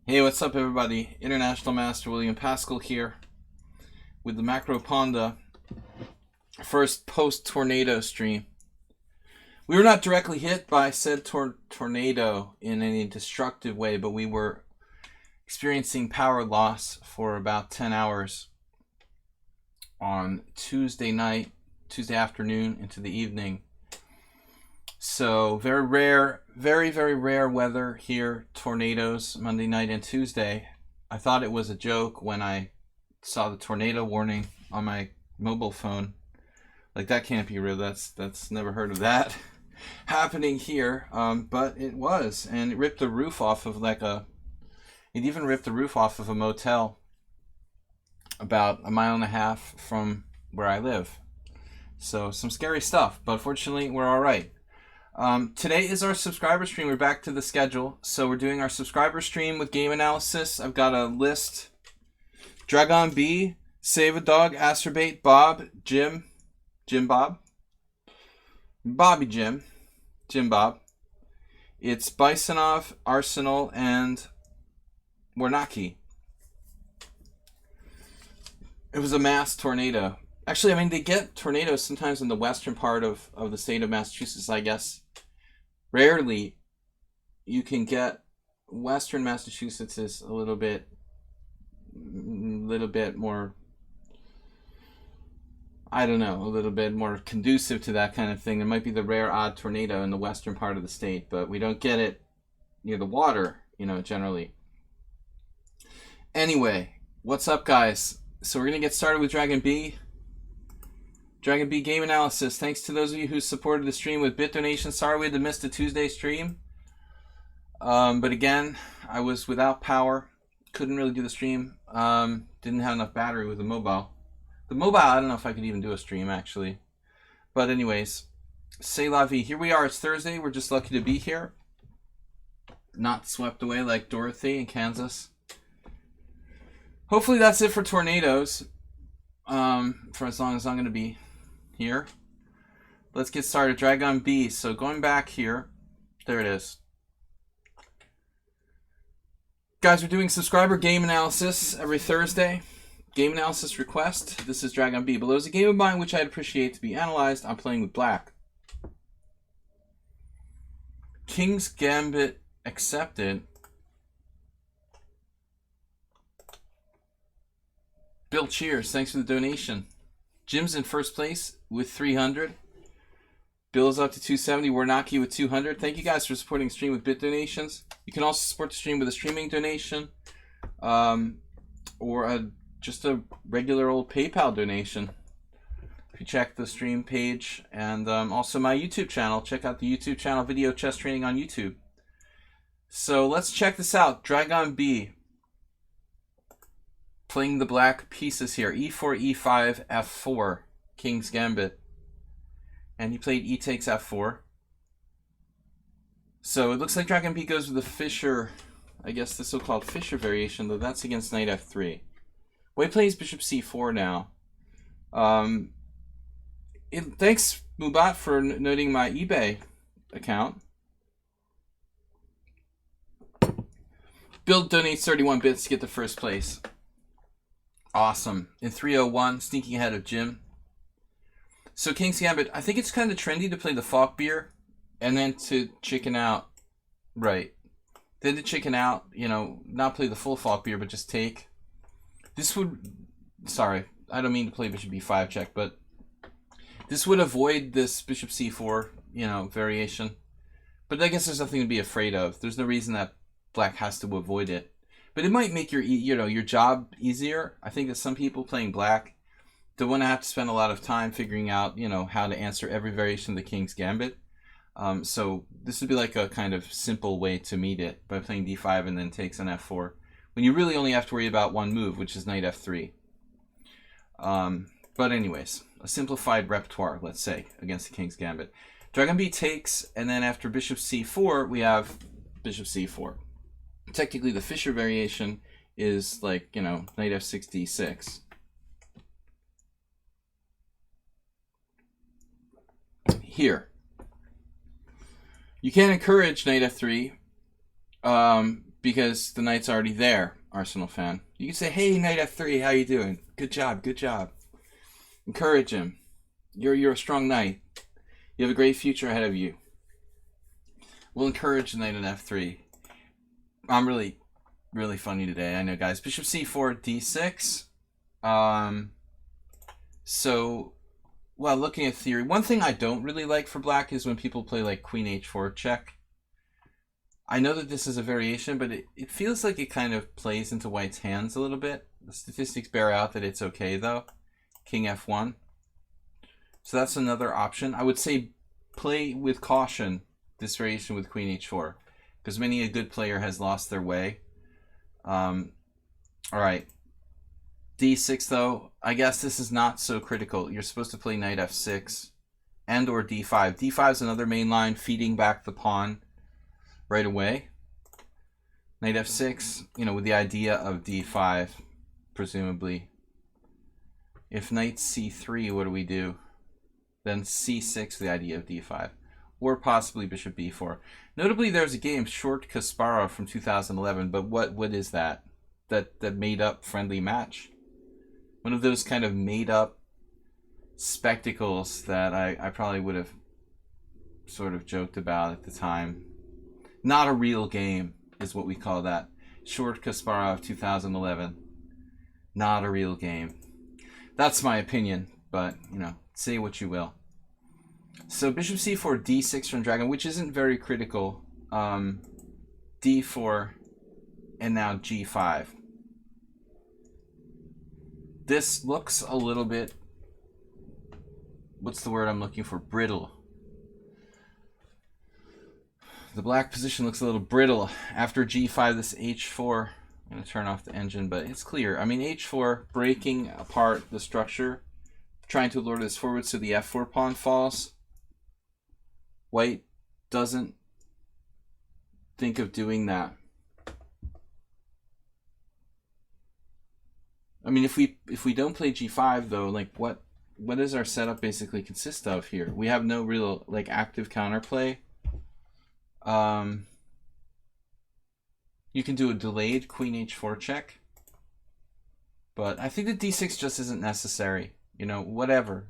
Hey, what's up, everybody? International Master William Paschall here with the Macro Panda first post-tornado stream. We were not directly hit by said tornado in any destructive way, but we were experiencing power loss for about 10 hours on Tuesday night, Tuesday afternoon into the evening. So very rare, very rare weather here, tornadoes Monday night and Tuesday. I thought it was a joke when I saw the tornado warning on my mobile phone. Like, that can't be real. That's never heard of that happening here. But it was, and it ripped the roof off of it even ripped the roof off of a motel about a mile and a half from where I live. So some scary stuff, but fortunately we're all right. Today is our subscriber stream. We're back to the schedule. So we're doing our subscriber stream with game analysis. I've got a list. Dragon B, Save a Dog, Astrobate, Bob, Jim Bob, Bobby Jim Bob. It's Bisonov, Arsenal, and Warnaki. It was a mass tornado. Actually, I mean, they get tornadoes sometimes in the western part of the state of Massachusetts, I guess. Rarely you can get western Massachusetts is a little bit more, I don't know, a little bit more conducive to that kind of thing. There might be the rare odd tornado in the western part of the state, but we don't get it near the water, generally. Anyway, what's up, guys? So we're going to get started with Dragon B game analysis. Thanks to those of you who supported the stream with bit donations. Sorry we had to miss the Tuesday stream. But again, I was without power. Couldn't really do the stream. Didn't have enough battery with the mobile. The mobile, I don't know if I could even do a stream, actually. But anyways, c'est la vie. Here we are. It's Thursday. We're just lucky to be here. Not swept away like Dorothy in Kansas. Hopefully that's it for tornadoes. For as long as I'm going to be here. Let's get started. Dragon B. So going back here, there it is. Guys, we're doing subscriber game analysis every Thursday. Game analysis request. This is Dragon B. Below is a game of mine which I'd appreciate to be analyzed. I'm playing with black. King's Gambit accepted. Bill Cheers, thanks for the donation. Jim's in first place with 300. Bill's up to 270. Warnaki with 200. Thank you guys for supporting the stream with bit donations. You can also support the stream with a streaming donation, or just a regular old PayPal donation. If you check the stream page and also my YouTube channel, check out the YouTube channel Video Chess Training on YouTube. So let's check this out. Dragon B. Playing the black pieces here. E4, E5, F4. King's Gambit. And he played E takes F4. So it looks like Dragon B goes with the Fischer, I guess the so-called Fischer variation, though that's against Knight F3. White plays Bishop C4 now. Thanks, Mubat, for noting my eBay account. Bill donates 31 bits to get the first place. Awesome. In 301, sneaking ahead of Jim. So King's Gambit, I think it's kind of trendy to play the Falkbeer and then to chicken out. Right. Then to chicken out, not play the full Falkbeer, but just take. This would, sorry, I don't mean to play Bishop B5 check, but this would avoid this Bishop C4, variation. But I guess there's nothing to be afraid of. There's no reason that black has to avoid it. But it might make your job easier. I think that some people playing black don't want to have to spend a lot of time figuring out, how to answer every variation of the King's Gambit. So this would be like a kind of simple way to meet it by playing D5 and then takes an F4. When you really only have to worry about one move, which is Knight F3. But anyways, a simplified repertoire, let's say, against the King's Gambit. Dragon B takes, and then after Bishop C4, we have Bishop C4. Technically, the Fischer variation is like, Knight F6, D6. Here. You can't encourage Knight F3 because the knight's already there, Arsenal fan. You can say, hey, knight f3, how you doing? Good job, good job. Encourage him. You're a strong knight. You have a great future ahead of you. We'll encourage the knight on f3. I'm really funny today, I know, guys. Bishop c4, d6. So, well, looking at theory, one thing I don't really like for black is when people play like queen h4 check. I know that this is a variation, but it feels like it kind of plays into white's hands a little bit. The statistics bear out that it's okay, though. King f1. So that's another option. I would say play with caution this variation with queen h4, because many a good player has lost their way. All right. d6, though, I guess this is not so critical. You're supposed to play knight f6 and or d5. d5 is another main line, feeding back the pawn right away. Knight f6, with the idea of d5, presumably. If knight c3, what do we do? Then c6, the idea of d5. Or possibly bishop b4. Notably, there's a game, Short Kasparov, from 2011, but what is that? That made-up friendly match? One of those kind of made-up spectacles that I probably would have sort of joked about at the time. Not a real game is what we call that. Short Kasparov 2011. Not a real game. That's my opinion, but, say what you will. So bishop c4, d6 from Dragon, which isn't very critical. d4, and now g5. This looks a little bit, what's the word I'm looking for? Brittle. The black position looks a little brittle. After g5, this h4, I'm going to turn off the engine, but it's clear. I mean, h4, breaking apart the structure, trying to lure this forward so the f4 pawn falls. White doesn't think of doing that. I mean, if we don't play g5, though, like what does our setup basically consist of here? We have no real like active counterplay. You can do a delayed queen h4 check, but I think that d6 just isn't necessary. Whatever.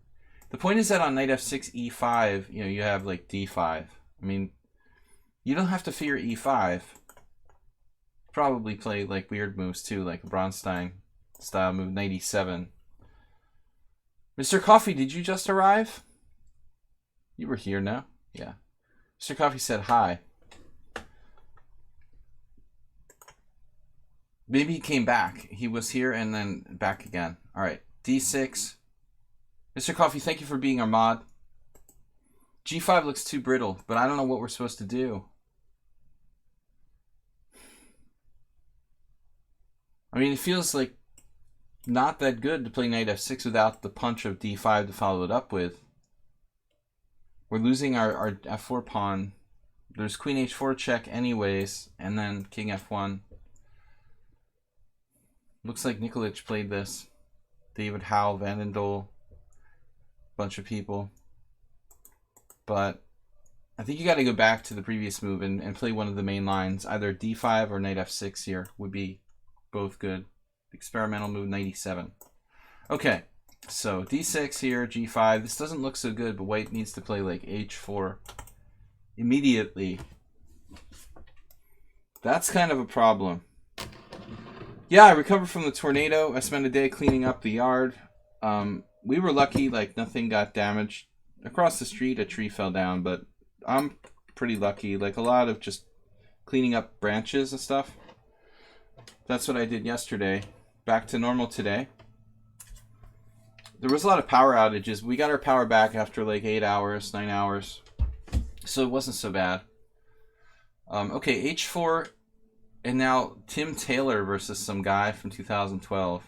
The point is that on knight f6, e5, you have like d5. I mean, you don't have to fear e5. Probably play like weird moves too, like a Bronstein style move, knight e7. Mr. Coffee, did you just arrive? You were here, no? Yeah. Mr. Coffee said hi. Maybe he came back. He was here and then back again. All right, d6. Mr. Coffee, thank you for being our mod. g5 looks too brittle, but I don't know what we're supposed to do. I mean, it feels like not that good to play knight f6 without the punch of d5 to follow it up with. We're losing our f4 pawn. There's queen h4 check anyways, and then king f1. Looks like Nikolic played this. David Howe, Vandendol, bunch of people. But I think you got to go back to the previous move and play one of the main lines. Either d5 or knight f6 here would be both good. Experimental move, knight e7. Okay, so d6 here, g5. This doesn't look so good, but white needs to play like h4 immediately. That's kind of a problem. Yeah, I recovered from the tornado. I spent a day cleaning up the yard. We were lucky, like nothing got damaged. Across the street, a tree fell down, but I'm pretty lucky. Like a lot of just cleaning up branches and stuff. That's what I did yesterday. Back to normal today. There was a lot of power outages. We got our power back after like 8 hours, 9 hours. So it wasn't so bad. Okay, h4. And now Tim Taylor versus some guy from 2012.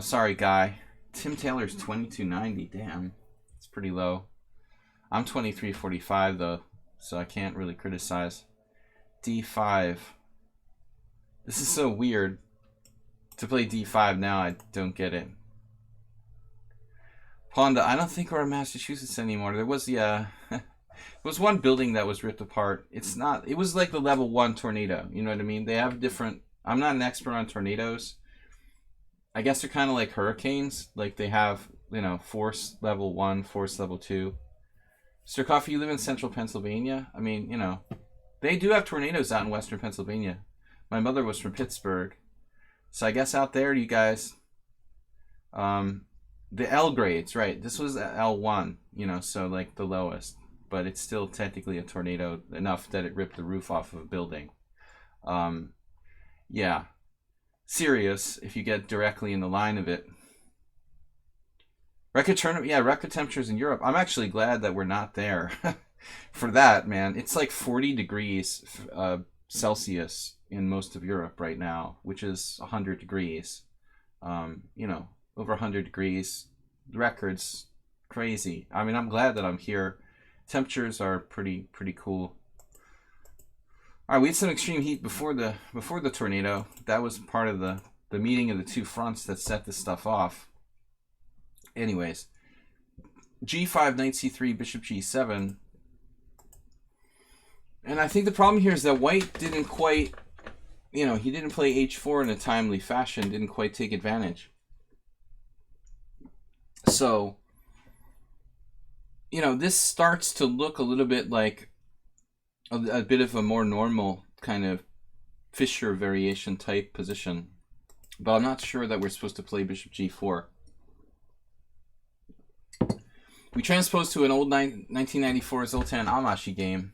Sorry, guy. Tim Taylor's 2290. Damn. It's pretty low. I'm 2345, though, so I can't really criticize. d5. This is so weird. To play d5 now, I don't get it. Ponda, I don't think we're in Massachusetts anymore. There was the was one building that was ripped apart. It's not. It was like the level 1 tornado. You know what I mean? They have different. I'm not an expert on tornadoes. I guess they're kind of like hurricanes. Like they have, you know, force level 1, force level 2. Sir Coffee, you live in central Pennsylvania? I mean, you know, they do have tornadoes out in western Pennsylvania. My mother was from Pittsburgh. So I guess out there, you guys, the L grades, right? This was L1, you know, so like the lowest. But it's still technically a tornado enough that it ripped the roof off of a building. Yeah. Serious if you get directly in the line of it. Record tournament, yeah, record temperatures in Europe. I'm actually glad that we're not there for that, man. It's like 40 degrees Celsius in most of Europe right now, which is 100 degrees. You know, over 100 degrees. Records, crazy. I mean, I'm glad that I'm here. Temperatures are pretty cool. All right, we had some extreme heat before the tornado. That was part of the meeting of the two fronts that set this stuff off. Anyways, G5, Knight C3, Bishop G7. And I think the problem here is that White didn't quite, you know, he didn't play H4 in a timely fashion, didn't quite take advantage. So, you know, this starts to look a little bit like a bit of a more normal kind of Fischer variation type position. But I'm not sure that we're supposed to play Bishop G4. We transposed to an old 1994 Zoltán Almási game.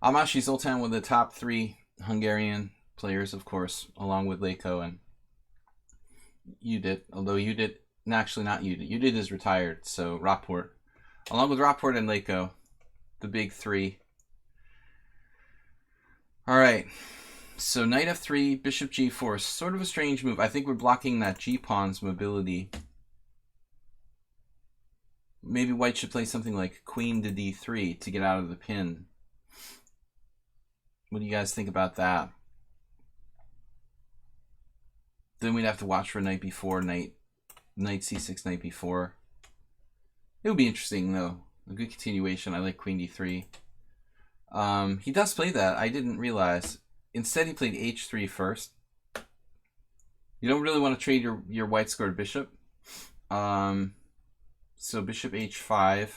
Almási Zoltán, one of the top 3 Hungarian players, of course, along with Leko and Judit. Although Judit, no, actually not Judit. Judit is retired, so Rapport. Along with Rapport and Leko, the big 3. All right, so Knight F3, Bishop G4, sort of a strange move. I think we're blocking that G-pawn's mobility. Maybe White should play something like Queen to D3 to get out of the pin. What do you guys think about that? Then we'd have to watch for Knight B4, Knight C6, Knight B4. It would be interesting, though. A good continuation. I like Queen D3. He does play that. I didn't realize. Instead, he played H3 first. You don't really want to trade your white-scored bishop. So Bishop H5,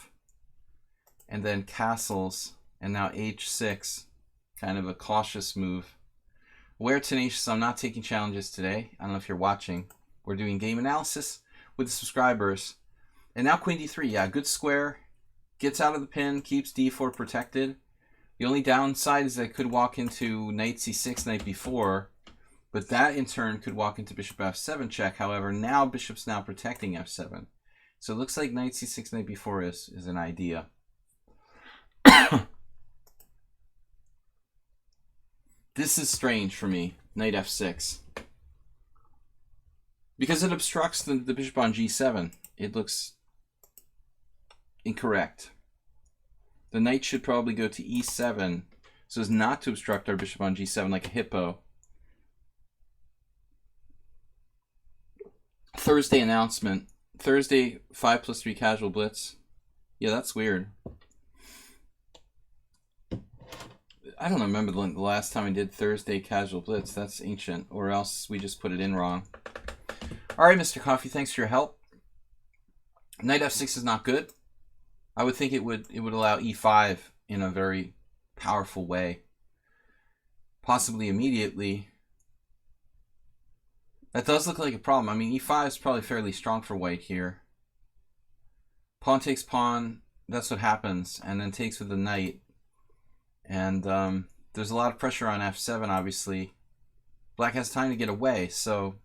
and then castles, and now H6, kind of a cautious move. Aware Tenacious, I'm not taking challenges today. I don't know if you're watching. We're doing game analysis with the subscribers. And now Queen D3, yeah, good square. Gets out of the pin, keeps D4 protected. The only downside is that it could walk into Knight C6, Knight B4, but that in turn could walk into Bishop F7 check. However, now Bishop's now protecting F7. So it looks like Knight C6, Knight B4 is an idea. This is strange for me, Knight F6. Because it obstructs the bishop on G7. It looks incorrect. The knight should probably go to E7 so as not to obstruct our bishop on G7 like a hippo. Thursday announcement. Thursday 5+3 casual blitz. Yeah, that's weird. I don't remember the last time I did Thursday casual blitz. That's ancient, or else we just put it in wrong. All right, Mr. Coffee, thanks for your help. Knight F6 is not good. I would think it would allow E5 in a very powerful way, possibly immediately. That does look like a problem. I mean, E5 is probably fairly strong for White here. Pawn takes pawn. That's what happens, and then takes with the knight. And there's a lot of pressure on F7, obviously. Black has time to get away, so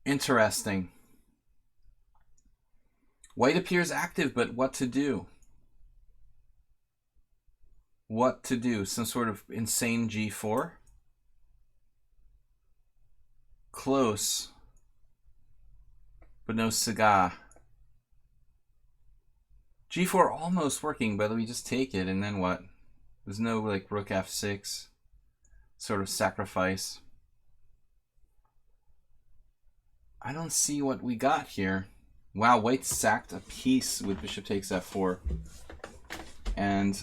interesting. White appears active, but what to do? What to do? Some sort of insane G4? Close, but no cigar. G4 almost working, but we just take it, and then what? There's no like rook F6 sort of sacrifice. I don't see what we got here. Wow, white sacked a piece with bishop takes f4. And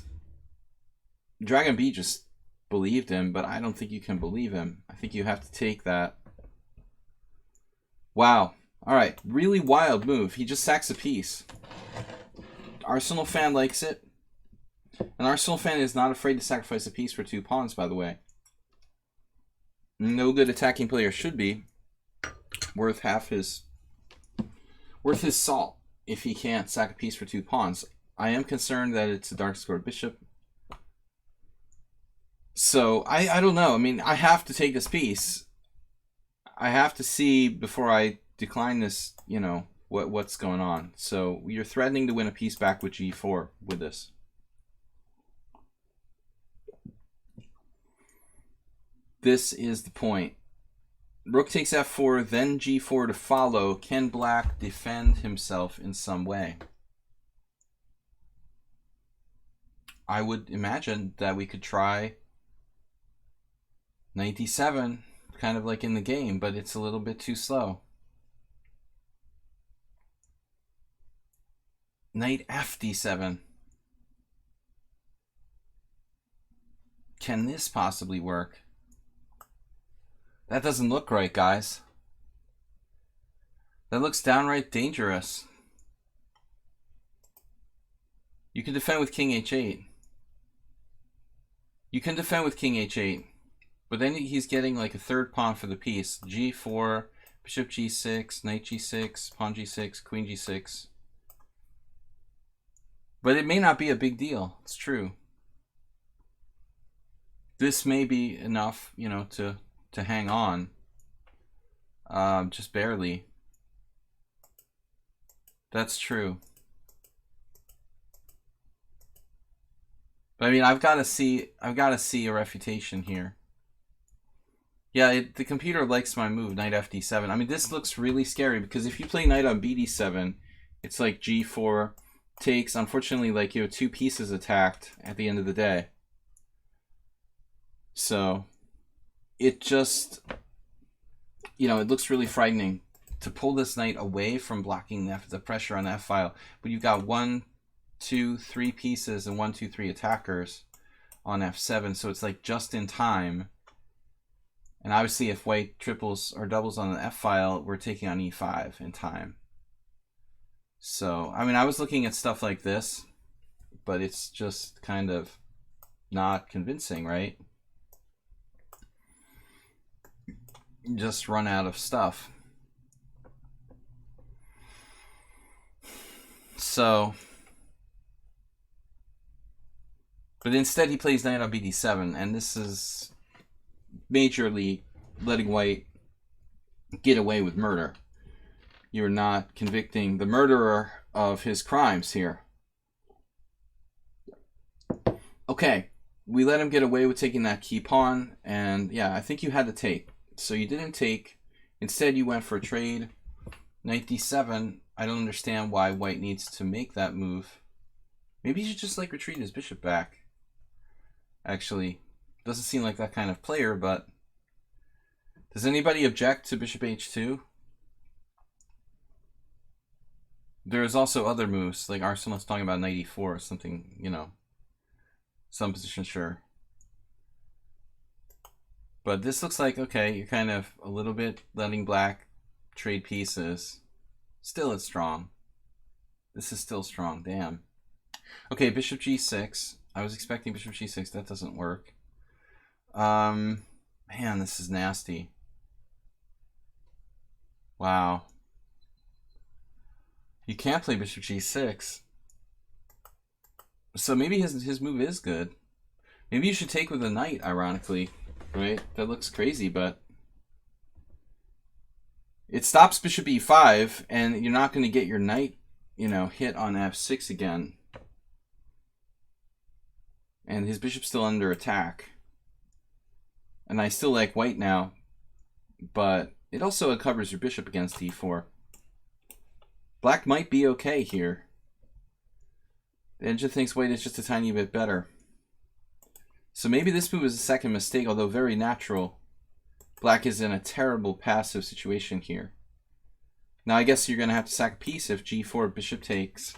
Dragon B just believed him, but I don't think you can believe him. I think you have to take that. Wow. All right, really wild move. He just sacks a piece. Arsenal fan likes it. An Arsenal fan is not afraid to sacrifice a piece for 2 pawns, by the way. No good attacking player should be worth his salt if he can't sack a piece for 2 pawns. I am concerned that it's a dark scored bishop. So I don't know. I mean, I have to take this piece. I have to see before I decline this, you know, what's going on. So you're threatening to win a piece back with g4 with this. This is the point. Rook takes f4, then g4 to follow. Can black defend himself in some way? I would imagine that we could try knight d7, kind of like in the game, but it's a little bit too slow. Knight f d7. Can this possibly work? That doesn't look right, guys. That looks downright dangerous. You can defend with king h8. You can defend with king h8. But then he's getting like a third pawn for the piece. g4, bishop g6, knight g6, pawn g6, queen g6. But it may not be a big deal. It's true. This may be enough, you know, to hang on. Just barely. That's true. But I mean, I've got to see a refutation here. Yeah, the computer likes my move, knight f d7. I mean, this looks really scary because if you play knight on b d7, it's like g4 takes. Unfortunately, like, you have 2 pieces attacked at the end of the day. So it just, you know, it looks really frightening to pull this knight away from blocking the pressure on the f file. But you've got 1, 2, 3 pieces and 1, 2, 3 attackers on f7, so it's like just in time. And obviously, if white triples or doubles on the f file, we're taking on e5 in time. So, I mean, I was looking at stuff like this, but it's just kind of not convincing, right? Just run out of stuff. So, but instead he plays knight on bd7, and this is majorly letting white get away with murder. You're not convicting the murderer of his crimes here. Okay, we let him get away with taking that key pawn, and yeah, I think you had to take. So you didn't take. Instead, you went for a trade. Knight d7. I don't understand why white needs to make that move. Maybe he should just like retreat his bishop back. Actually, doesn't seem like that kind of player, but does anybody object to bishop h2? There's also other moves, like Arsenal's talking about knight e4 or something, you know, some position, sure. But this looks like, okay, you're kind of a little bit letting black trade pieces. Still, it's strong. This is still strong, damn. Okay, bishop g6. I was expecting bishop g6. That doesn't work. Man, this is nasty. Wow. You can't play bishop g6. So maybe his move is good. Maybe you should take with a knight, ironically. Right? That looks crazy, but it stops bishop e5, and you're not going to get your knight, you know, hit on f6 again. And his bishop's still under attack. And I still like white now, but it also covers your bishop against e4. Black might be okay here. The engine thinks white is just a tiny bit better. So maybe this move is a second mistake, although very natural. Black is in a terrible passive situation here. Now I guess you're going to have to sack a piece if g4 bishop takes.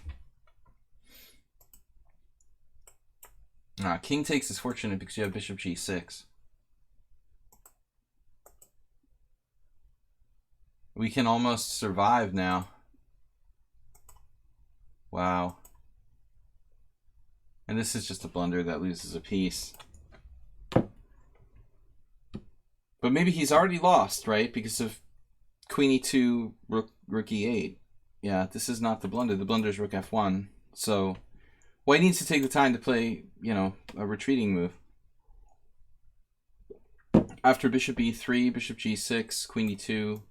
King takes is fortunate because you have bishop g6. We can almost survive now. Wow. And this is just a blunder that loses a piece. But maybe he's already lost, right? Because of queen e2, rook e8. Yeah, this is not the blunder. The blunder is rook f1. So white needs to take the time to play, you know, a retreating move. After bishop e3, bishop g6, queen e2.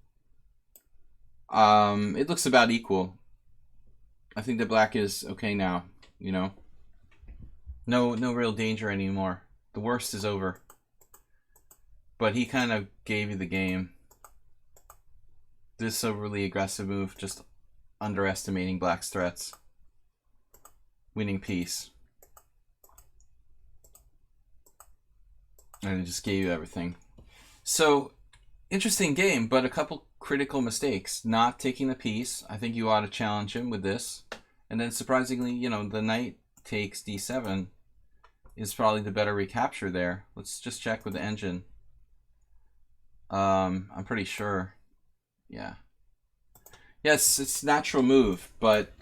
It looks about equal. I think that black is okay now, you know. No real danger anymore. The worst is over. But he kind of gave you the game. This overly aggressive move, just underestimating black's threats. Winning piece. And it just gave you everything. So, interesting game, but a couple critical mistakes. Not taking the piece. I think you ought to challenge him with this. And then surprisingly, you know, the knight takes d7 is probably the better recapture there. Let's just check with the engine. I'm pretty sure. Yeah. Yes, it's a natural move, but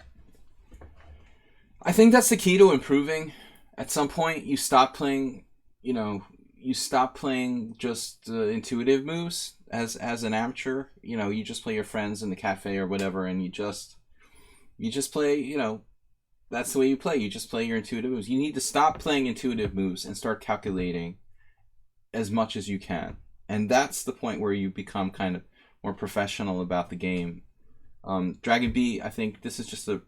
I think that's the key to improving. At some point, you stop playing, you know, you stop playing just intuitive moves as an amateur. You know, you just play your friends in the cafe or whatever, and you just play, you know, that's the way you play. You just play your intuitive moves. You need to stop playing intuitive moves and start calculating as much as you can. And that's the point where you become kind of more professional about the game. Dragon B, I think this is just a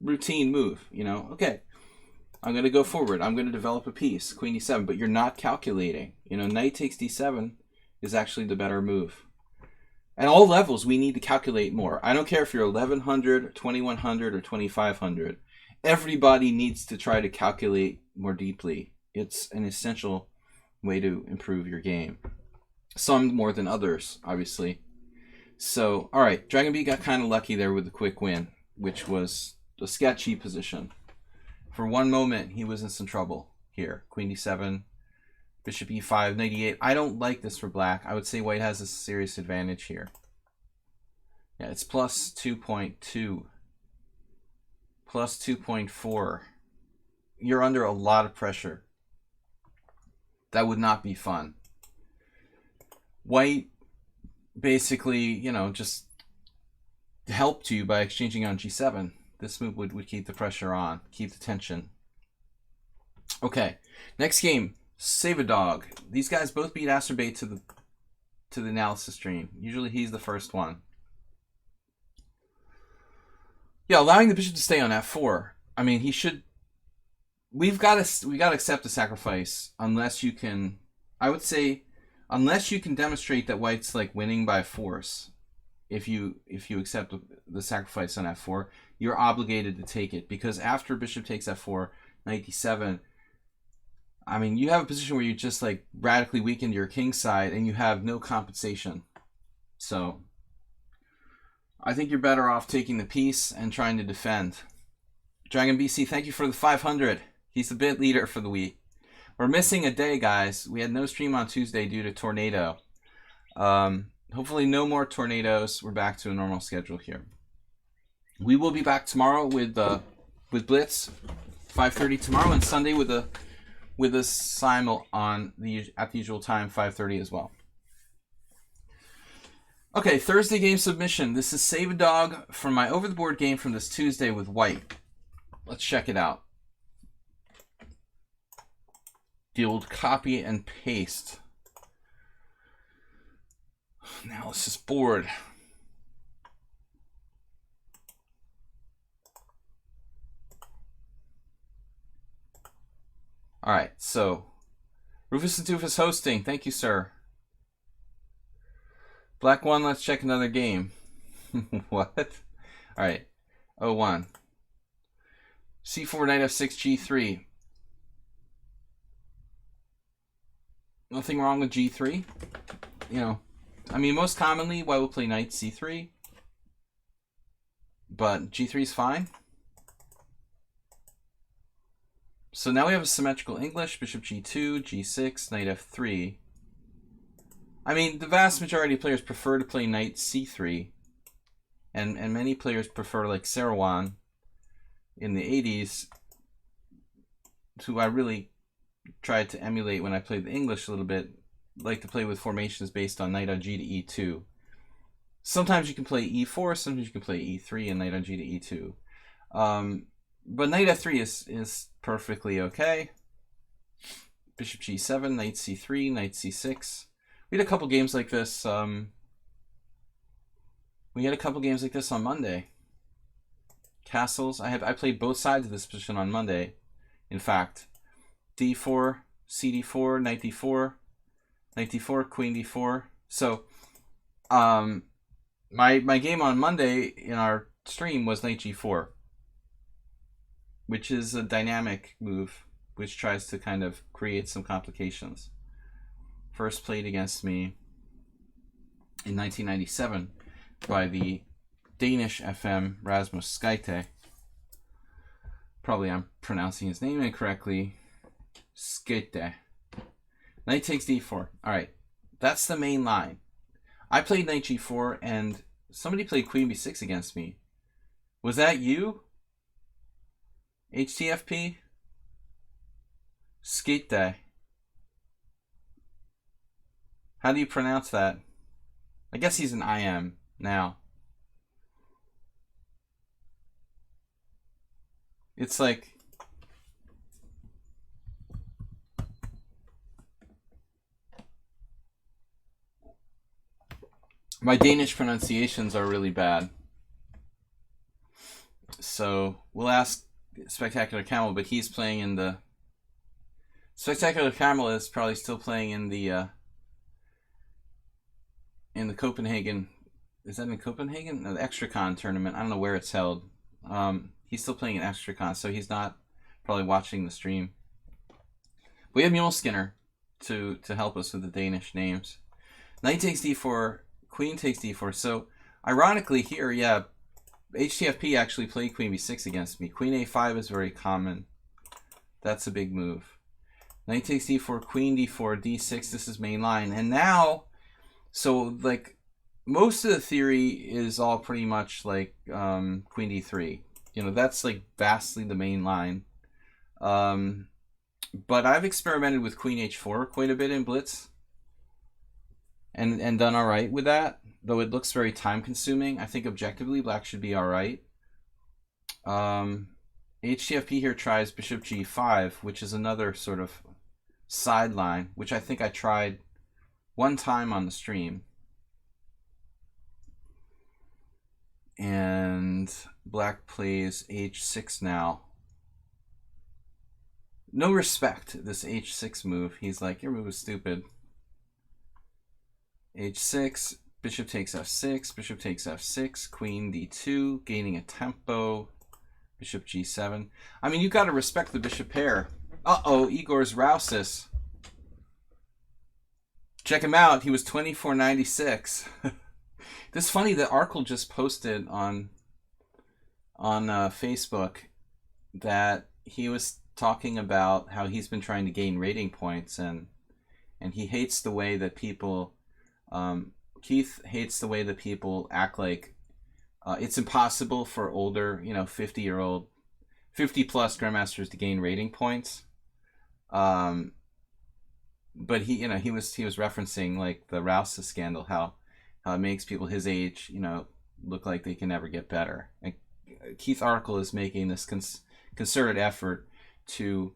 routine move, you know. Okay, I'm going to go forward. I'm going to develop a piece, queen e7, but you're not calculating. You know, knight takes d7 is actually the better move. At all levels, we need to calculate more. I don't care if you're 1100, 2100, or 2500. Everybody needs to try to calculate more deeply. It's an essential way to improve your game. Some more than others, obviously. So, all right, Dragon B got kind of lucky there with the quick win, which was a sketchy position. For one moment, he was in some trouble here. Queen d7, bishop e5, knight e8. I don't like this for black. I would say white has a serious advantage here. Yeah, it's plus 2.2. Plus 2.4. You're under a lot of pressure. That would not be fun. White basically, you know, just helped you by exchanging on g7. This move would keep the pressure on, keep the tension. Okay, next game, Save a Dog. These guys both beat Acerbate to the analysis stream. Usually he's the first one. Yeah, allowing the bishop to stay on f4. I mean, he should. We got to accept the sacrifice unless you can. I would say, unless you can demonstrate that white's like winning by force. If you accept the sacrifice on f4, you're obligated to take it, because after bishop takes f4, knight d7. I mean, you have a position where you just like radically weakened your king side and you have no compensation. So I think you're better off taking the piece and trying to defend. Dragon BC, thank you for the 500. He's the bid leader for the week. We're missing a day, guys. We had no stream on Tuesday due to tornado. Hopefully no more tornadoes. We're back to a normal schedule here. We will be back tomorrow with Blitz, 5:30 tomorrow, and Sunday with a simul at the usual time, 5:30 as well. Okay, Thursday game submission. This is Save a Dog from my over the board game from this Tuesday with white. Let's check it out. The old copy and paste. Analysis board. All right, so Rufus and Doofus hosting. Thank you, sir. Black 1, let's check another game. What? All right, 01. C4, knight f6, g3. Nothing wrong with g3. You know, I mean, most commonly, white will play knight c3. but g3 is fine. So now we have a symmetrical English, bishop g2, g6, knight f3. I mean, the vast majority of players prefer to play knight c3, and many players prefer, like Sarawan in the 80s, who I really tried to emulate when I played the English a little bit, like to play with formations based on knight on g to e2. Sometimes you can play e4, sometimes you can play e3 and knight on g to e2. But knight f3 is perfectly okay. Bishop g7, knight c3, knight c6. We had a couple games like this. We had a couple games like this on Monday. Castles. I played both sides of this position on Monday. In fact, d4, cd4, knight d4, knight d4, queen d4. So, my game on Monday in our stream was knight g4, which is a dynamic move which tries to kind of create some complications. First played against me in 1997 by the Danish FM Rasmus Skeite. Probably I'm pronouncing his name incorrectly. Skeite. Knight takes d4. Alright, that's the main line. I played knight g4 and somebody played queen b6 against me. Was that you? HTFP? Skeite. How do you pronounce that? I guess he's an IM now. It's like... my Danish pronunciations are really bad. So we'll ask Spectacular Camel, but he's playing in the... Spectacular Camel is probably still playing in the Copenhagen... Is that in Copenhagen? No, the Extracon tournament. I don't know where it's held. He's still playing in Extracon, so he's not probably watching the stream. We have Mule Skinner to help us with the Danish names. Knight takes d4, queen takes d4. So, ironically here, yeah, HTFP actually played queen b6 against me. Queen a5 is very common. That's a big move. Knight takes d4, queen d4, d6. This is main line. And now, so like, most of the theory is all pretty much like queen d3. You know, that's like vastly the main line. But I've experimented with queen h4 quite a bit in Blitz. And done alright with that. Though it looks very time consuming. I think objectively black should be alright. HTFP here tries bishop g5, which is another sort of sideline, which I think I tried one time on the stream. And black plays h6 now. No respect, this h6 move. He's like, your move is stupid. h6, bishop takes f6, bishop takes f6, queen d2, gaining a tempo, bishop g7. I mean, you got to respect the bishop pair. Uh-oh, Igor's Rousis. Check him out. He was 24.96. This is funny that Arkle just posted on Facebook that he was talking about how he's been trying to gain rating points, and he hates the way that people Keith hates the way that people act like it's impossible for older, 50-year-old 50+ grandmasters to gain rating points. But he was referencing like the Rousa scandal, how it makes people his age, look like they can never get better. And Keith Arkle is making this concerted effort to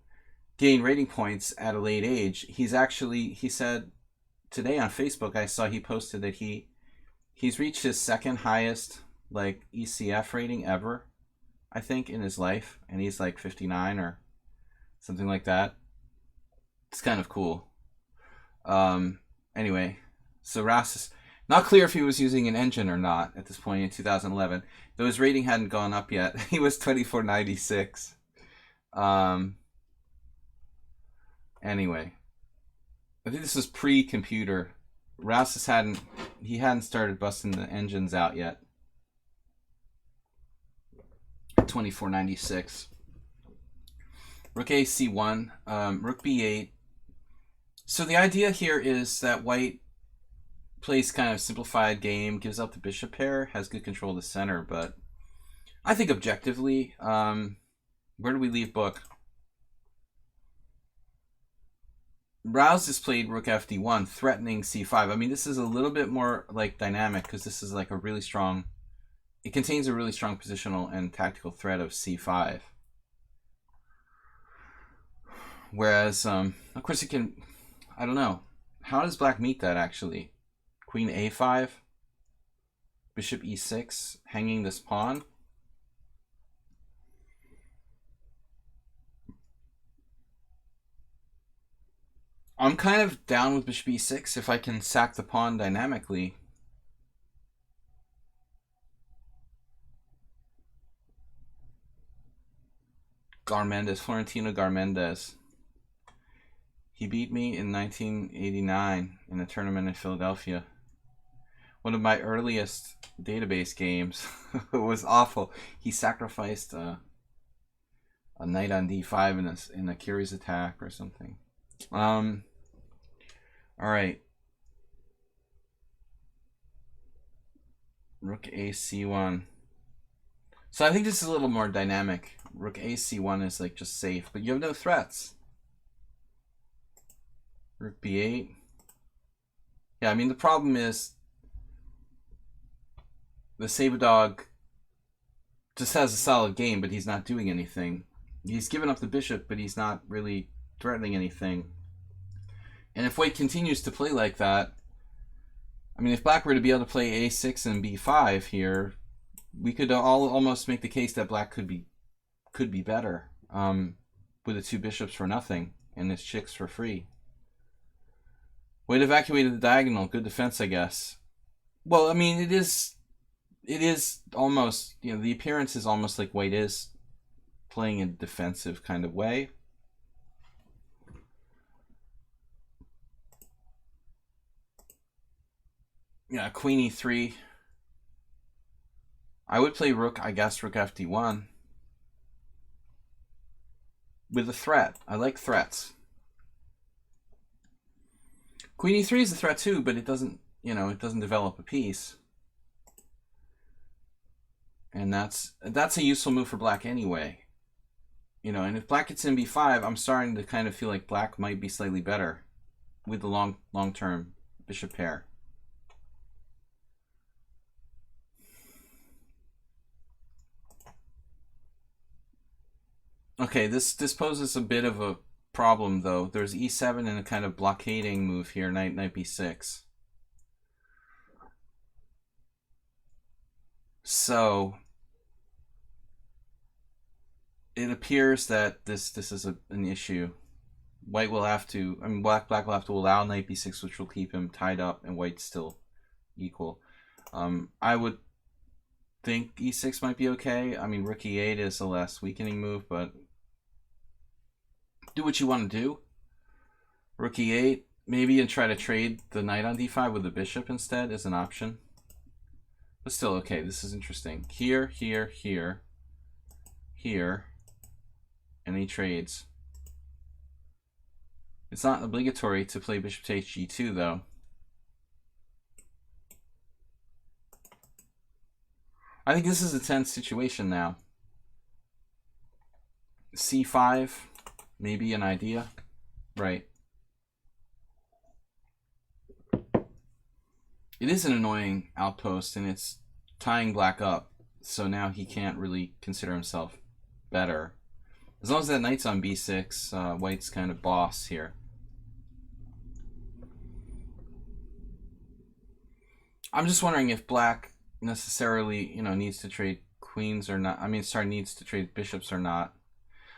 gain rating points at a late age. He said today on Facebook, I saw he posted that he's reached his second highest like ECF rating ever, I think, in his life, and he's like 59 or something like that. It's kind of cool. Anyway, so Rousis, not clear if he was using an engine or not at this point in 2011. Though his rating hadn't gone up yet. He was 24.96. Anyway, I think this is pre-computer. Rousis hadn't started busting the engines out yet. 24.96. Rook a c1, rook b8. So the idea here is that white plays kind of simplified game, gives up the bishop pair, has good control of the center, but I think objectively, where do we leave book? Rouse has played rook fd1, threatening c5. I mean, this is a little bit more like dynamic because this is like a really strong, it contains a really strong positional and tactical threat of c5. Whereas, of course, it can, I don't know. How does black meet that actually? Queen a5, bishop e6, hanging this pawn. I'm kind of down with bishop e6 if I can sack the pawn dynamically. Garmendes, Florentino Garmendes. He beat me in 1989 in a tournament in Philadelphia. One of my earliest database games. It was awful. He sacrificed a knight on d5 in a curious attack or something. All right. Rook a c1. So I think this is a little more dynamic. Rook a c1 is like just safe, but you have no threats. Rook b8. Yeah, I mean the problem is the saber dog just has a solid game, but he's not doing anything. He's given up the bishop, but he's not really threatening anything. And if white continues to play like that, I mean, if black were to be able to play a6 and b5 here, we could almost make the case that black could be better with the two bishops for nothing and his chicks for free. White evacuated the diagonal. Good defense, I guess. Well, I mean, it is almost, you know, the appearance is almost like white is playing in a defensive kind of way. Yeah, queen e3. I would play rook, I guess, rook fd1 with a threat. I like threats. Queen e3 is a threat too, but it doesn't, you know, it doesn't develop a piece. And that's a useful move for black anyway. You know, and if black gets in b5, I'm starting to kind of feel like black might be slightly better with the long-term bishop pair. Okay, this poses a bit of a problem though. There's e7 and a kind of blockading move here, knight b6. So it appears that this is an issue. White will have to, I mean, black will have to allow knight b6, which will keep him tied up, and white's still equal. I would think e6 might be okay. I mean, rook e8 is a less weakening move, but do what you want to do. Rook e8, maybe, and try to trade the knight on d5 with the bishop instead is an option. But still, okay, this is interesting. Here, here, here, here, and he trades. It's not obligatory to play bishop to hg2, though. I think this is a tense situation now. c5, maybe an idea. Right. It is an annoying outpost, and it's tying black up, so now he can't really consider himself better. As long as that knight's on b6, white's kind of boss here. I'm just wondering if black necessarily, you know, needs to trade queens or not. I mean, sorry, needs to trade bishops or not.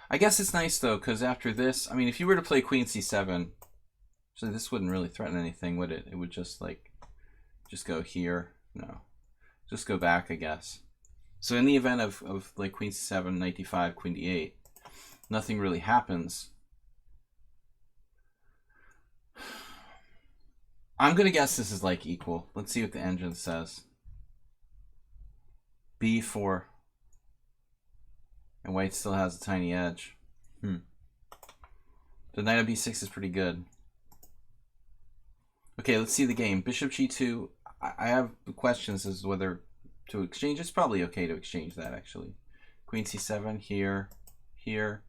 I guess it's nice though, because after this, I mean, if you were to play queen c7, so this wouldn't really threaten anything, would it? It would just like, just go here. No, just go back, I guess. So in the event of like queen c7, knight d5, queen d8, nothing really happens. I'm gonna guess this is like equal. Let's see what the engine says. b4. And white still has a tiny edge. The knight on b6 is pretty good. Okay, let's see the game. Bishop g2. I have questions as to whether to exchange. It's probably okay to exchange that, actually. Queen c7 here, here.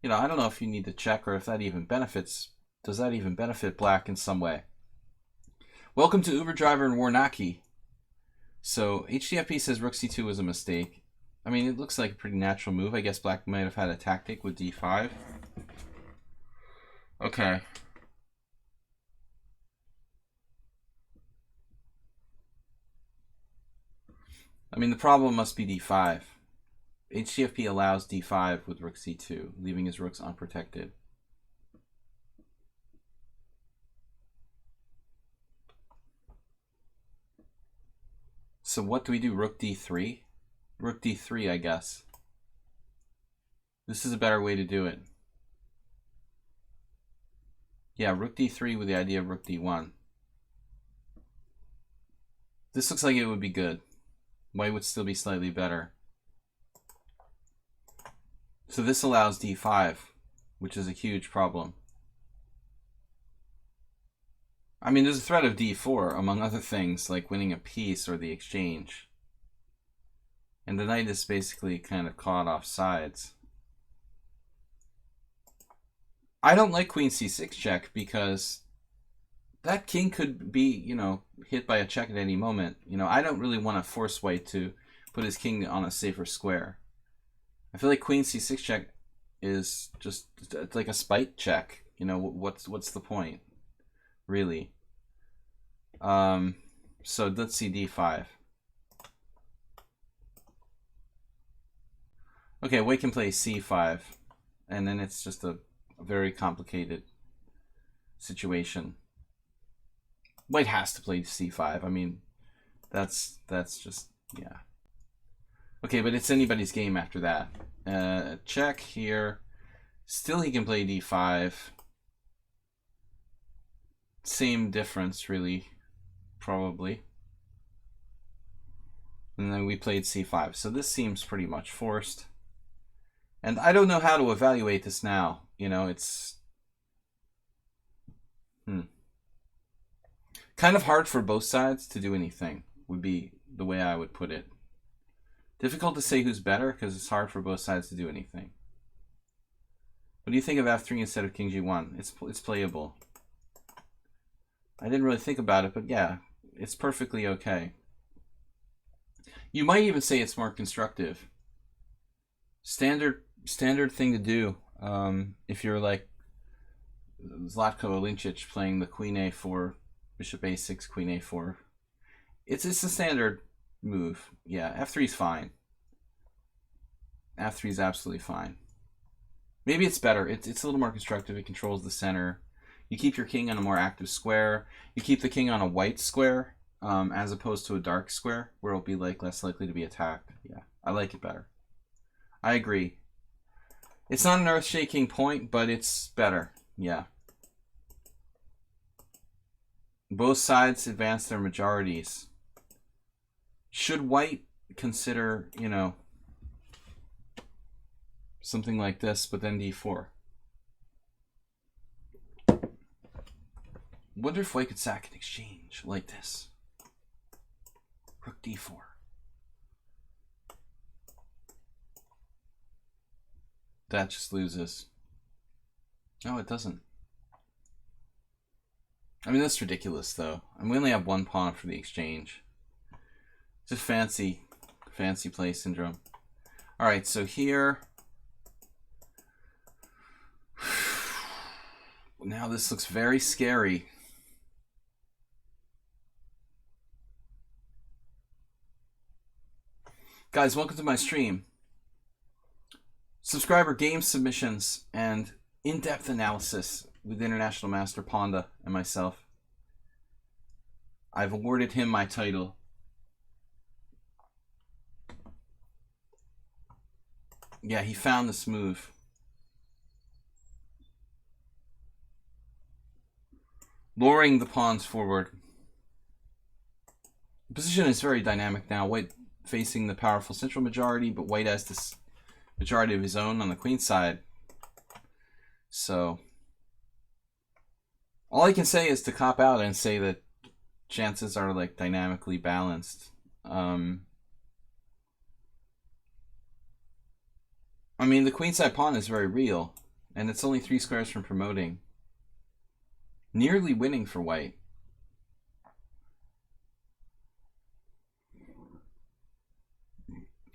You know, I don't know if you need to check or if that even benefits. Does that even benefit black in some way? Welcome to Uber Driver and Warnaki. So HDFP says rook c2 was a mistake. I mean, it looks like a pretty natural move. I guess black might have had a tactic with d5. Okay. I mean, the problem must be d5. HDFP allows d5 with rook c2, leaving his rooks unprotected. So what do we do? Rook d3? Rook d3, I guess. This is a better way to do it. Yeah, rook d3 with the idea of rook d1. This looks like it would be good. White would still be slightly better. So this allows d5, which is a huge problem. I mean, there's a threat of d4, among other things, like winning a piece or the exchange. And the knight is basically kind of caught off sides. I don't like queen c6 check because that king could be, you know, hit by a check at any moment. You know, I don't really want to force white to put his king on a safer square. I feel like queen c6 check is just like a spite check. You know, what's the point, really? So let's see d5. Okay, white can play c5, and then it's just a very complicated situation. White has to play c5. I mean, that's just, yeah. Okay, but it's anybody's game after that. Check here. Still he can play d5. Same difference, really, probably. And then we played c5. So this seems pretty much forced. And I don't know how to evaluate this now. You know, it's kind of hard for both sides to do anything, would be the way I would put it. Difficult to say who's better because it's hard for both sides to do anything. What do you think of f3 instead of king g1? It's playable. I didn't really think about it, but yeah, it's perfectly okay. You might even say it's more constructive. Standard thing to do if you're like Zlatko Olincic playing the queen a4, bishop a6, queen a4. It's a standard move. Yeah, f3 is fine. f3 is absolutely fine. Maybe it's better. It's a little more constructive. It controls the center. You keep your king on a more active square. You keep the king on a white square as opposed to a dark square where it'll be like less likely to be attacked. Yeah, I like it better. I agree. It's not an earth-shaking point, but it's better. Yeah. Both sides advance their majorities. Should white consider, you know, something like this, but then d4? Wonder if white could sack an exchange like this. Rook d4. That just loses. No, it doesn't. I mean, that's ridiculous, though. And we only have one pawn for the exchange. Just fancy play syndrome. All right, so here. Now this looks very scary. Guys, welcome to my stream. Subscriber game submissions and in-depth analysis with International Master Ponda and myself. I've awarded him my title. Yeah, he found this move. Luring the pawns forward. The position is very dynamic now. White facing the powerful central majority, but white has this majority of his own on the queen side. So all I can say is to cop out and say that chances are like dynamically balanced. I mean, the queenside pawn is very real, and it's only 3 squares from promoting. Nearly winning for white.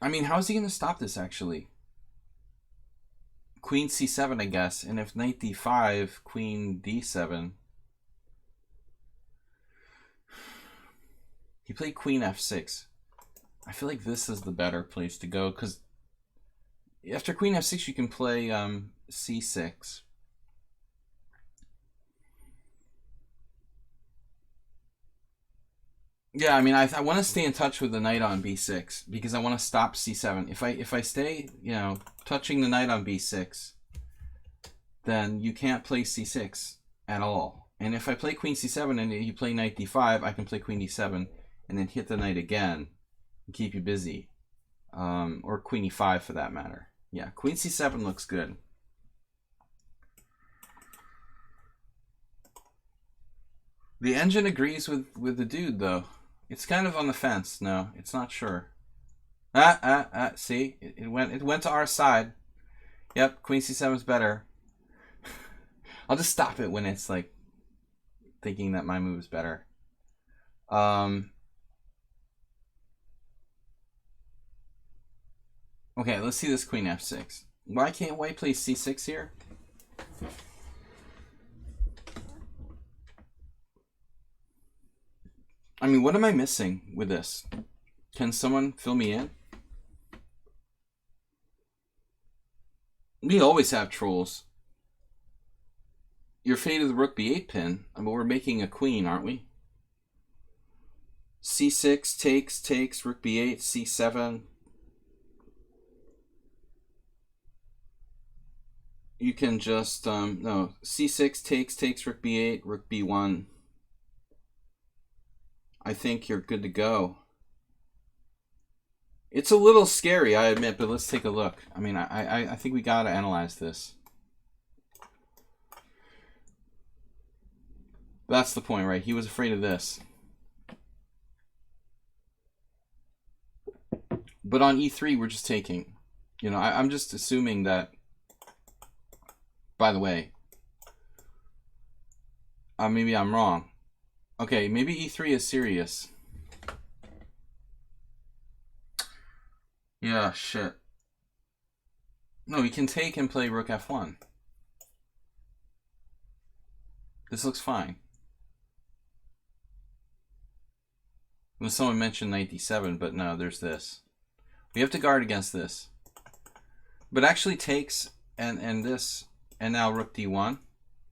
I mean, how is he going to stop this, actually? Queen c7, I guess, and if knight d5, queen d7. He played queen f6. I feel like this is the better place to go, because after queen f6, you can play c6. Yeah, I mean, I want to stay in touch with the knight on b6 because I want to stop c7. If I stay, you know, touching the knight on b6, then you can't play c6 at all. And if I play queen c7 and you play knight d5, I can play queen d7 and then hit the knight again and keep you busy. Or queen e5 for that matter. Yeah, queen c7 looks good. The engine agrees with the dude, though. It's kind of on the fence. No, it's not sure. See, it went to our side. Yep, queen c7 is better. I'll just stop it when it's like thinking that my move is better. Okay, let's see this queen f6. Why can't white play c6 here? I mean, what am I missing with this? Can someone fill me in? We always have trolls. You're faded the rook b8 pin, but we're making a queen, aren't we? c6 takes, rook b8, c7. You can just, no, c6 takes, rook b8, rook b1. I think you're good to go. It's a little scary, I admit, but let's take a look. I mean, I think we gotta analyze this. That's the point, right? He was afraid of this. But on e3, we're just taking. You know, I'm just assuming that, by the way, maybe I'm wrong. Okay, maybe e3 is serious. Yeah, shit. No, we can take and play rook f1. This looks fine. When someone mentioned knight d7, but no, there's this. We have to guard against this. But actually takes and this, and now rook d1.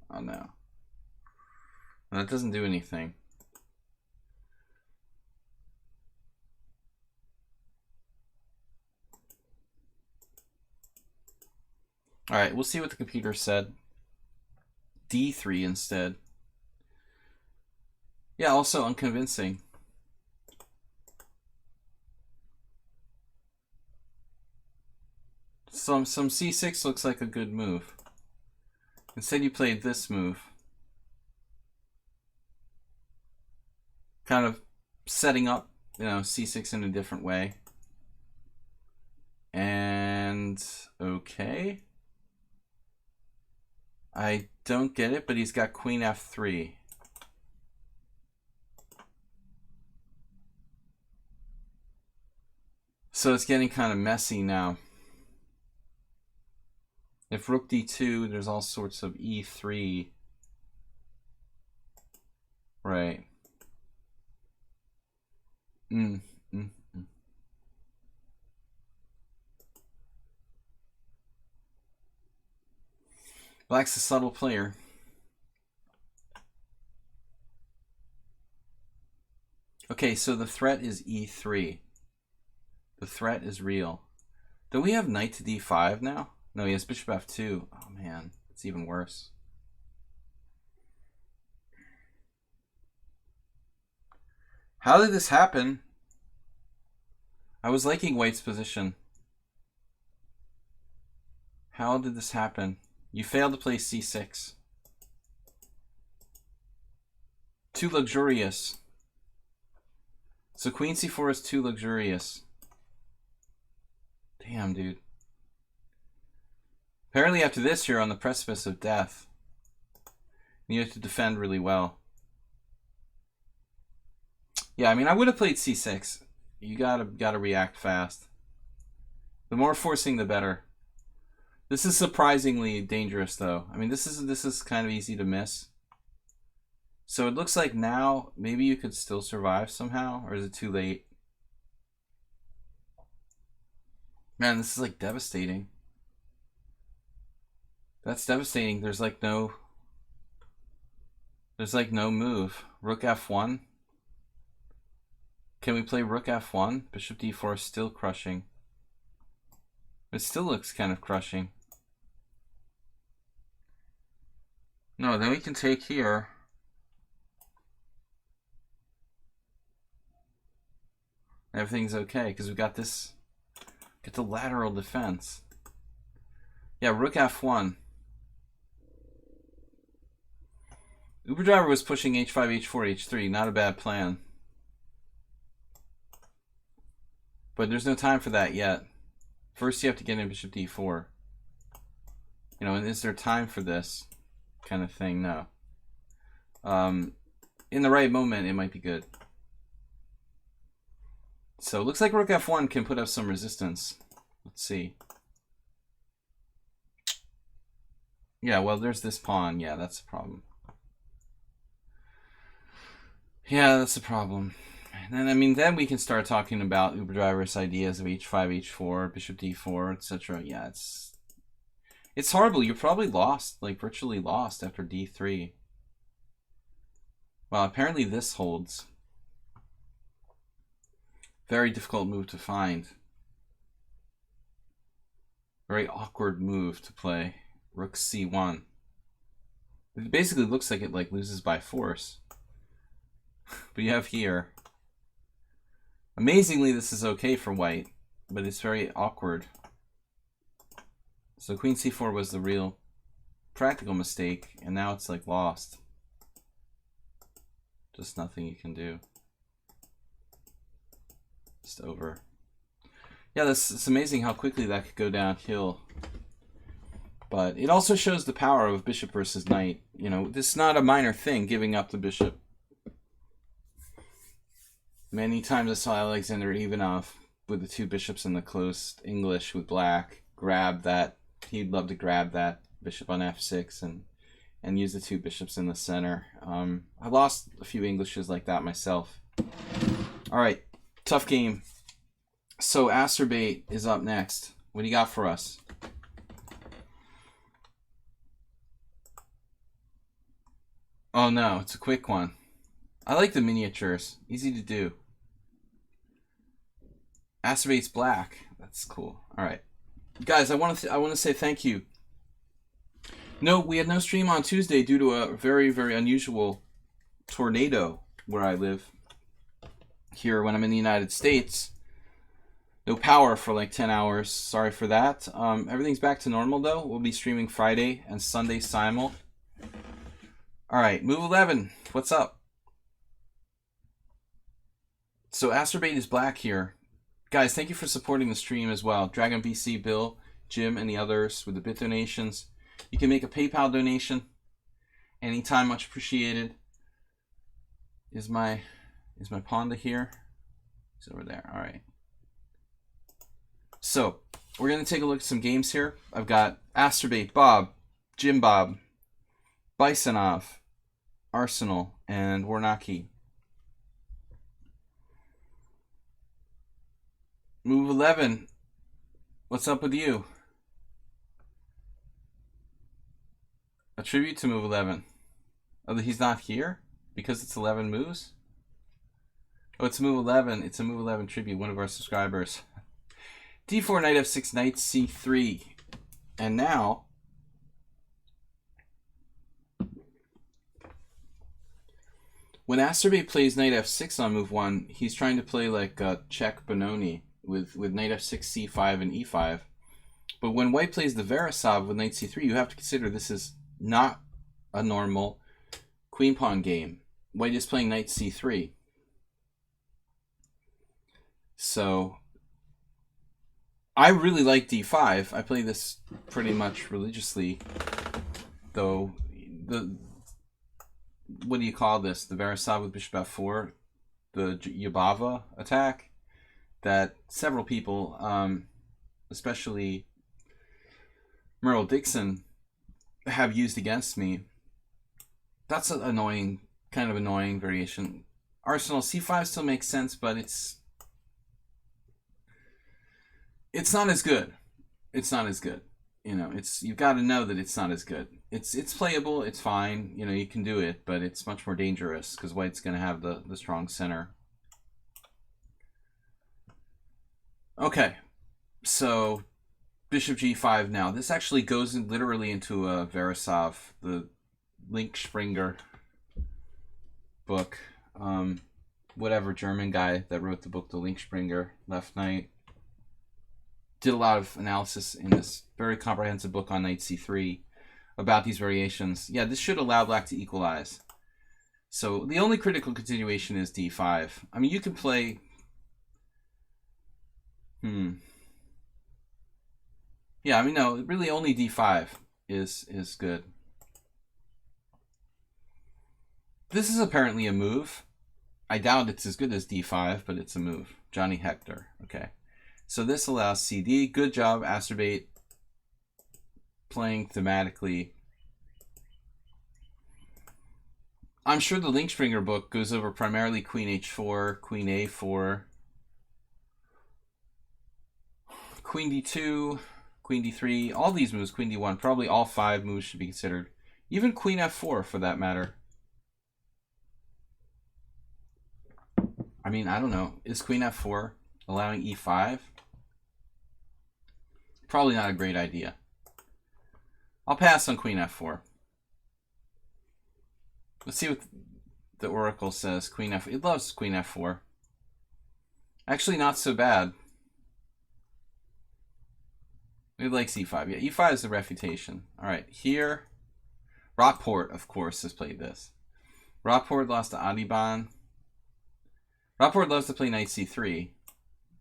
Oh no. That doesn't do anything. Alright, we'll see what the computer said. d3 instead. Yeah, also unconvincing. Some c6 looks like a good move. Instead you played this move. Kind of setting up, you know, c6 in a different way. And okay. I don't get it, but he's got queen f3. So it's getting kind of messy now. If rook d2, there's all sorts of e3. Right. Black's a subtle player. Okay, so the threat is e3. The threat is real. Do we have knight to d5 now? No, he has bishop f2. Oh man, it's even worse. How did this happen? I was liking white's position. How did this happen? You failed to play c6. Too luxurious. So queen c4 is too luxurious. Damn, dude. Apparently after this, you're on the precipice of death. You have to defend really well. Yeah, I mean, I would have played c6. You gotta react fast. The more forcing, the better. This is surprisingly dangerous, though. I mean, this is kind of easy to miss. So it looks like now maybe you could still survive somehow, or is it too late? Man, this is like devastating. That's devastating. There's like no move. Rook f1. Can we play rook f1? Bishop d4 is still crushing. It still looks kind of crushing. No, then we can take here. Everything's okay because we got this. Get the lateral defense. Yeah, rook f1. Uber Driver was pushing h5, h4, h3. Not a bad plan. But there's no time for that yet. First, you have to get in bishop d4. You know, and is there time for this kind of thing? No. In the right moment, it might be good. So it looks like rook f1 can put up some resistance. Let's see. Yeah, well, there's this pawn. Yeah, that's a problem. Yeah, that's a problem. And I mean, then we can start talking about Uber Driver's ideas of h5, h4, bishop d4, etc. Yeah, it's horrible. You're probably lost, like virtually lost after d3. Well, apparently this holds. Very difficult move to find. Very awkward move to play. Rook c1. It basically looks like it like loses by force. But you have here. Amazingly, this is okay for white, but it's very awkward. So queen c4 was the real practical mistake, and now it's like lost. Just nothing you can do. Just over. Yeah, it's amazing how quickly that could go downhill. But it also shows the power of bishop versus knight. You know, this is not a minor thing, giving up the bishop. Many times I saw Alexander Ivanov with the two bishops in the closed English with black grab that. He'd love to grab that bishop on f6 and use the two bishops in the center. I lost a few Englishes like that myself. All right, tough game. So Asterbait is up next. What do you got for us? Oh no, it's a quick one. I like the miniatures. Easy to do. Acerbate's black. That's cool. All right, guys. I want to say thank you. No, we had no stream on Tuesday due to a very, very unusual tornado where I live. Here, when I'm in the United States, no power for like 10 hours. Sorry for that. Everything's back to normal though. We'll be streaming Friday and Sunday simul. All right, move 11. What's up? So Asterbate is black here. Guys, thank you for supporting the stream as well. Dragon BC, Bill, Jim, and the others with the bit donations. You can make a PayPal donation anytime, much appreciated. Is my Panda here? He's over there. All right. So we're gonna take a look at some games here. I've got Asterbate, Bob, Jim Bob, Bisonov, Arsenal, and Warnaki. Move 11. What's up with you? A tribute to move 11. Oh, he's not here? Because it's 11 moves? Oh, it's move 11. It's a move 11 tribute, one of our subscribers. D4, knight f6, knight c3. And now, when Asterbate plays knight f6 on move 1, he's trying to play like Czech Benoni with knight f6, c5, and e5. But when white plays the Veresov with knight c3, you have to consider this is not a normal queen pawn game. White is playing knight c3. So I really like d5. I play this pretty much religiously, though. What do you call this? The Veresov with bishop f4, the Yabava attack that several people, especially Merle Dixon, have used against me. That's an annoying, kind of annoying variation. Arsenal c5 still makes sense, but it's not as good. It's not as good. You know, you've got to know that it's not as good. It's playable, it's fine, you know, you can do it, but it's much more dangerous because white's going to have the strong center. Okay, so bishop g5 now. This actually goes literally into a Veresov, the Link Springer book. Whatever German guy that wrote the book, the Link Springer, Left Knight, did a lot of analysis in this very comprehensive book on knight c3 about these variations. Yeah, this should allow black to equalize. So the only critical continuation is d5. I mean, you can play... Yeah, I mean, no, really only d5 is good. This is apparently a move. I doubt it's as good as d5, but it's a move. Johnny Hector. Okay. So this allows CD. Good job, Asterbate, playing thematically. I'm sure the Link Springer book goes over primarily queen h4, queen a4, queen d2, queen d3, all these moves, queen d1, probably all 5 moves should be considered. Even queen f4 for that matter. I mean, I don't know. Is queen f4 allowing e5? Probably not a great idea. I'll pass on queen f4. Let's see what the Oracle says. Queen f4. It loves queen f4. Actually, not so bad. It likes e5. Yeah, e5 is the refutation. All right, here, Rockport, of course, has played this. Rockport lost to Adiban. Rockport loves to play knight c3,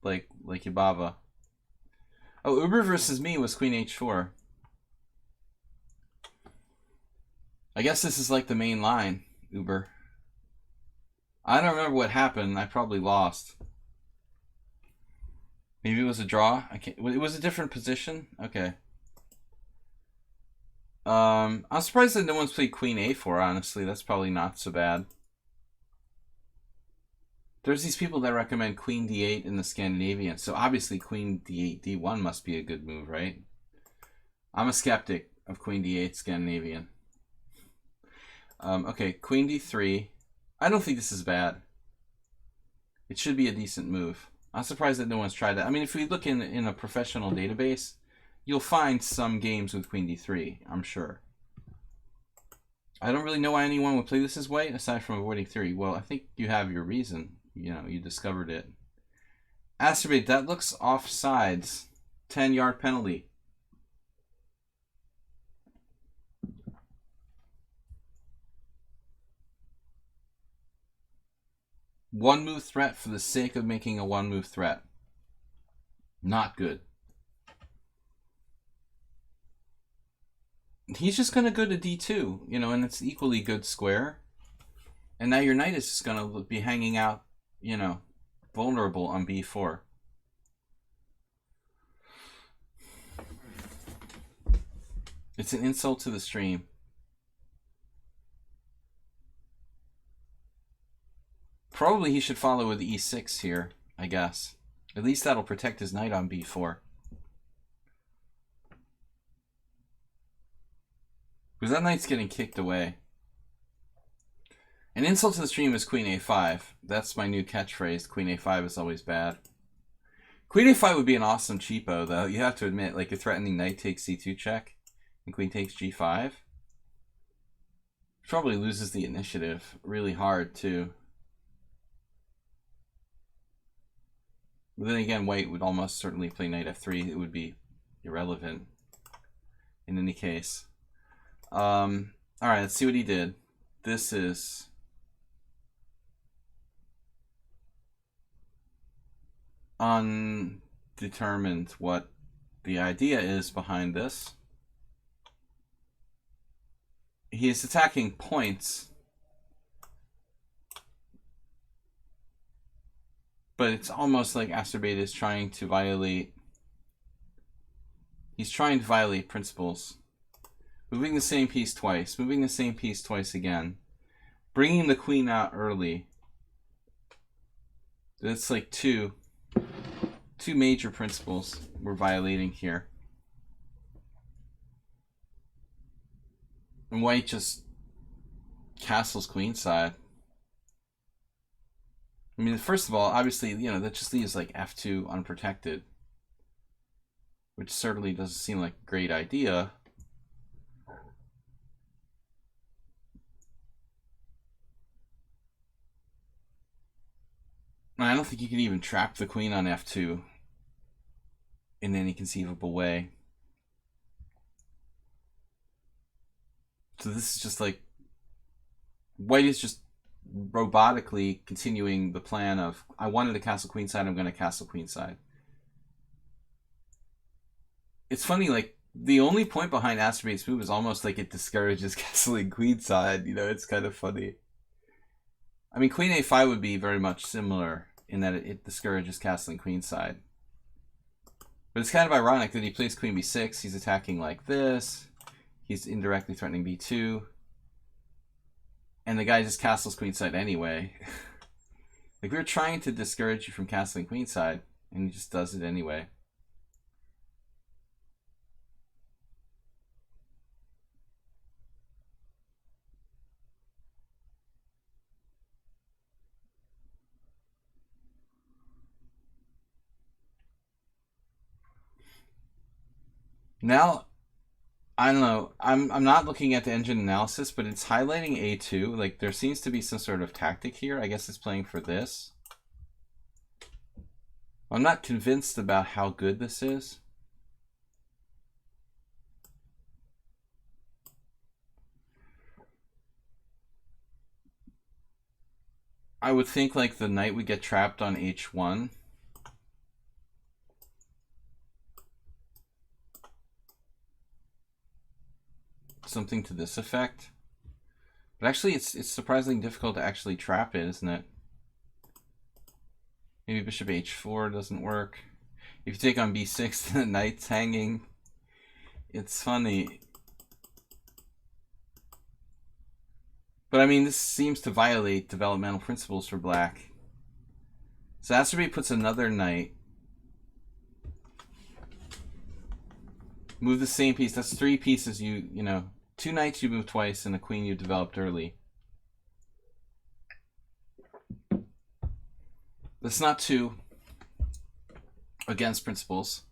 like Yabava. Oh, Uber versus me was queen h4. I guess this is like the main line, Uber. I don't remember what happened. I probably lost. Maybe it was a draw. It was a different position. Okay. I'm surprised that no one's played queen a4. Honestly, that's probably not so bad. There's these people that recommend queen d8 in the Scandinavian, so obviously queen d8, d1 must be a good move, right? I'm a skeptic of queen d8 Scandinavian. Okay, queen d3. I don't think this is bad. It should be a decent move. I'm surprised that no one's tried that. I mean, if we look in a professional database, you'll find some games with queen d3, I'm sure. I don't really know why anyone would play this as white, aside from avoiding theory. Well, I think you have your reason. You know, you discovered it. Asterbate, that looks offsides. 10-yard penalty. One move threat for the sake of making a one move threat. Not good. He's just going to go to d2, you know, and it's equally good square. And now your knight is just going to be hanging out, you know, vulnerable on b4. It's an insult to the stream. Probably he should follow with e6 here, I guess. At least that'll protect his knight on b4. Because that knight's getting kicked away. An insult to the stream is queen a5. That's my new catchphrase. Queen a5 is always bad. Queen a5 would be an awesome cheapo, though. You have to admit, like, a threatening knight takes c2 check, and queen takes g5. Probably loses the initiative really hard, too. But then again, white would almost certainly play knight f3. It would be irrelevant in any case. All right, let's see what he did. This is undetermined what the idea is behind this. He is attacking points, but it's almost like Acerbate is trying to violate. He's trying to violate principles. Moving the same piece twice, moving the same piece twice again, bringing the queen out early. That's like two major principles we're violating here. And white just castles queenside. I mean, first of all, obviously, you know, that just leaves like f2 unprotected, which certainly doesn't seem like a great idea. I don't think you can even trap the queen on f2 in any conceivable way. So this is just like, white is just robotically continuing the plan of, I wanted to castle queenside, I'm going to castle queenside. It's funny, like, the only point behind Acerbate's move is almost like it discourages castling queenside. You know, it's kind of funny. I mean, queen a5 would be very much similar in that it discourages castling queenside. But it's kind of ironic that he plays queen b6. He's attacking like this. He's indirectly threatening b2. And the guy just castles queenside anyway. Like, we were trying to discourage you from castling queenside, and he just does it anyway. Now, I don't know. I'm not looking at the engine analysis, but it's highlighting a2. Like, there seems to be some sort of tactic here. I guess it's playing for this. I'm not convinced about how good this is. I would think like the knight would get trapped on h1. Something to this effect. But actually it's surprisingly difficult to actually trap it, isn't it? Maybe bishop h4 doesn't work. If you take on b6, the knight's hanging. It's funny. But I mean, this seems to violate developmental principles for black. So Acerbate puts another knight. Move the same piece. That's three pieces you know. Two knights you move twice and a queen you developed early. That's not too against principles.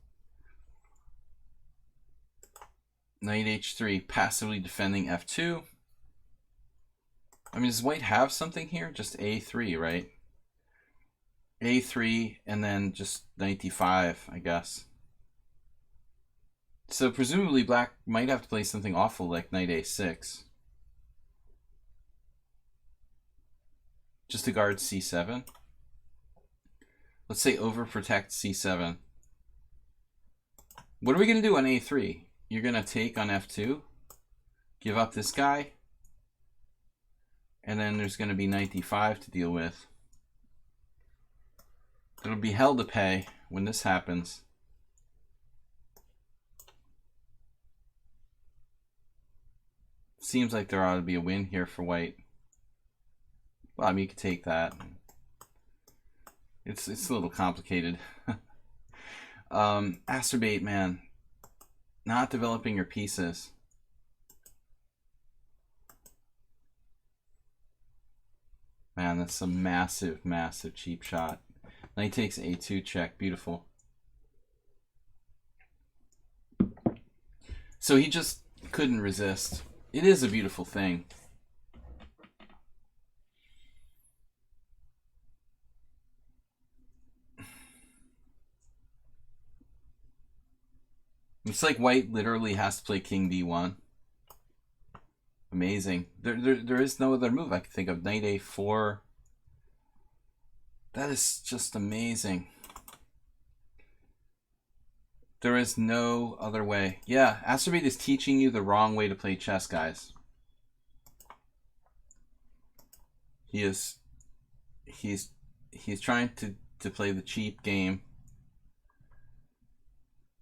Knight h3, passively defending f2. I mean, does white have something here? Just a3, right? a3 and then just knight d5, I guess. So presumably black might have to play something awful like knight a6. Just to guard c7. Let's say overprotect c7. What are we going to do on a3? You're going to take on f2, give up this guy, and then there's going to be knight d5 to deal with. It'll be hell to pay when this happens. Seems like there ought to be a win here for white. Well, I mean, you could take that. It's a little complicated. Acerbate, man. Not developing your pieces. Man, that's a massive, massive cheap shot. Knight takes a2 check. Beautiful. So he just couldn't resist. It is a beautiful thing. It's like white literally has to play king d1. Amazing. There is no other move I can think of. Knight a4. That is just amazing. There is no other way. Yeah, Astrobate is teaching you the wrong way to play chess, guys. He's trying to play the cheap game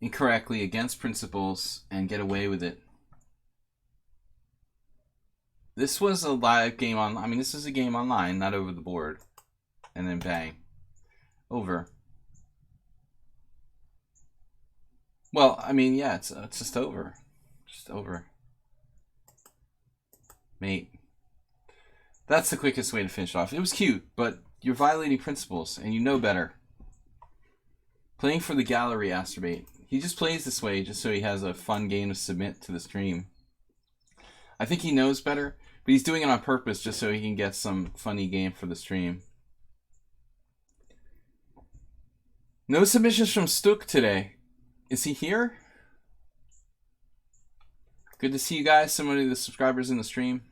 incorrectly against principles and get away with it. This was a live game on. I mean, this is a game online, not over the board. And then bang, over. Well, I mean, yeah, it's just over, just over. Mate, that's the quickest way to finish off. It was cute, but you're violating principles, and you know better. Playing for the gallery, Astrobate. He just plays this way just so he has a fun game to submit to the stream. I think he knows better, but he's doing it on purpose just so he can get some funny game for the stream. No submissions from Stuk today. Is he here? Good to see you guys, so many of the subscribers in the stream.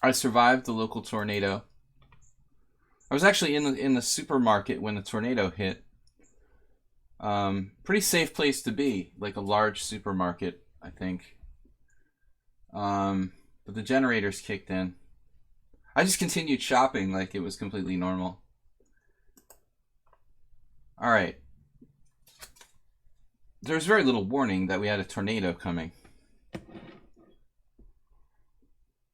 I survived the local tornado. I was actually in the supermarket when the tornado hit. Pretty safe place to be, like a large supermarket, I think. But the generators kicked in. I just continued shopping like it was completely normal. All right. There's very little warning that we had a tornado coming.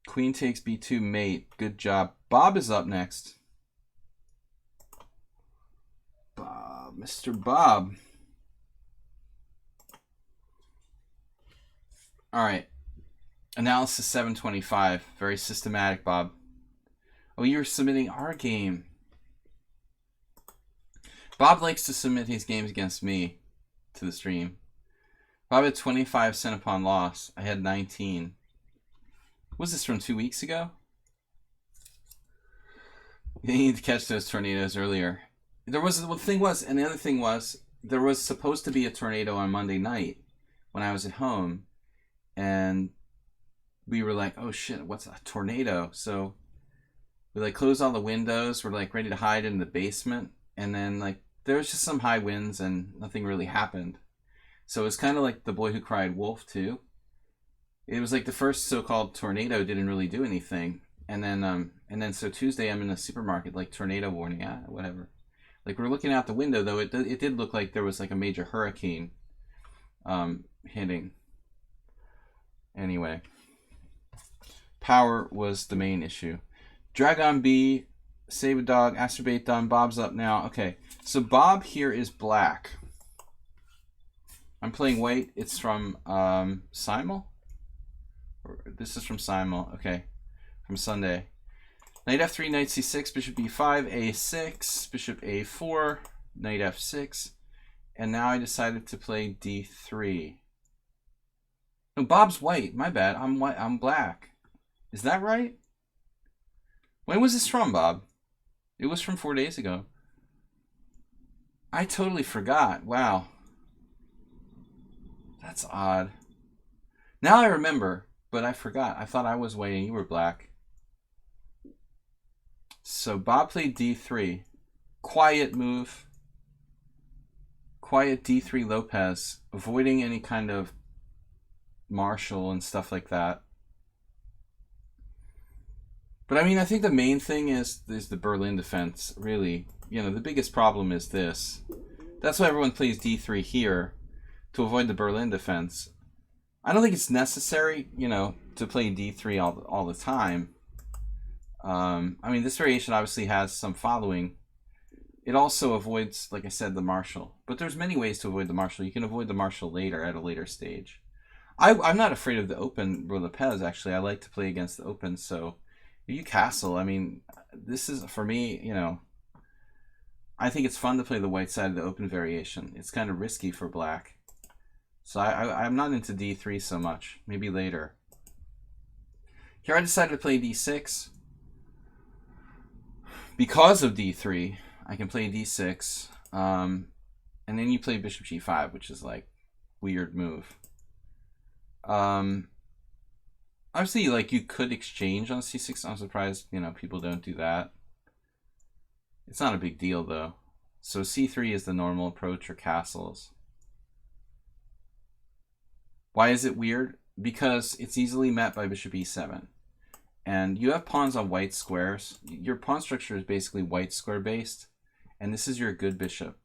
Queen takes b2 mate. Good job. Bob is up next. Bob, Mr. Bob. All right. Analysis 725. Very systematic, Bob. Oh, you're submitting our game. Bob likes to submit his games against me to the stream. Bob had 25 cent upon loss. I had 19. Was this from 2 weeks ago? You need to catch those tornadoes earlier. There was, the thing was, and the other thing was, there was supposed to be a tornado on Monday night when I was at home, and we were like, oh shit, what's a tornado? So we like closed all the windows. We're like ready to hide in the basement, and then like there was just some high winds and nothing really happened. So it's kind of like The Boy Who Cried Wolf too. It was like the first so-called tornado didn't really do anything, and then so Tuesday I'm in the supermarket, like tornado warning, whatever. Like we're looking out the window though, it did look like there was like a major hurricane hitting. Anyway, power was the main issue. Dragon B, Save a Dog, Astrobate done. Bob's up now. Okay, so Bob here is black. I'm playing white. It's from Simul. This is from Simul. Okay, from Sunday. Knight f3, knight c6, bishop b5, a6, bishop a4, knight f6, and now I decided to play d3. No, Bob's white. My bad. I'm white. I'm black. Is that right? When was this from, Bob? It was from 4 days ago. I totally forgot. Wow. That's odd. Now I remember, but I forgot. I thought I was white and you were black. So Bob played d3. Quiet move. Quiet d3 Lopez. Avoiding any kind of Marshall and stuff like that. But I mean, I think the main thing is the Berlin defense, really. You know, the biggest problem is this. That's why everyone plays d3 here, to avoid the Berlin defense. I don't think it's necessary, you know, to play d3 all the time. I mean, this variation obviously has some following. It also avoids, like I said, the Marshall. But there's many ways to avoid the Marshall. You can avoid the Marshall later, at a later stage. I'm not afraid of the open Lopez, actually. I like to play against the open, so if you castle, I mean, this is, for me, you know, I think it's fun to play the white side of the open variation. It's kind of risky for black. So I'm not into d3 so much. Maybe later. Here I decided to play d6. Because of d3, I can play d6. And then you play bishop g5, which is like weird move. Obviously, like, you could exchange on c6. I'm surprised, you know, people don't do that. It's not a big deal, though. So c3 is the normal approach, or castles. Why is it weird? Because it's easily met by bishop e7. And you have pawns on white squares. Your pawn structure is basically white square based. And this is your good bishop.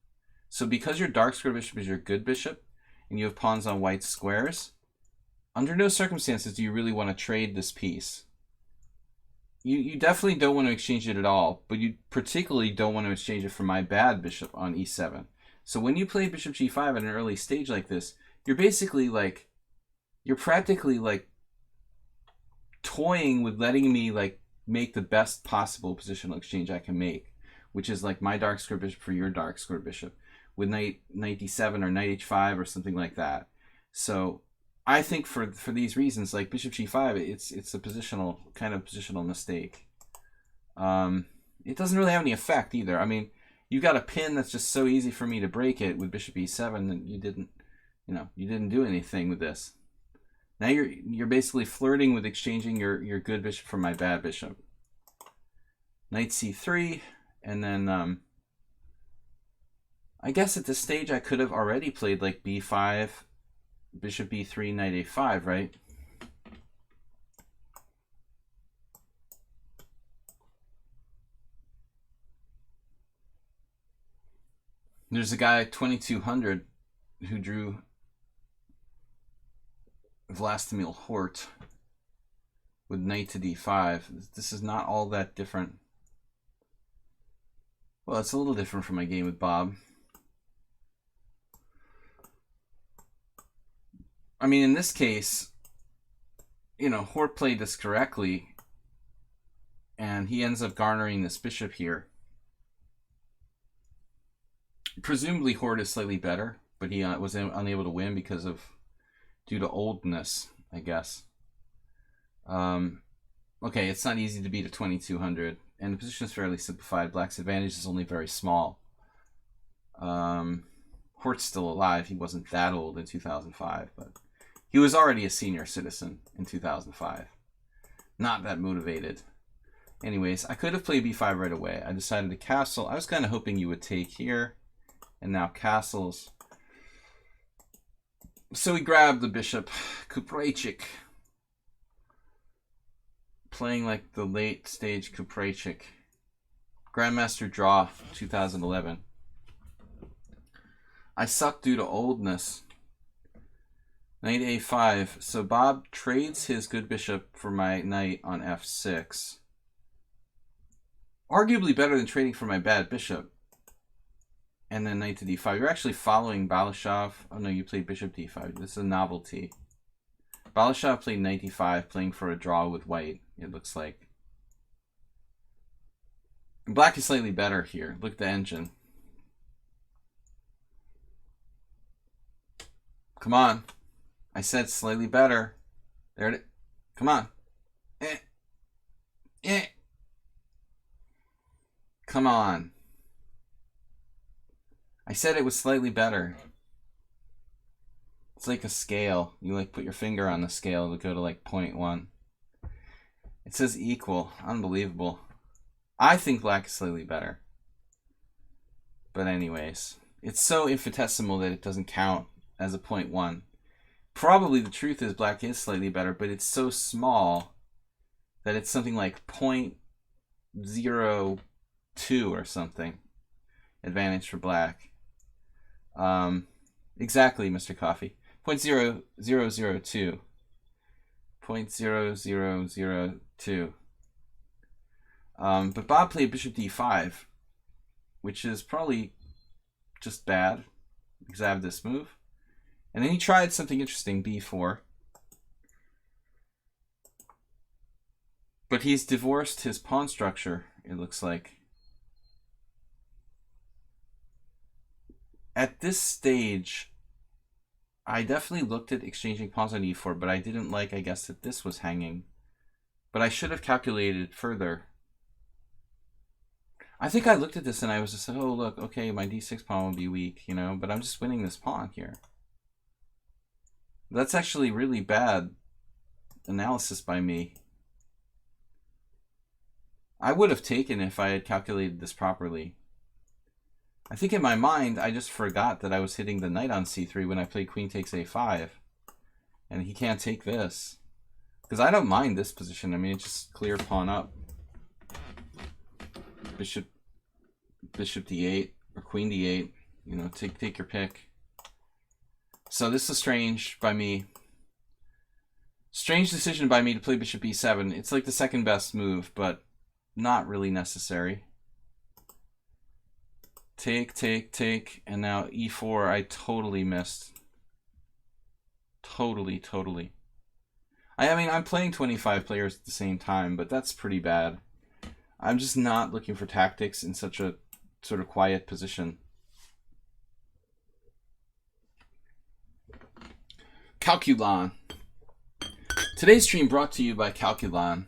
So because your dark square bishop is your good bishop, and you have pawns on white squares, under no circumstances do you really want to trade this piece. You definitely don't want to exchange it at all, but you particularly don't want to exchange it for my bad bishop on e7. So when you play bishop g5 at an early stage like this, you're basically like, you're practically like toying with letting me like make the best possible positional exchange I can make, which is like my dark square bishop for your dark square bishop with knight d7 or knight h5 or something like that. So I think for these reasons, like bishop g5, it's a positional mistake. It doesn't really have any effect either. I mean, you've got a pin that's just so easy for me to break it with bishop e7 that you didn't do anything with this. Now you're basically flirting with exchanging your good bishop for my bad bishop. Knight c3, and then I guess at this stage I could have already played like b5, bishop b3, knight a5, right? There's a guy 2200 who drew Vlastimil Hort with knight to d5. This is not all that different. Well, it's a little different from my game with Bob. I mean, in this case, you know, Hort played this correctly, and he ends up garnering this bishop here. Presumably, Hort is slightly better, but he was unable to win due to oldness, I guess. Okay, it's not easy to beat a 2200, and the position is fairly simplified. Black's advantage is only very small. Hort's still alive. He wasn't that old in 2005, but he was already a senior citizen in 2005. Not that motivated. Anyways, I could have played b5 right away. I decided to castle. I was kind of hoping you would take here, and now castles. So we grabbed the bishop, Kuprejcik. Playing like the late stage Kuprejcik. Grandmaster draw 2011. I suck due to oldness. Knight a5. So Bob trades his good bishop for my knight on f6. Arguably better than trading for my bad bishop. And then knight to d5. You're actually following Balashov. Oh no, you played bishop d5. This is a novelty. Balashov played knight d5, playing for a draw with white, it looks like. Black is slightly better here. Look at the engine. Come on. I said slightly better. There it is. Come on. Come on. I said it was slightly better. It's like a scale. You like put your finger on the scale to go to like 0.1. It says equal. Unbelievable. I think black is slightly better. But anyways, it's so infinitesimal that it doesn't count as a 0.1. Probably the truth is black is slightly better, but it's so small that it's something like 0.02 or something. Advantage for black. Exactly, Mr. Coffee. 0.0002. 0.0002. But Bob played bishop d5, which is probably just bad because I have this move. And then he tried something interesting, b4. But he's divorced his pawn structure, it looks like. At this stage, I definitely looked at exchanging pawns on e4, but I didn't like, I guess, that this was hanging. But I should have calculated further. I think I looked at this and I was just like, oh, look, okay, my d6 pawn will be weak, you know, but I'm just winning this pawn here. That's actually really bad analysis by me. I would have taken if I had calculated this properly. I think in my mind, I just forgot that I was hitting the knight on c3 when I played queen takes a5. And he can't take this. Because I don't mind this position. I mean, it's just clear pawn up. Bishop d8 or queen d8. You know, take your pick. So this is strange by me. Strange decision by me to play bishop e7. It's like the second best move, but not really necessary. Take, and now e4 I totally missed. Totally. I mean, I'm playing 25 players at the same time, but that's pretty bad. I'm just not looking for tactics in such a sort of quiet position. Calculon. Today's stream brought to you by Calculon.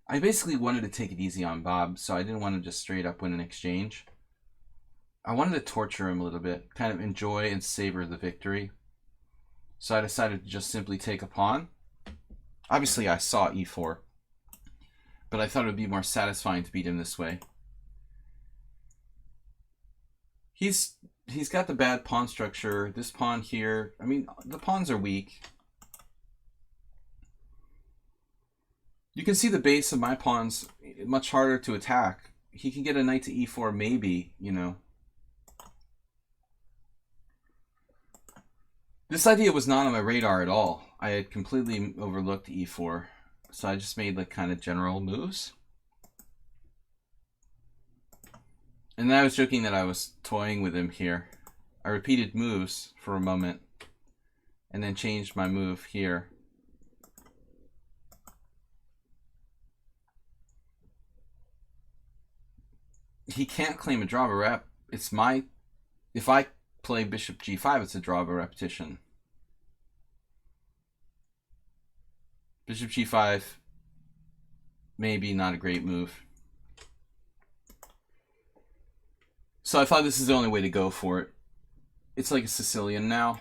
I basically wanted to take it easy on Bob, so I didn't want to just straight up win an exchange. I wanted to torture him a little bit, kind of enjoy and savor the victory. So I decided to just simply take a pawn. Obviously, I saw e4, but I thought it would be more satisfying to beat him this way. He's got the bad pawn structure. This pawn here, I mean, the pawns are weak. You can see the base of my pawns much harder to attack. He can get a knight to e4 maybe, you know. This idea was not on my radar at all. I had completely overlooked e4. So I just made like kind of general moves. And then I was joking that I was toying with him here. I repeated moves for a moment and then changed my move here. He can't claim a draw of a rep. It's my... If I play bishop g5, it's a draw of a repetition. Bishop g5, maybe not a great move. So I thought this is the only way to go for it. It's like a Sicilian now.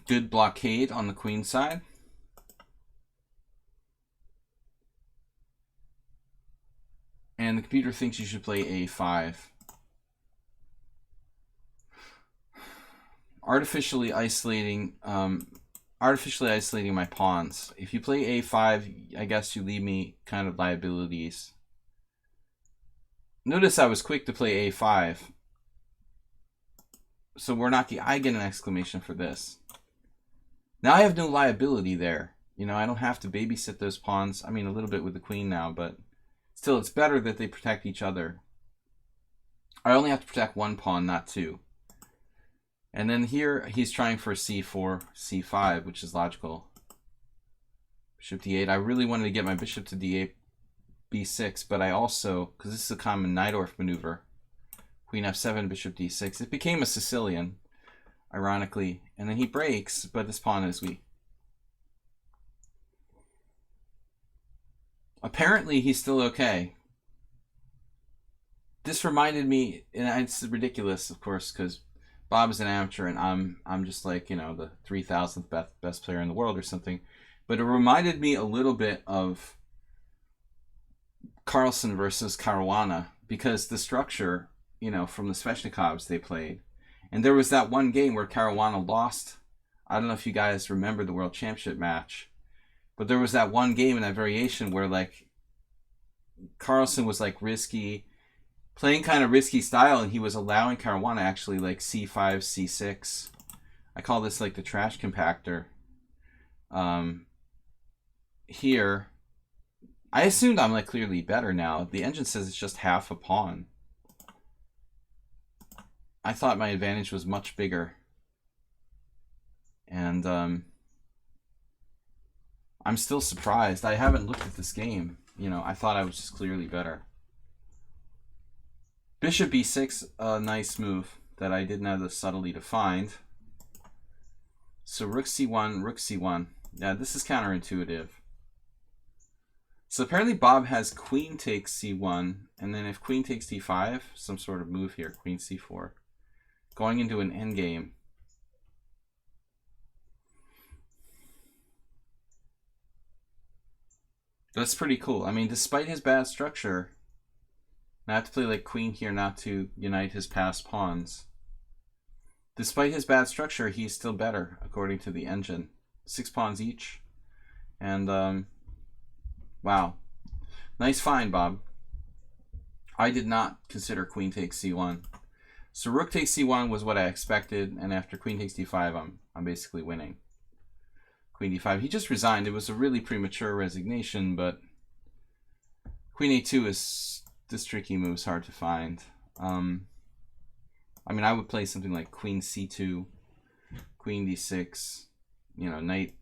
Good blockade on the queen side. And the computer thinks you should play a5. Artificially isolating my pawns. If you play a5, I guess you leave me kind of liabilities. Notice I was quick to play a5. So we're not... I get an exclamation for this. Now I have no liability there. You know, I don't have to babysit those pawns. I mean, a little bit with the queen now, but still, it's better that they protect each other. I only have to protect one pawn, not two. And then here, he's trying for c4, c5, which is logical. Bishop d8. I really wanted to get my bishop to d8, b6, but I also, because this is a common Najdorf maneuver, queen f7, bishop d6. It became a Sicilian, ironically. And then he breaks, but this pawn is weak. Apparently, he's still okay. This reminded me, and it's ridiculous, of course, because Bob is an amateur and I'm just like, you know, the 3,000th best player in the world or something. But it reminded me a little bit of Carlsen versus Caruana, because the structure, you know, from the Sveshnikovs they played. And there was that one game where Caruana lost. I don't know if you guys remember the World Championship match. But there was that one game in that variation where, like, Carlsen was, like, risky, playing kind of risky style, and he was allowing Caruana actually, like, c5, c6. I call this, like, the trash compactor. Here, I assumed I'm, like, clearly better now. The engine says it's just half a pawn. I thought my advantage was much bigger. And, I'm still surprised. I haven't looked at this game. You know, I thought I was just clearly better. Bishop b6, a nice move that I didn't have the subtlety to find. So rook c1, rook c1. Yeah, this is counterintuitive. So apparently Bob has queen takes c1, and then if queen takes d5, some sort of move here, queen c4, going into an endgame. That's pretty cool. I mean, despite his bad structure, I have to play like queen here not to unite his passed pawns. Despite his bad structure, he's still better, according to the engine. 6 pawns each. And, wow. Nice find, Bob. I did not consider queen takes c1. So rook takes c1 was what I expected, and after queen takes d5, I'm basically winning. Queen d5. He just resigned. It was a really premature resignation, but queen a2 is... This tricky move is hard to find. I mean, I would play something like queen c2, queen d6, you know, knight,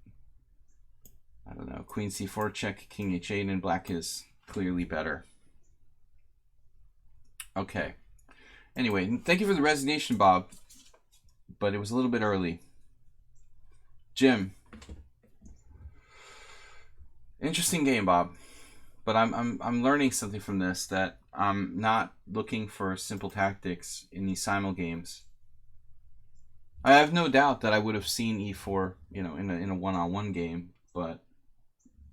I don't know, queen c4 check, king h8, and black is clearly better. Okay. Anyway, thank you for the resignation, Bob, but it was a little bit early. Jim. Interesting game, Bob. But I'm learning something from this, that I'm not looking for simple tactics in these simul games. I have no doubt that I would have seen e4, you know, in a one-on-one game, but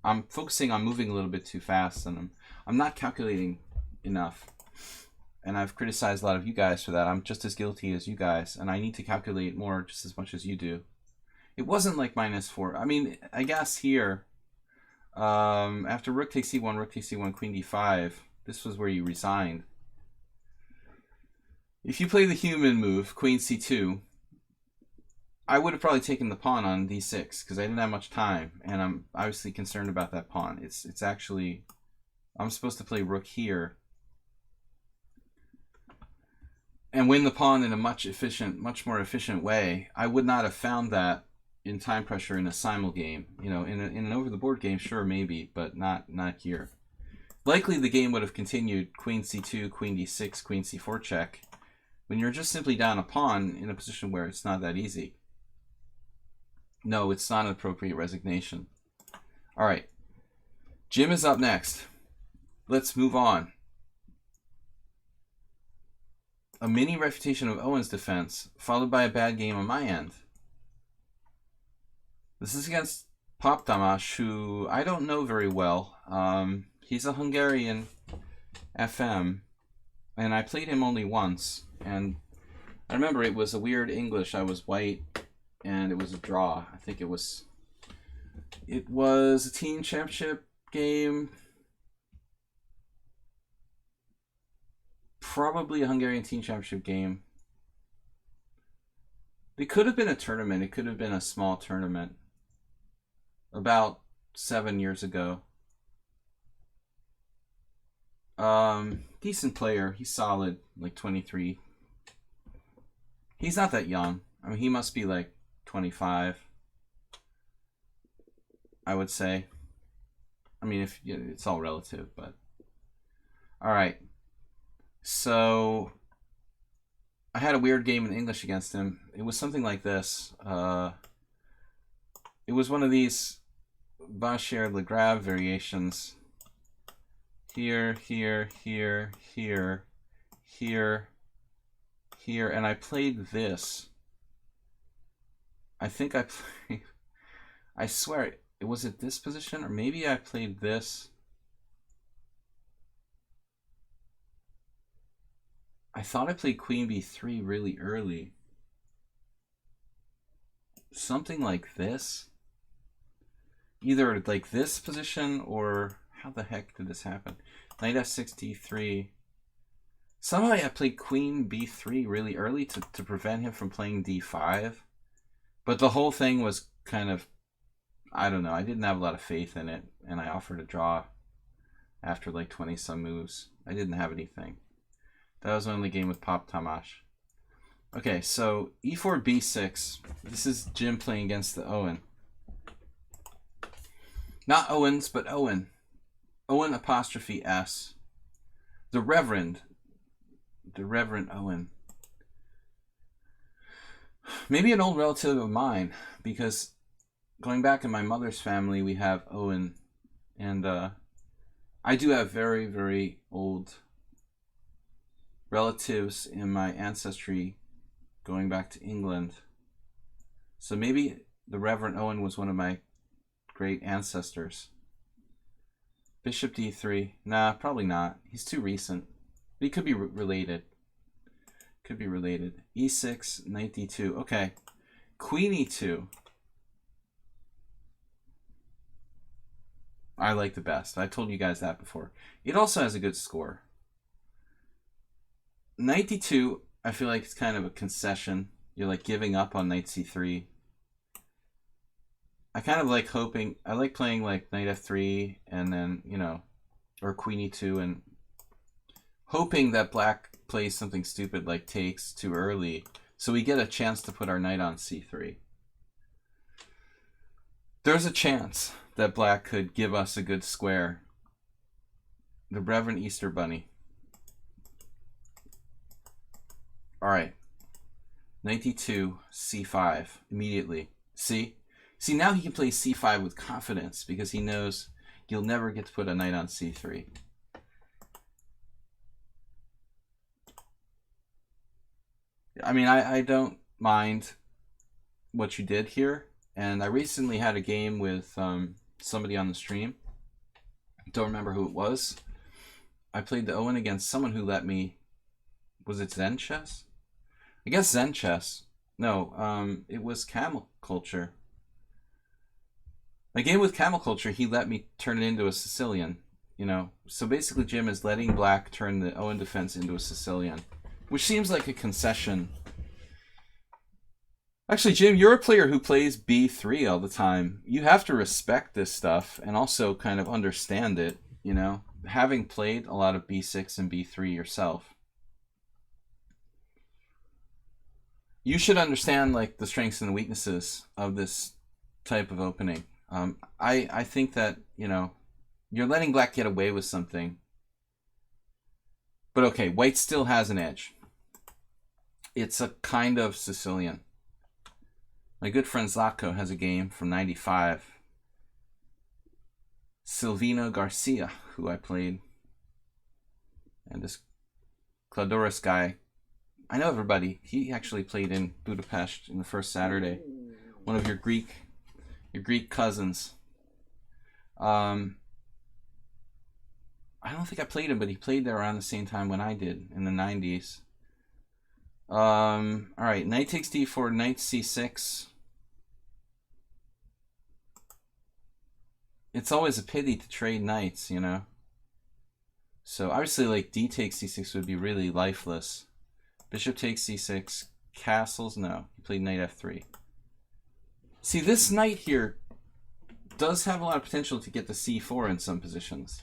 I'm focusing on moving a little bit too fast, and I'm not calculating enough. And I've criticized a lot of you guys for that. I'm just as guilty as you guys, and I need to calculate more just as much as you do. It wasn't like -4. I mean, I guess here, after rook takes c1, queen d5, this was where you resigned. If you play the human move, queen c2, I would have probably taken the pawn on d6 because I didn't have much time, and I'm obviously concerned about that pawn. It's actually, I'm supposed to play rook here and win the pawn in a much more efficient way. I would not have found that in time pressure in a simul game. You know, in an over-the-board game, sure, maybe, but not here. Likely the game would have continued queen c2, queen d6, queen c4 check, when you're just simply down a pawn in a position where it's not that easy. No, it's not an appropriate resignation. All right, Jim is up next. Let's move on. A mini refutation of Owen's defense, followed by a bad game on my end. This is against Paschall, who I don't know very well. He's a Hungarian FM, and I played him only once. And I remember it was a weird English. I was white, and it was a draw. I think it was a team championship game. Probably a Hungarian team championship game. It could have been a tournament. It could have been a small tournament. About 7 years ago. Decent player. He's solid. Like 23. He's not that young. I mean, he must be like 25. I would say. I mean, if it's all relative, but all right. So I had a weird game in English against him. It was something like this. It was one of these Paschall Legrave variations. Here, here, here, here, here, here, and I played this. I think I played, I swear, was it this position? Or maybe I played this. I thought I played queen b3 really early. Something like this. Either like this position, or how the heck did this happen? Knight f6 d3. Somehow I played queen b3 really early to prevent him from playing d5. But the whole thing was kind of, I don't know, I didn't have a lot of faith in it, and I offered a draw after like 20 some moves. I didn't have anything. That was my only game with Paschall. Okay, so e4 b6. This is Jim playing against the Owen. Not Owens, but Owen. Owen apostrophe S. The Reverend Owen. Maybe an old relative of mine, because going back in my mother's family, we have Owen, and I do have very, very old relatives in my ancestry going back to England. So maybe the Reverend Owen was one of my great ancestors. Bishop d3. Nah, probably not. He's too recent. But he could be related. Could be related. e6, knight d2. Okay. Queen e2. I like the best. I told you guys that before. It also has a good score. Knight d2, I feel like it's kind of a concession. You're like giving up on knight c3. I kind of like hoping, I like playing like knight f3 and then, you know, or queen e2 and hoping that black plays something stupid like takes too early so we get a chance to put our knight on c3. There's a chance that black could give us a good square. The Reverend Easter Bunny. All right. Knight d2, c5 immediately. See? See, now he can play c5 with confidence because he knows you'll never get to put a knight on c3. I mean, I don't mind what you did here. And I recently had a game with somebody on the stream. Don't remember who it was. I played the Owen against someone who let me... Was it Zen Chess? I guess Zen Chess. No, it was Camel Culture. My game with Camel Culture, he let me turn it into a Sicilian. You know, so basically Jim is letting black turn the Owen defense into a Sicilian, which seems like a concession. Actually, Jim, you're a player who plays b3 all the time. You have to respect this stuff and also kind of understand it, you know, having played a lot of b6 and b3 yourself. You should understand like the strengths and the weaknesses of this type of opening. I think that, you know, you're letting black get away with something. But okay, white still has an edge. It's a kind of Sicilian. My good friend Zlatko has a game from '95. Silvino Garcia, who I played. And this Claudoris guy, I know everybody. He actually played in Budapest in the first Saturday. One of your Greek cousins. I don't think I played him, but he played there around the same time when I did, in the 90s. Alright, knight takes d4, knight c6. It's always a pity to trade knights, you know? So obviously, like, d takes c6 would be really lifeless. Bishop takes c6. Castles, no. He played knight f3. See, this knight here does have a lot of potential to get to c4 in some positions.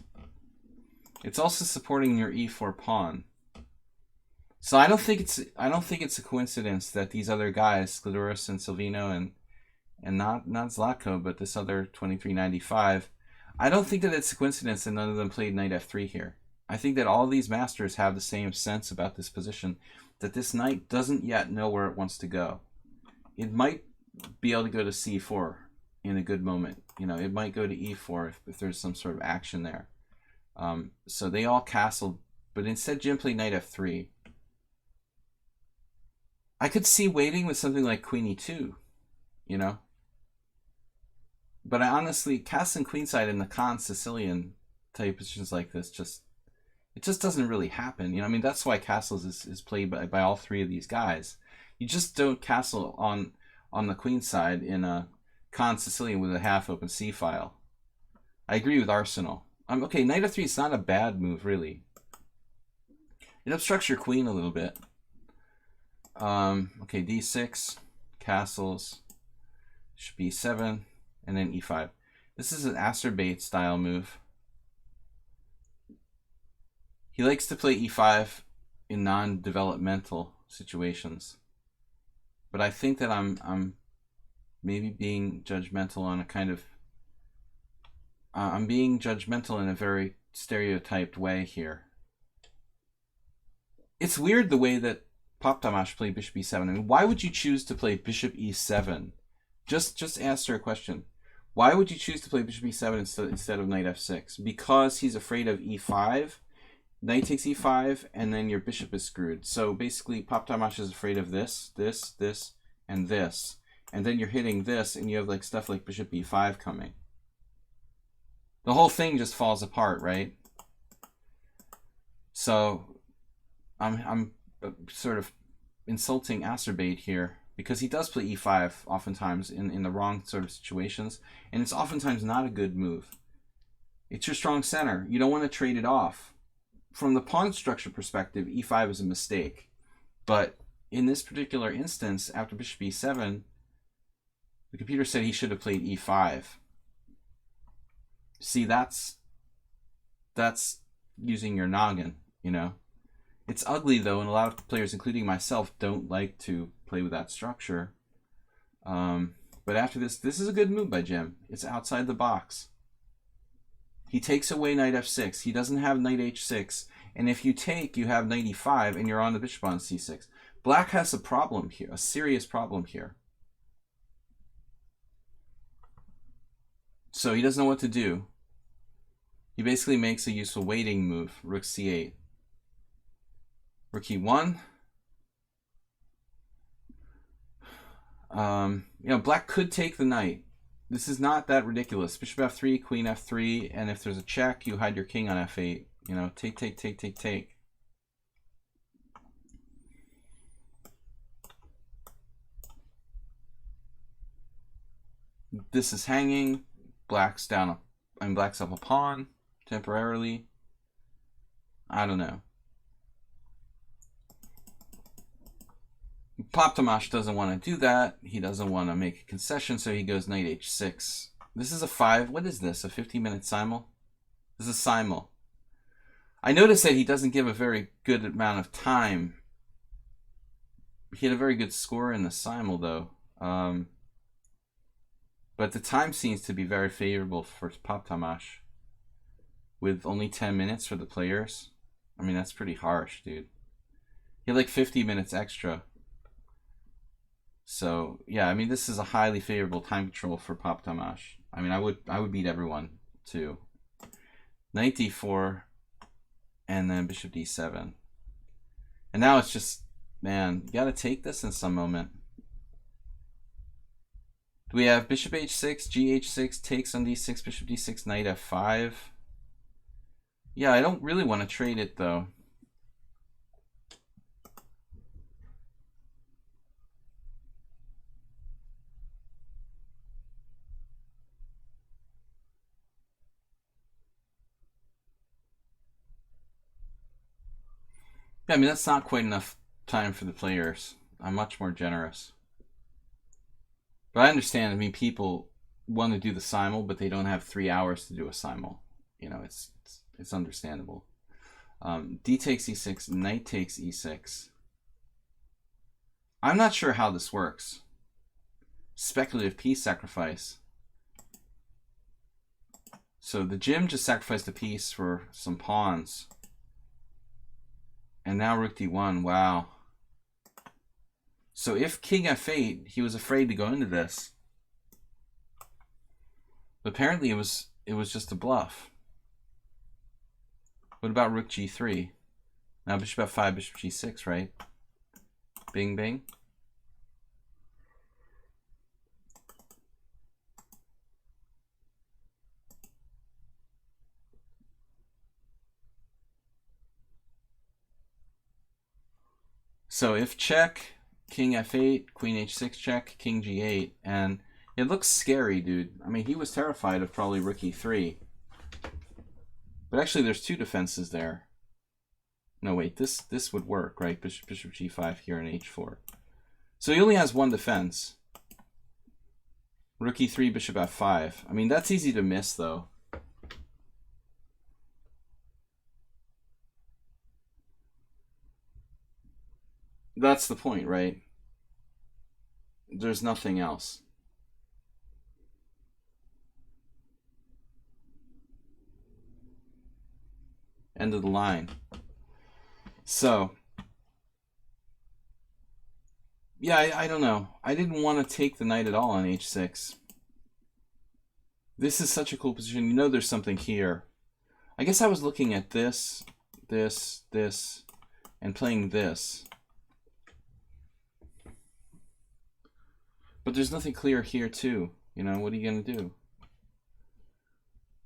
It's also supporting your e4 pawn. So I don't think it's a coincidence that these other guys, Scledoris and Silvino and not Zlatko, but this other 2395, I don't think that it's a coincidence that none of them played knight f3 here. I think that all these masters have the same sense about this position, that this knight doesn't yet know where it wants to go. It might be able to go to c4 in a good moment. You know, it might go to e4 if there's some sort of action there. So they all castled, but instead Jim played knight f3. I could see waiting with something like queen e2, you know? But I honestly, castling queenside in the Khan Sicilian type positions like this, it just doesn't really happen. You know, I mean, that's why castles is played by all three of these guys. You just don't castle on the queenside in a Khan Sicilian with a half-open c-file. I agree with Arsenal. Okay, knight f3 is not a bad move, really. It obstructs your queen a little bit. Okay, d6, castles, should be b7, and then e5. This is an Asterbate style move. He likes to play e5 in non-developmental situations. But I think that I'm maybe being judgmental on a kind of... I'm being judgmental in a very stereotyped way here. It's weird the way that Pop Tamash played bishop e7. I mean, why would you choose to play bishop e7? Just answer a question. Why would you choose to play bishop e7 instead of knight f6? Because he's afraid of e5. Knight takes e5, and then your bishop is screwed. So basically, Pop Tamash is afraid of this, this, and this. And then you're hitting this, and you have like stuff like bishop e5 coming. The whole thing just falls apart, right? So I'm sort of insulting Acerbate here, because he does play e5 oftentimes in the wrong sort of situations, and it's oftentimes not a good move. It's your strong center. You don't want to trade it off. From the pawn structure perspective, e5 is a mistake. But in this particular instance, after bishop e7, the computer said he should have played e5. See, that's using your noggin, you know. It's ugly, though, and a lot of players, including myself, don't like to play with that structure. But after this is a good move by Jim. It's outside the box. He takes away knight f6. He doesn't have knight h6. And if you take, you have knight e5, and you're on the bishop on c6. Black has a problem here, a serious problem here. So he doesn't know what to do. He basically makes a useful waiting move, rook c8. Rook e1. You know, black could take the knight. This is not that ridiculous. Bishop f3, queen f3, and if there's a check, you hide your king on f8. You know, take. This is hanging. Black's down. Black's up a pawn temporarily. I don't know. Pop Tamash doesn't want to do that. He doesn't want to make a concession, so he goes knight h6. This is a 5. What is this? A 15-minute simul? This is a simul. I noticed that he doesn't give a very good amount of time. He had a very good score in the simul, though. But the time seems to be very favorable for Pop Tamash, with only 10 minutes for the players. I mean, that's pretty harsh, dude. He had like 50 minutes extra. So yeah, I mean, this is a highly favorable time control for Pop Tamash. I mean, I would beat everyone too. Knight d4, and then bishop d7. And now it's just, man, you gotta take this in some moment. Do we have bishop h6, gh6, takes on d6, bishop d6, knight f5? Yeah, I don't really want to trade it though. Yeah, I mean, that's not quite enough time for the players. I'm much more generous. But I understand, I mean, people want to do the simul, but they don't have 3 hours to do a simul. You know, it's understandable. D takes e6, knight takes e6. I'm not sure how this works. Speculative piece sacrifice. So the Jim just sacrificed a piece for some pawns. And now rook d1, wow. So if king f8, he was afraid to go into this. But apparently it was just a bluff. What about rook g3? Now bishop f5, bishop g6, right? Bing, bing. So if check, king f8, queen h6 check, king g8, and it looks scary, dude. I mean, he was terrified of probably rook e3. But actually, there's two defenses there. No, wait, this would work, right? Bishop g5 here and h4. So he only has one defense. Rook e3, bishop f5. I mean, that's easy to miss, though. That's the point, right? There's nothing else. End of the line. So, yeah, I don't know. I didn't want to take the knight at all on h6. This is such a cool position. You know there's something here. I guess I was looking at this, this, and playing this. But there's nothing clear here too. You know, what are you going to do?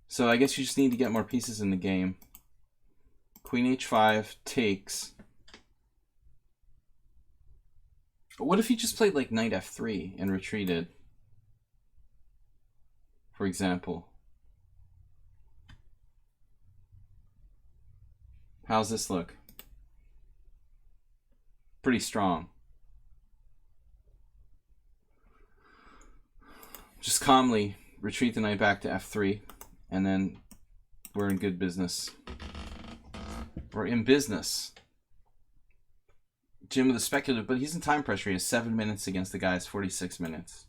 So I guess you just need to get more pieces in the game. Queen h5 takes. What if he just played like knight f3 and retreated? For example. How's this look? Pretty strong. Just calmly retreat the knight back to f3, and then we're in good business. We're in business. Jim with a speculative, but he's in time pressure. He has 7 minutes against the guy's 46 minutes.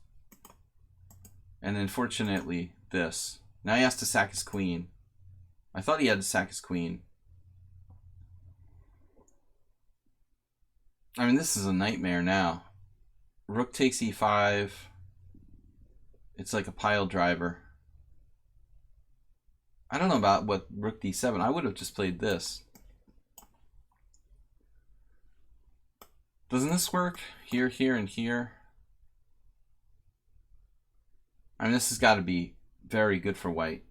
And unfortunately, this. Now he has to sack his queen. I thought he had to sack his queen. I mean, this is a nightmare now. Rook takes e5. It's like a pile driver. I don't know about what rook d7. I would have just played this. Doesn't this work? Here, here, and here. I mean, this has got to be very good for white.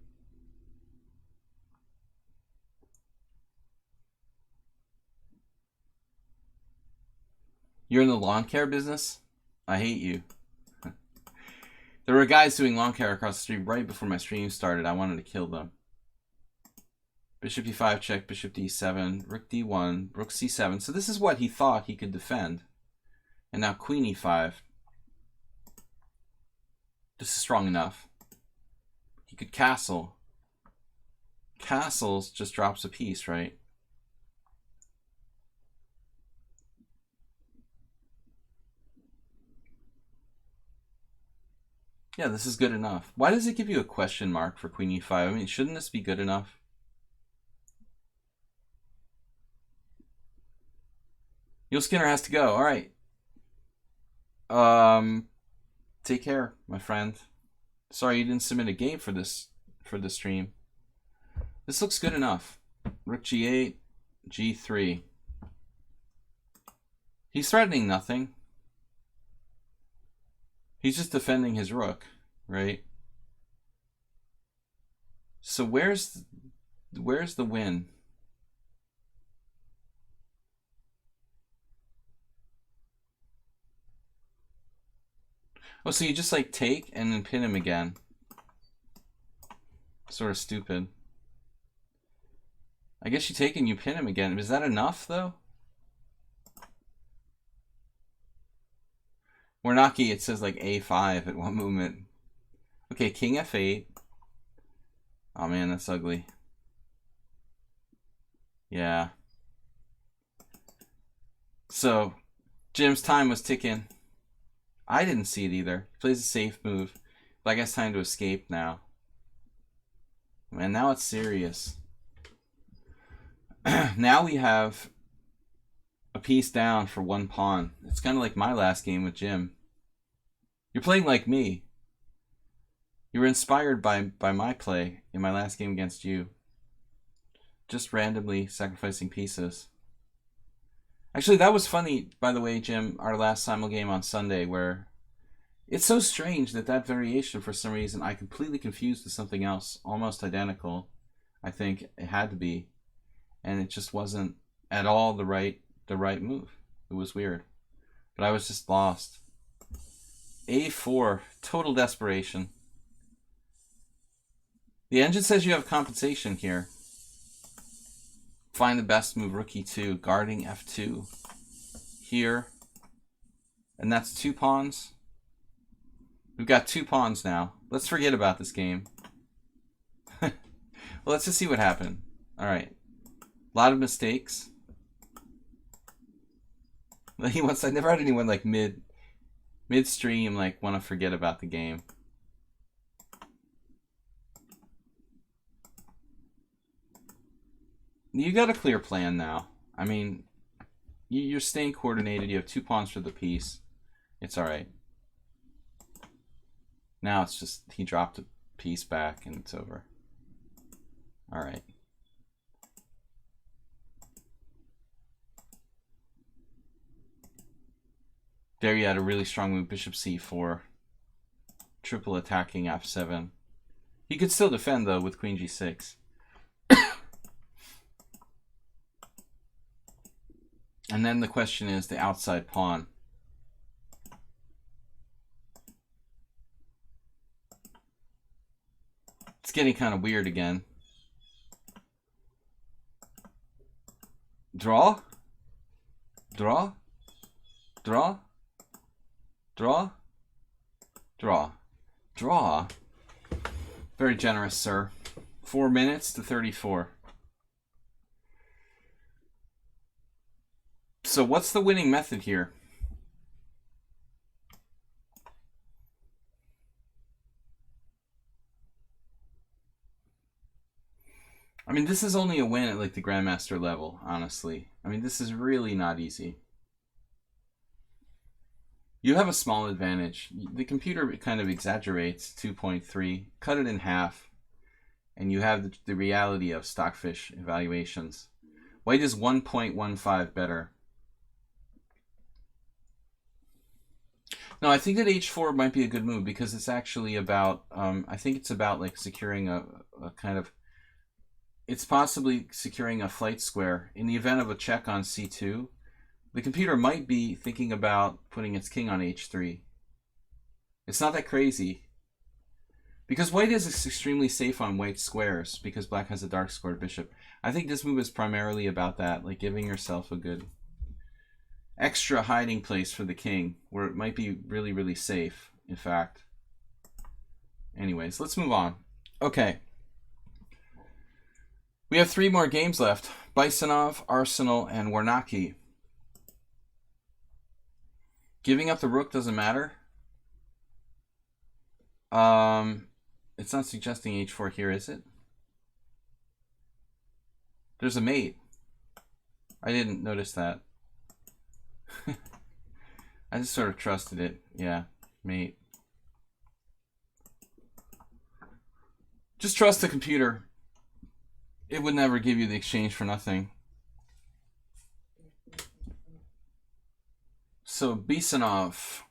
You're in the lawn care business? I hate you. There were guys doing lawn care across the street right before my stream started. I wanted to kill them. Bishop e5 check, bishop d7, rook d1, rook c7. So this is what he thought he could defend. And now queen e5. This is strong enough. He could castle. Castles just drops a piece, right? Yeah, this is good enough. Why does it give you a question mark for queen e5? I mean, shouldn't this be good enough? Yul Skinner has to go. All right. Take care, my friend. Sorry you didn't submit a game for this stream. This looks good enough. Rook g8, g3. He's threatening nothing. He's just defending his rook, right? So where's the win? Oh, so you just like take and then pin him again. Sort of stupid. I guess you take and you pin him again. Is that enough though? Warnaki, it says like a5 at one movement. Okay, king f8. Oh man, that's ugly. Yeah. So, Jim's time was ticking. I didn't see it either. He plays a safe move. But I guess time to escape now. Man, now it's serious. Now we have a piece down for one pawn. It's kind of like my last game with Jim. You're playing like me. You were inspired by my play in my last game against you. Just randomly sacrificing pieces. Actually, that was funny, by the way, Jim, our last simul game on Sunday, where it's so strange that that variation, for some reason, I completely confused with something else, almost identical. I think it had to be. And it just wasn't at all the right move. It was weird. But I was just lost. A4, total desperation. The engine says you have compensation here. Find the best move, rook e2, guarding f2. Here. And that's 2 pawns. We've got 2 pawns now. Let's forget about this game. Well, let's just see what happened. Alright. A lot of mistakes. I never had anyone like midstream like want to forget about the game. You got a clear plan now. I mean, you're staying coordinated. You have 2 pawns for the piece. It's all right. Now it's just he dropped piece back and it's over. All right. There you had a really strong move, bishop c4. Triple attacking f7. He could still defend, though, with queen g6. And then the question is the outside pawn. It's getting kind of weird again. Draw? Draw? Draw? Draw? Draw. Draw? Very generous, sir. 4 minutes to 34. So what's the winning method here? I mean, this is only a win at like the Grandmaster level, honestly. I mean, this is really not easy. You have a small advantage. The computer kind of exaggerates 2.3, cut it in half, and you have the reality of stockfish evaluations. White is 1.15 better. No, I think that h4 might be a good move because it's actually about, I think it's about like securing a kind of, it's possibly securing a flight square. In the event of a check on c2, the computer might be thinking about putting its king on h3. It's not that crazy. Because white is extremely safe on white squares because black has a dark squared bishop. I think this move is primarily about that, like giving yourself a good extra hiding place for the king where it might be really, really safe, in fact. Anyways, let's move on. Okay. We have 3 more games left. Bisonov, Arsenal, and Warnacki. Giving up the rook doesn't matter. It's not suggesting h4 here, is it? There's a mate. I didn't notice that. I just sort of trusted it. Yeah, mate. Just trust the computer. It would never give you the exchange for nothing. So, Bisonov.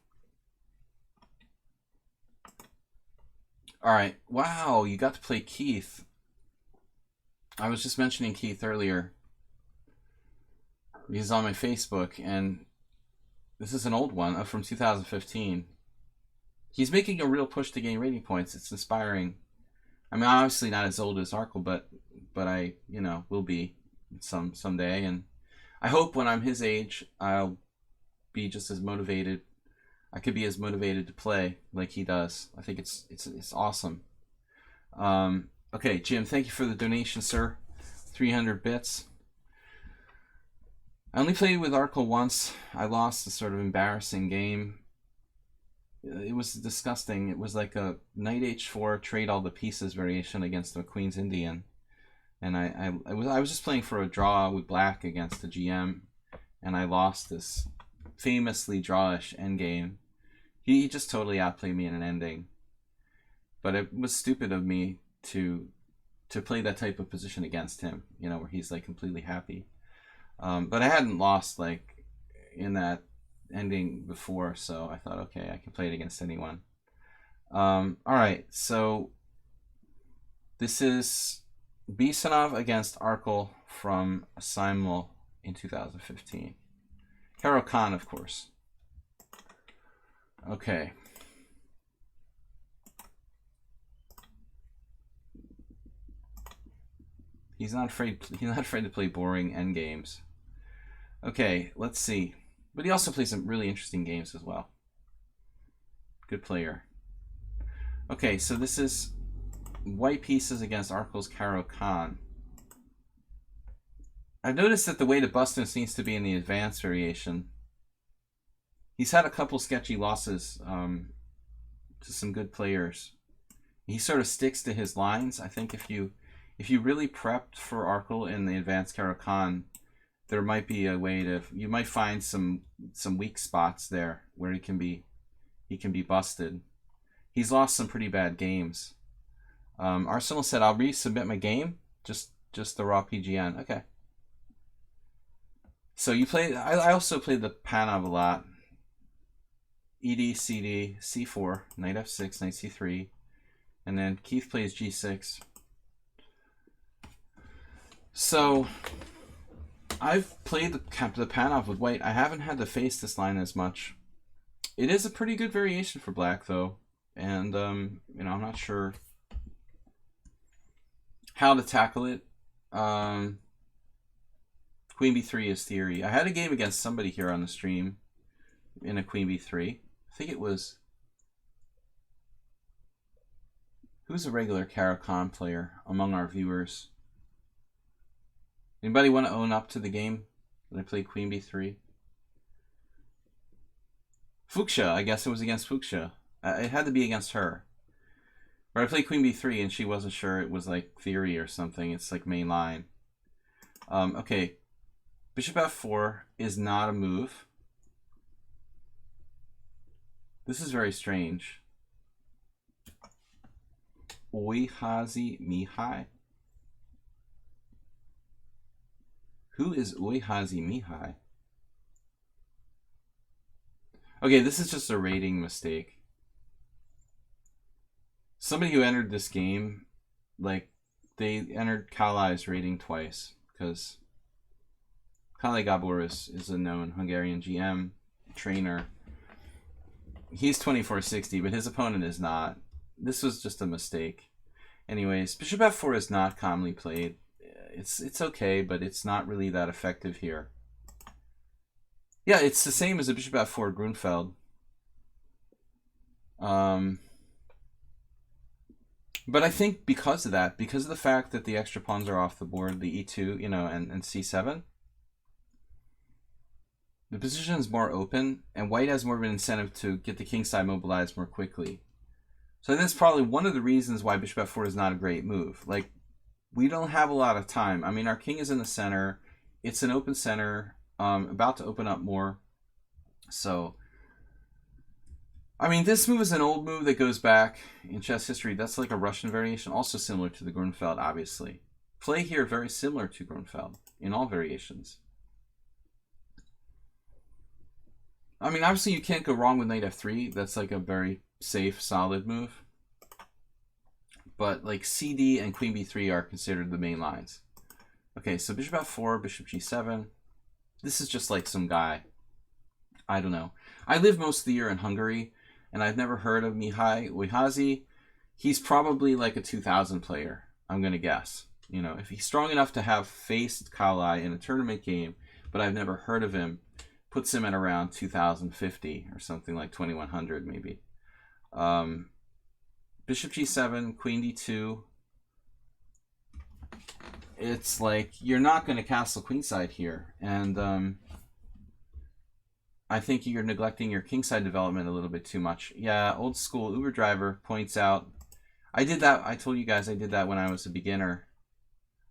Alright, wow, you got to play Keith. I was just mentioning Keith earlier. He's on my Facebook, and this is an old one from 2015. He's making a real push to gain rating points. It's inspiring. I mean, obviously not as old as Arkle, but I, you know, will be someday, and I hope when I'm his age, I'll be just as motivated. I could be as motivated to play like he does. I think it's awesome. Okay, Jim, thank you for the donation, sir. 300 bits. I only played with Arkle once. I lost a sort of embarrassing game. It was disgusting. It was like a knight h4 trade all the pieces variation against the queen's Indian, and I was just playing for a draw with black against the GM, and I lost this famously drawish endgame. He just totally outplayed me in an ending, but it was stupid of me to play that type of position against him. You know, where he's like completely happy. But I hadn't lost like in that ending before, so I thought, okay, I can play it against anyone. All right, so this is Bisonov against Arkle from Simul in 2015. Karo Khan, of course. Okay. He's not afraid to play boring endgames. Okay, let's see. But he also plays some really interesting games as well. Good player. Okay, so this is white pieces against Arkle's Karo Khan. I've noticed that the way to bust him seems to be in the advanced variation. He's had a couple sketchy losses to some good players. He sort of sticks to his lines. I think if you really prepped for Arkle in the advanced Karo Khan, there might be a way to, you might find some weak spots there where he can be busted. He's lost some pretty bad games. Arsenal said, I'll resubmit my game. Just the raw PGN. Okay. So you play. I also played the Panov a lot. ED, CD, C4, knight F6, knight C3, and then Keith plays G6. So I've played the Panov with white. I haven't had to face this line as much. It is a pretty good variation for black, though, and you know, I'm not sure how to tackle it. Queen B3 is theory. I had a game against somebody here on the stream in a Queen B3. I think it was... Who's a regular Caro-Kann player among our viewers? Anybody want to own up to the game that I played Queen B3? Fuchsia, I guess it was against Fuchsia. It had to be against her. Or I played Queen B3 and she wasn't sure it was like theory or something. It's like main line. Okay. Bishop F4 is not a move. This is very strange. Oihazi Mihai. Who is Oihazi Mihai? Okay, this is just a rating mistake. Somebody who entered this game, like, they entered Kalai's rating twice, because Kalai Gabor is a known Hungarian GM trainer. He's 2460, but his opponent is not. This was just a mistake. Anyways, Bishop F4 is not commonly played. It's okay, but it's not really that effective here. Yeah, it's the same as a Bishop F4 Grunfeld. But I think because of that, because of the fact that the extra pawns are off the board, the E2, you know, and C7, the position is more open, and white has more of an incentive to get the king side mobilized more quickly. So that's probably one of the reasons why Bishop F4 is not a great move. Like, we don't have a lot of time. I mean, our king is in the center. It's an open center, about to open up more. So, I mean, this move is an old move that goes back in chess history. That's like a Russian variation, also similar to the Grunfeld, obviously. Play here very similar to Grunfeld in all variations. I mean, obviously you can't go wrong with knight F3. That's like a very safe, solid move. But like CD and Queen B3 are considered the main lines. Okay, so Bishop F4, Bishop G7. This is just like some guy. I don't know. I lived most of the year in Hungary, and I've never heard of Mihai Oihazi. He's probably like a 2000 player, I'm going to guess. You know, if he's strong enough to have faced Kalai in a tournament game, but I've never heard of him, puts him at around 2050 or something like 2100 maybe. Bishop G7, Queen D2. It's like, you're not going to castle queenside here. And I think you're neglecting your kingside development a little bit too much. Yeah, old school Uber driver points out. I did that. I told you guys I did that when I was a beginner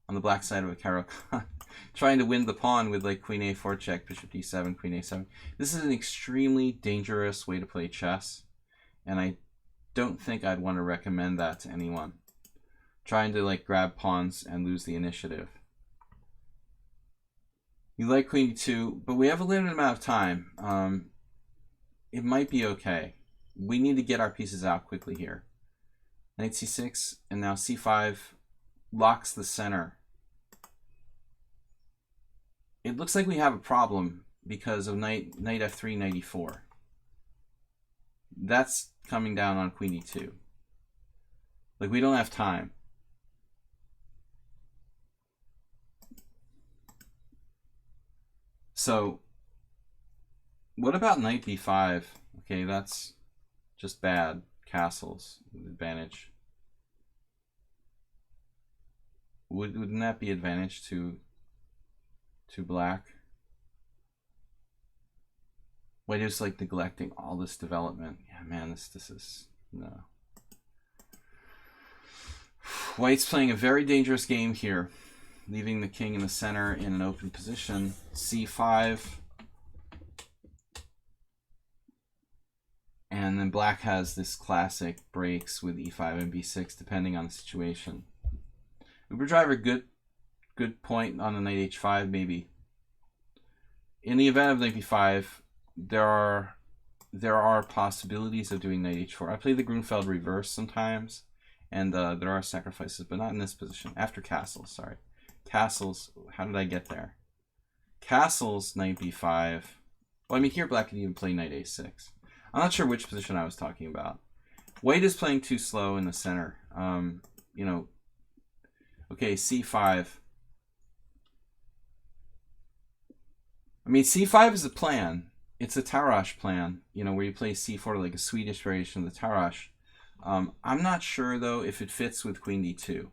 on the black side of a Caro-Kann. Trying to win the pawn with like Queen A4 check, Bishop D7, Queen A7. This is an extremely dangerous way to play chess. And I don't think I'd want to recommend that to anyone. Trying to like grab pawns and lose the initiative. You like Queen D2, but we have a limited amount of time. It might be okay. We need to get our pieces out quickly here. Knight C6 and now C5 locks the center. It looks like we have a problem because of knight F3, knight E4. That's coming down on Queen D2. Like, we don't have time. So, what about knight B5? Okay, that's just bad. Castles, advantage. Wouldn't that be advantage to black? White is like neglecting all this development. Yeah, man, this is no. White's playing a very dangerous game here, leaving the king in the center in an open position. C5. And then black has this classic breaks with e5 and b6 depending on the situation. Uber driver, good point on the knight h5 maybe. In the event of knight b5, there are possibilities of doing knight h4. I play the Grunfeld reverse sometimes, and there are sacrifices, but not in this position. After castles, sorry. Castles, how did I get there? Castles, knight b5. Well, I mean, here black could even play knight a6. I'm not sure which position I was talking about. White is playing too slow in the center. You know, okay, c5. I mean, c5 is a plan. It's a Tarrasch plan, you know, where you play c4 like a Swedish variation of the Tarrasch. I'm not sure, though, if it fits with queen d2.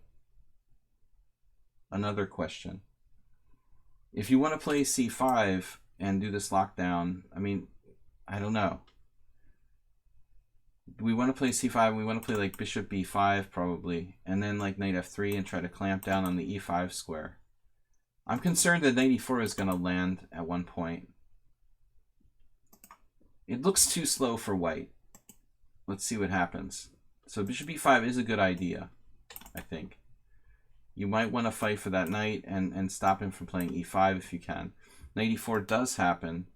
Another question. If you want to play c5 and do this lockdown, I mean, I don't know. We want to play c5, we want to play like bishop b5 probably, and then like knight f3 and try to clamp down on the e5 square. I'm concerned that knight e4 is going to land at one point. It looks too slow for white. Let's see what happens. So bishop e5 is a good idea, I think. You might want to fight for that knight and stop him from playing e5 if you can. Knight e4 does happen.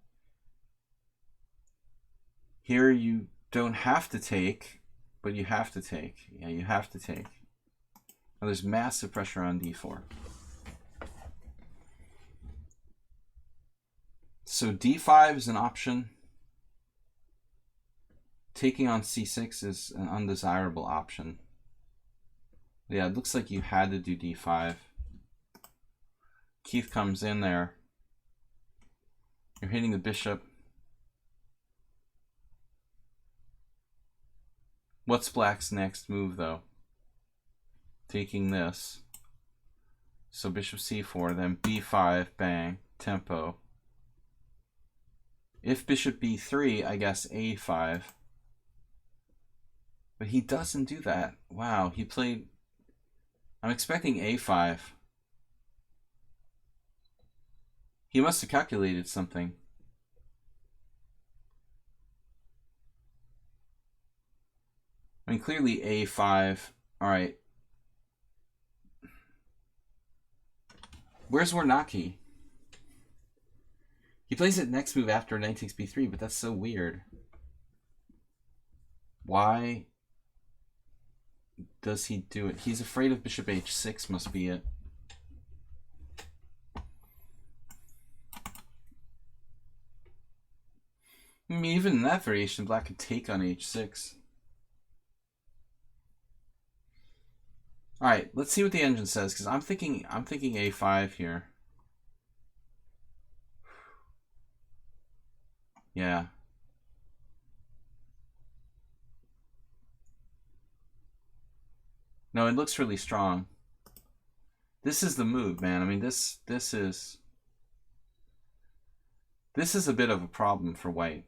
Here you don't have to take, but you have to take. Yeah, you have to take. Now there's massive pressure on d4. So d5 is an option. Taking on c6 is an undesirable option. Yeah, it looks like you had to do d5. Keith comes in there. You're hitting the bishop. What's black's next move, though? Taking this. So bishop c4, then b5, bang, tempo. If bishop b3, I guess a5. But he doesn't do that. Wow, he played... I'm expecting a5. He must have calculated something. I mean, clearly a5. All right. Where's Warnacki? He plays it next move after knight takes b3, but that's so weird. Why does he do it? He's afraid of bishop h6 must be it. I mean, even in that variation, black could take on h6. All right, let's see what the engine says, because I'm thinking a5 here. Yeah. No, it looks really strong. This is the move, man. I mean, this is a bit of a problem for white.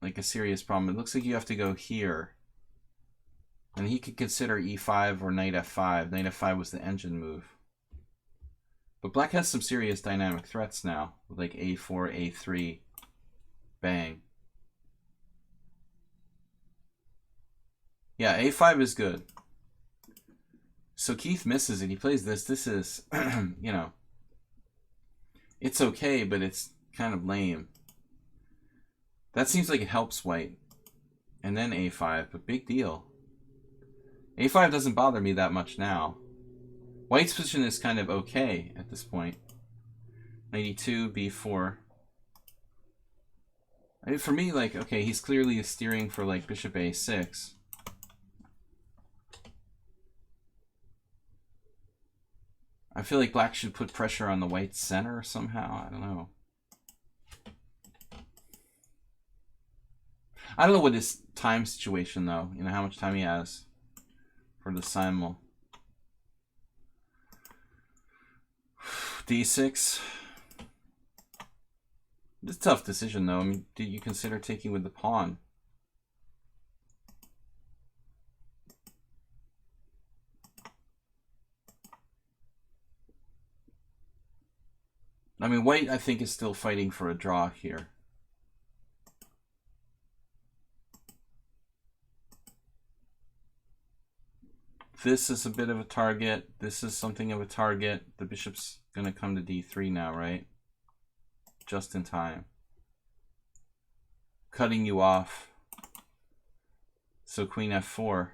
Like a serious problem. It looks like you have to go here. And he could consider e5 or knight f5. Knight f5 was the engine move. But black has some serious dynamic threats now. With like a4, a3, bang. Yeah, a5 is good. So Keith misses it. He plays this. This is, you know, it's okay, but it's kind of lame. That seems like it helps white. And then a5, but big deal. a5 doesn't bother me that much now. White's position is kind of okay at this point. Knight e2, b4. I mean, for me, like, okay, he's clearly steering for like bishop a6. I feel like black should put pressure on the white center somehow. I don't know. I don't know what his time situation, though. You know, how much time he has for the simul. d6. It's a tough decision, though. I mean, did you consider taking with the pawn? I mean, white, I think, is still fighting for a draw here. This is a bit of a target. This is something of a target. The bishop's going to come to d3 now, right? Just in time. Cutting you off. So queen f4.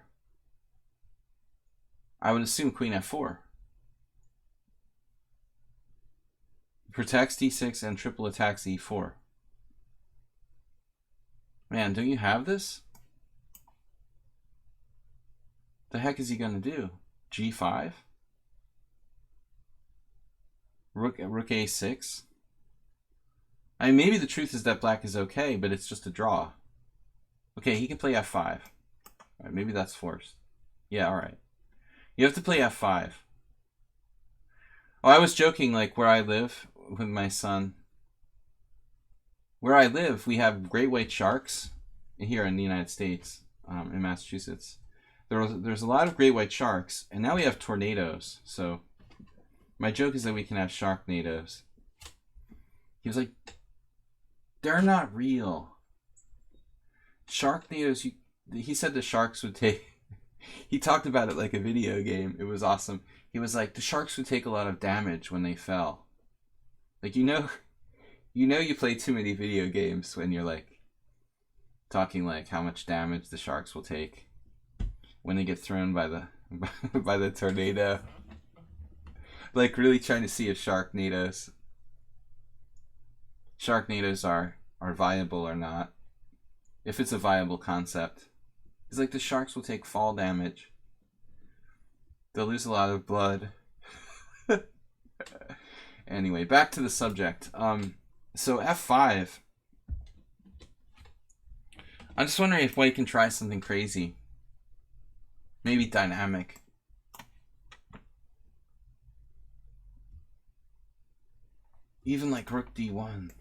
I would assume queen f4. Protects d6 and triple attacks e4. Man, don't you have this? The heck is he going to do? g5? Rook a6? I mean, maybe the truth is that black is okay, but it's just a draw. Okay, he can play f5. All right, maybe that's forced. Yeah, all right. You have to play f5. Oh, I was joking, like where I live with my son. Where I live, we have great white sharks here in the United States, in Massachusetts. There's a lot of great white sharks, and now we have tornadoes. So my joke is that we can have sharknadoes. He was like, they're not real. Sharknadoes, he said the sharks would take... He talked about it like a video game. It was awesome. He was like, the sharks would take a lot of damage when they fell. Like, you know you play too many video games when you're like talking like how much damage the sharks will take when they get thrown by the by the tornado. Like really trying to see if sharknadoes are viable or not. If it's a viable concept. It's like the sharks will take fall damage. They'll lose a lot of blood. Anyway, back to the subject. So f5. I'm just wondering if white can try something crazy. Maybe dynamic. Even like rook d1.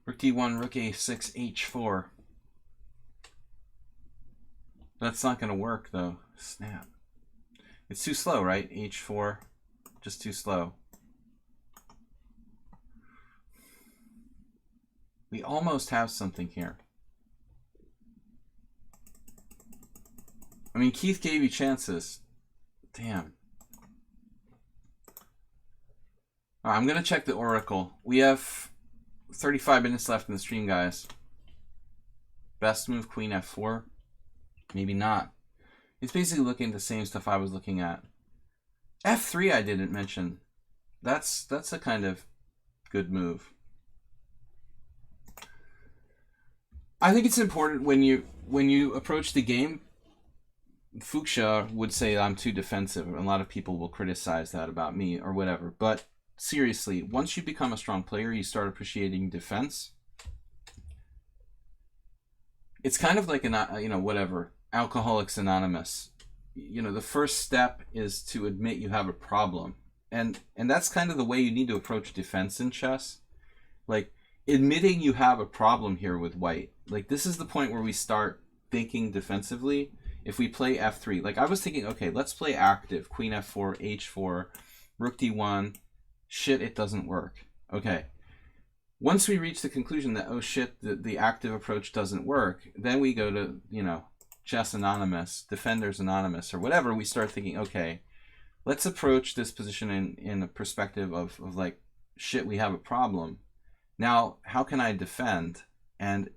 Rook d1, rook a6, h4. That's not going to work though. Snap. It's too slow, right? h4. Just too slow. We almost have something here. I mean, Keith gave you chances. Damn. I'm going to check the Oracle. We have 35 minutes left in the stream, guys. Best move, queen f4? Maybe not. It's basically looking at the same stuff I was looking at. f3 I didn't mention. That's a kind of good move. I think it's important when you approach the game. Fuchsia would say I'm too defensive. A lot of people will criticize that about me or whatever. But seriously, once you become a strong player, you start appreciating defense. It's kind of like whatever, Alcoholics Anonymous. The first step is to admit you have a problem. And that's kind of the way you need to approach defense in chess. Like, admitting you have a problem here with white. Like, this is the point where we start thinking defensively. If we play f3, like I was thinking, okay, let's play active. Queen f4, h4, rook d1. Shit, it doesn't work. Okay. Once we reach the conclusion that, oh shit, the active approach doesn't work, then we go to, Chess Anonymous, Defenders Anonymous, or whatever. We start thinking, okay, let's approach this position in a perspective of like, shit, we have a problem. Now, how can I defend? And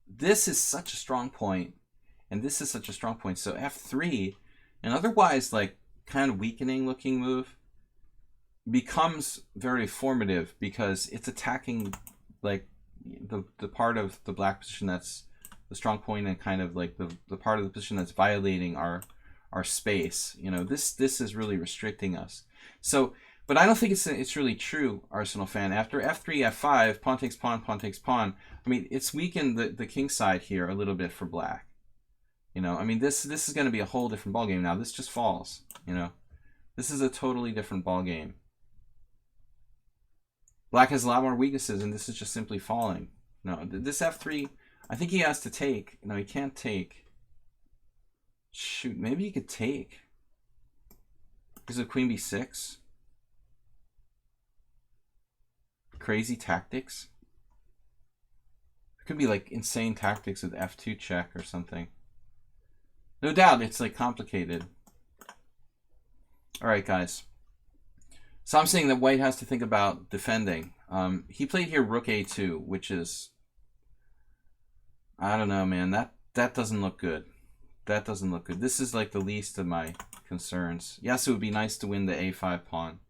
this is such a strong point. And this is such a strong point. So f3, an otherwise like kind of weakening looking move, becomes very formative because it's attacking like the part of the black position that's the strong point and kind of like the part of the position that's violating our space. This is really restricting us. So, but I don't think it's really true, Arsenal fan. After f3, f5, pawn takes pawn, pawn takes pawn. I mean, it's weakened the king side here a little bit for black. I mean, this is going to be a whole different ballgame now. This just falls. This is a totally different ballgame. Black has a lot more weaknesses, and this is just simply falling. No, this f3, I think he has to take. No, he can't take. Shoot, maybe he could take. Because of queen b6. Crazy tactics. Could be like insane tactics with f2 check or something. No doubt it's like complicated. All right, guys. So I'm saying that white has to think about defending. He played here rook a2, which is, I don't know, man. That doesn't look good. That doesn't look good. This is like the least of my concerns. Yes, it would be nice to win the a5 pawn.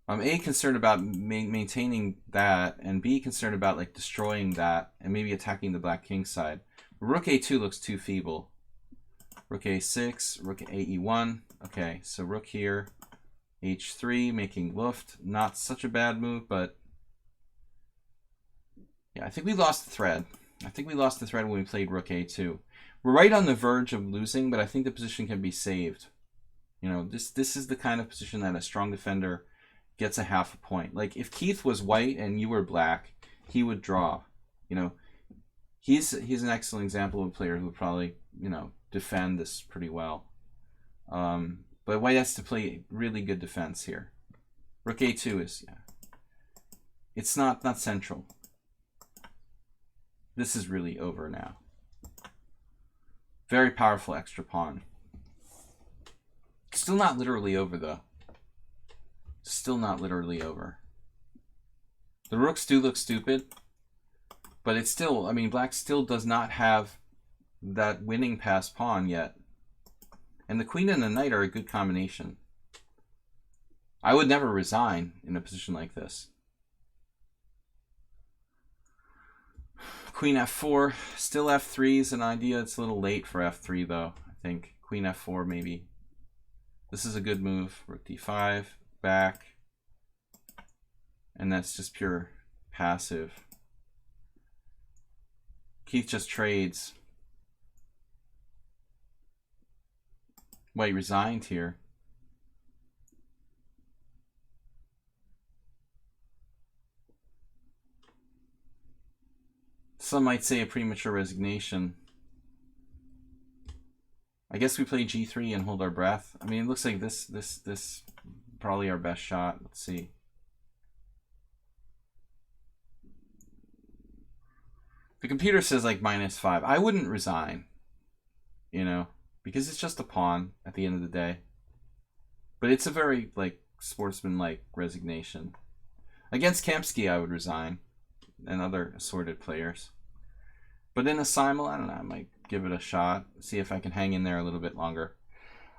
I'm A, concerned about maintaining that, and B, concerned about like destroying that and maybe attacking the black king side. Rook a2 looks too feeble. Rook a6, rook ae1. Okay, so rook here, h3, making luft. Not such a bad move, but yeah, I think we lost the thread. I think we lost the thread when we played rook a2. We're right on the verge of losing, but I think the position can be saved. You know, this is the kind of position that a strong defender gets a half a point. Like if Keith was white and you were black, he would draw. You know, he's an excellent example of a player who would probably, you know, defend this pretty well. But white has to play really good defense here. Rook a2 is, yeah, it's not central. This is really over now. Very powerful extra pawn. Still not literally over though. Still not literally over. The rooks do look stupid, but it's still, I mean, black still does not have that winning pass pawn yet. And the queen and the knight are a good combination. I would never resign in a position like this. Queen f4, still f3 is an idea. It's a little late for f3 though, I think. Queen f4 maybe. This is a good move. Rook d5. Back, and that's just pure passive. Keith just trades. White resigned here. Some might say a premature resignation. I guess we play g3 and hold our breath. I mean, it looks like this probably our best shot. Let's see. The computer says like -5. I wouldn't resign, you know, because it's just a pawn at the end of the day. But it's a very like sportsman-like resignation. Against Kamsky, I would resign, and other assorted players. But in a simul, I don't know, I might give it a shot, see if I can hang in there a little bit longer.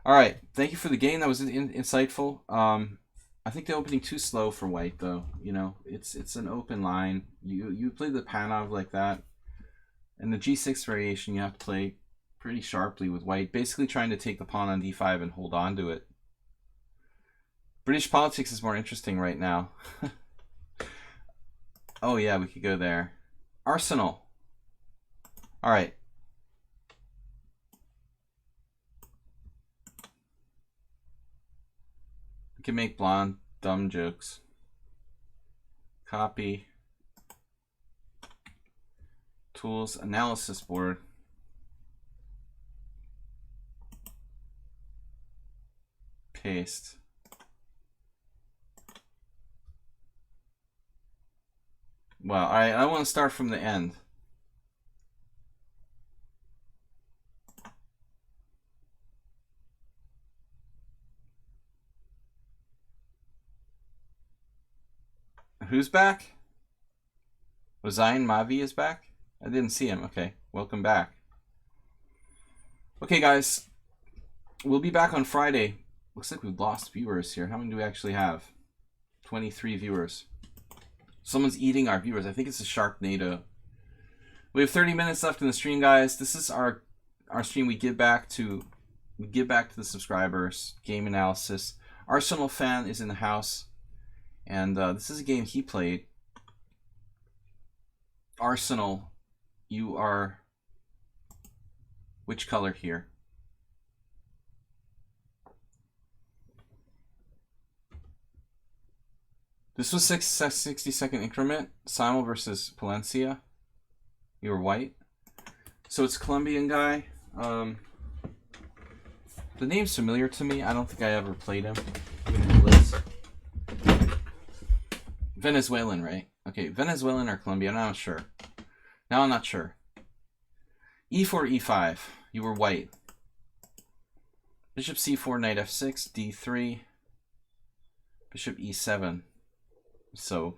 All right, thank you for the game. That was insightful. I think the opening too slow for white, though. You know, it's an open line. You play the Panov like that, and the g6 variation you have to play pretty sharply with white, basically trying to take the pawn on d5 and hold on to it. British politics is more interesting right now. Oh yeah, we could go there. Arsenal. All right. Can make blonde dumb jokes. Copy. Tools, analysis board. Paste. Well, all right, I want to start from the end. Who's back? Zion Mavi is back? I didn't see him. Okay, welcome back. Okay, guys. We'll be back on Friday. Looks like we've lost viewers here. How many do we actually have? 23 viewers. Someone's eating our viewers. I think it's a Sharknado. We have 30 minutes left in the stream, guys. This is our stream. We give back to the subscribers. Game analysis. Arsenal fan is in the house. And this is a game he played. Arsenal, you are which color here? This was 60-second increment. Simul versus Palencia. You were white. So it's Colombian guy. The name's familiar to me. I don't think I ever played him. Venezuelan, right? Okay, Venezuelan or Colombian, I'm not sure. Now I'm not sure. e4, e5. You were white. Bishop c4, knight f6, d3. Bishop e7. So,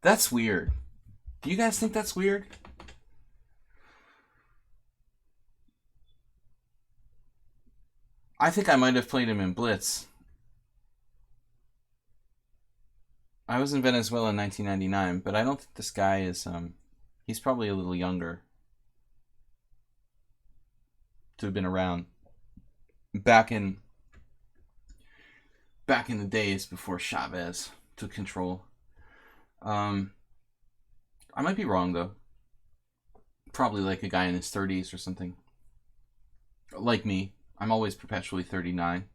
that's weird. Do you guys think that's weird? I think I might have played him in Blitz. I was in Venezuela in 1999, but I don't think this guy is, he's probably a little younger to have been around back in the days before Chavez took control. I might be wrong, though. Probably like a guy in his 30s or something. Like me. I'm always perpetually 39.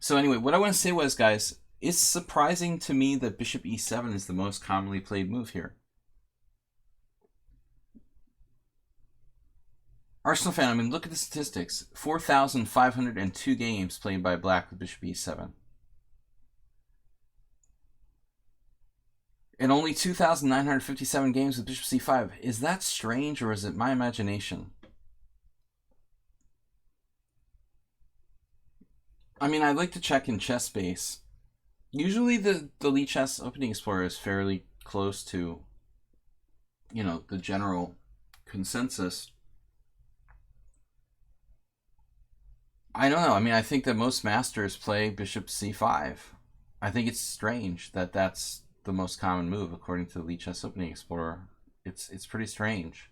So anyway, what I want to say was, guys, it's surprising to me that Bishop e7 is the most commonly played move here. Arsenal fan, I mean, look at the statistics. 4,502 games played by Black with Bishop e7. And only 2,957 games with Bishop c5. Is that strange, or is it my imagination? I mean, I'd like to check in ChessBase. Usually the lichess opening explorer is fairly close to, you know, the general consensus. I don't know. I mean, I think that most masters play Bishop c5. I think it's strange that that's the most common move according to the lichess opening explorer. It's pretty strange.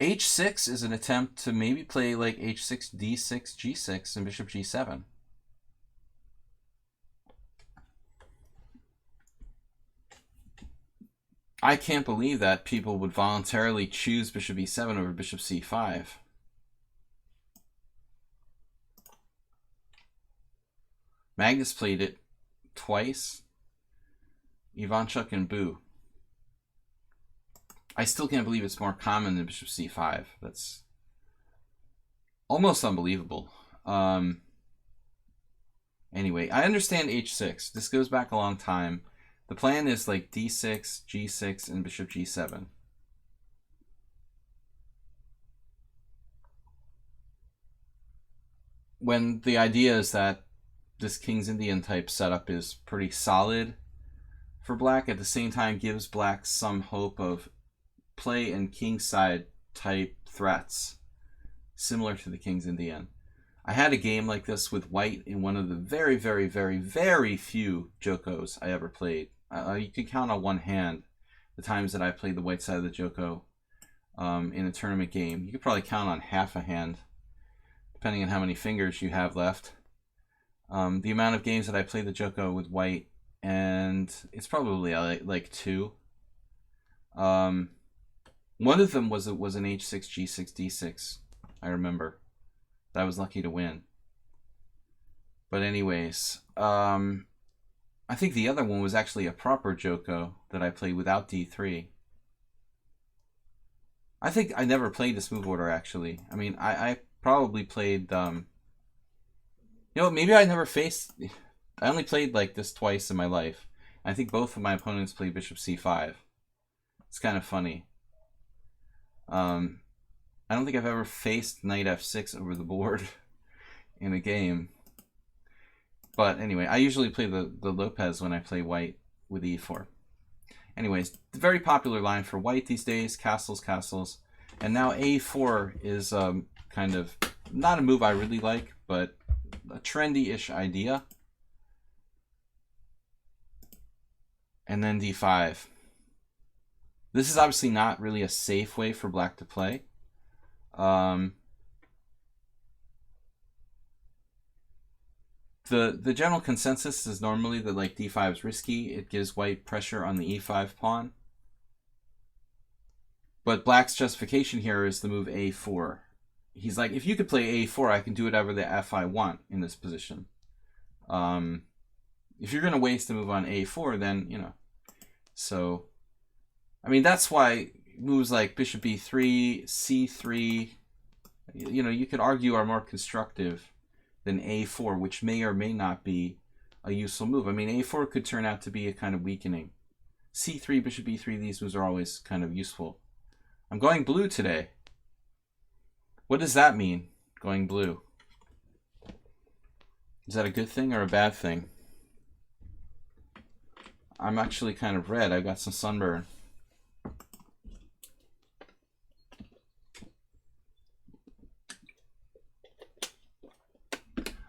H6 is an attempt to maybe play like H6, D6, G6, and Bishop G7. I can't believe that people would voluntarily choose Bishop E7 over Bishop C5. Magnus played it twice. Ivanchuk and Boo. I still can't believe it's more common than Bishop C5. That's almost unbelievable. Anyway, I understand H6. This goes back a long time. The plan is like D6, G6, and Bishop G7. When the idea is that this King's Indian type setup is pretty solid for Black, at the same time gives Black some hope of play and kingside type threats similar to the King's Indian. I had a game like this with White in one of the very, very, very, very few Jokos I ever played. You can count on one hand the times that I played the white side of the Joko in a tournament game. You could probably count on half a hand, depending on how many fingers you have left. The amount of games that I played the Joko with White, and it's probably like two. One of them was an H6, G6, D6. I remember. I was lucky to win. But anyways, I think the other one was actually a proper Joko that I played without D3. I think I never played this move order, actually. I mean, I probably played, you know, maybe I never faced, I only played like this twice in my life. I think both of my opponents played Bishop C5. It's kind of funny. I don't think I've ever faced Knight F6 over the board in a game. But anyway, I usually play the Lopez when I play White with E4. Anyways, the very popular line for White these days, castles, castles. And now A4 is kind of not a move I really like, but a trendy-ish idea. And then D5. This is obviously not really a safe way for Black to play. The general consensus is normally that like D5 is risky. It gives White pressure on the E5 pawn. But Black's justification here is the move A4. He's like, if you could play A4, I can do whatever the F I want in this position. If you're going to waste a move on A4, then, you know. So, I mean, that's why moves like Bishop E3, C3, you know, you could argue are more constructive than A4, which may or may not be a useful move. I mean, a4 could turn out to be a kind of weakening. c3, bishop e3, these moves are always kind of useful. I'm going blue today. What does that mean, going blue? Is that a good thing or a bad thing? I'm actually kind of red. I've got some sunburn.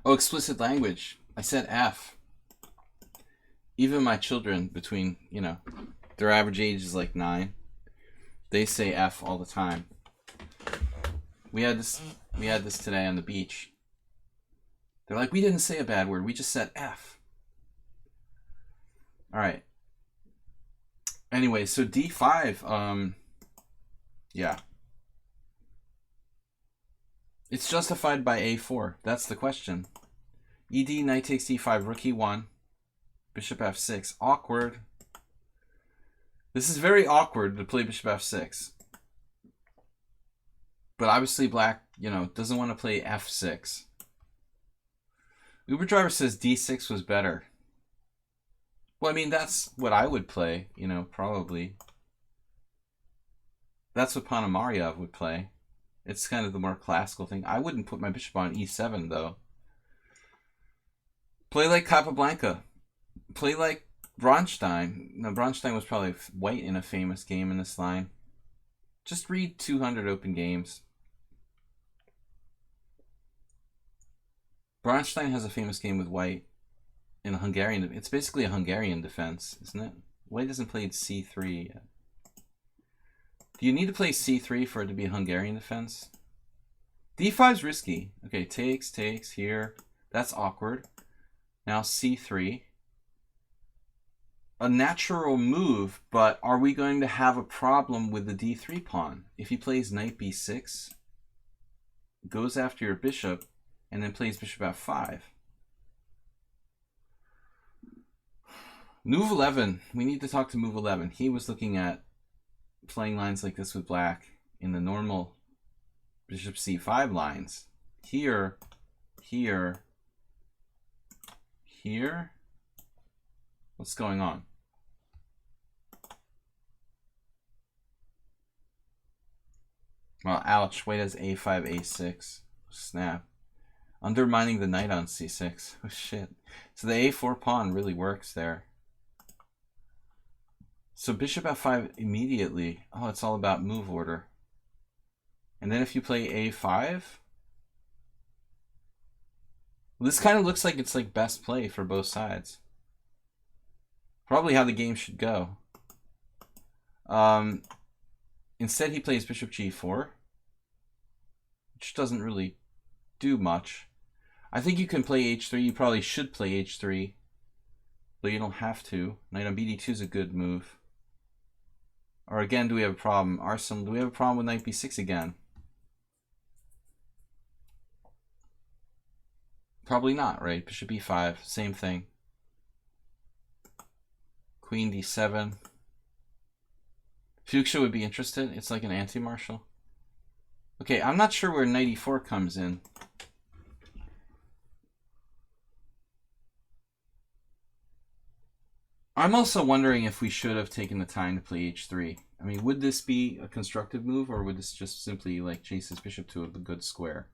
Oh, explicit language. I said F. Even my children between, you know, their average age is like 9. They say F all the time. We had this today on the beach. They're like, we didn't say a bad word. We just said F. All right. Anyway, so D5, yeah. It's justified by A4. That's the question. ED, knight takes D5, rook E1, bishop F6. Awkward. This is very awkward to play bishop F6. But obviously black, you know, doesn't want to play F6. Uber Driver says D6 was better. Well, I mean, that's what I would play, you know, probably. That's what Ponomaryov would play. It's kind of the more classical thing. I wouldn't put my bishop on E7, though. Play like Capablanca. Play like Bronstein. No, Bronstein was probably white in a famous game in this line. Just read 200 open games. Bronstein has a famous game with white in a Hungarian. It's basically a Hungarian defense, isn't it? White hasn't played C3 yet. Do you need to play C3 for it to be a Hungarian defense? D5's risky. Okay, takes here. That's awkward. Now C3. A natural move, but are we going to have a problem with the D3 pawn? If he plays knight B6, goes after your bishop, and then plays bishop F5. Move 11. We need to talk to Move 11. He was looking at playing lines like this with black in the normal bishop C5 lines. Here, here, here. What's going on? Well, ouch. White has A5, A6. Snap. Undermining the knight on C6. Oh, shit. So the A4 pawn really works there. So bishop F5 immediately. Oh, it's all about move order. And then if you play A5, well, this kind of looks like it's like best play for both sides. Probably how the game should go. Instead he plays bishop G4, which doesn't really do much. I think you can play H3. You probably should play H3, but you don't have to. Knight on BD2 is a good move. Or again, do we have a problem? Arsenal, do we have a problem with knight B6 again? Probably not, right? Bishop E5, same thing. Queen D7. Fuchsia would be interested. It's like an anti-martial. Okay, I'm not sure where knight E4 comes in. I'm also wondering if we should have taken the time to play H3. I mean, would this be a constructive move, or would this just simply like chase his bishop to a good square?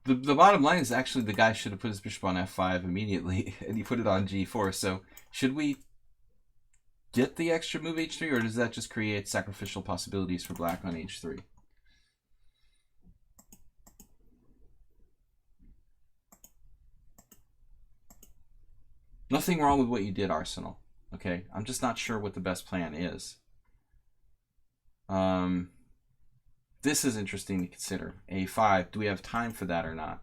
The bottom line is actually the guy should have put his bishop on F5 immediately, and he put it on G4. So should we get the extra move H3, or does that just create sacrificial possibilities for black on H3? Nothing wrong with what you did, Arsenal. Okay, I'm just not sure what the best plan is. This is interesting to consider. A5, do we have time for that or not?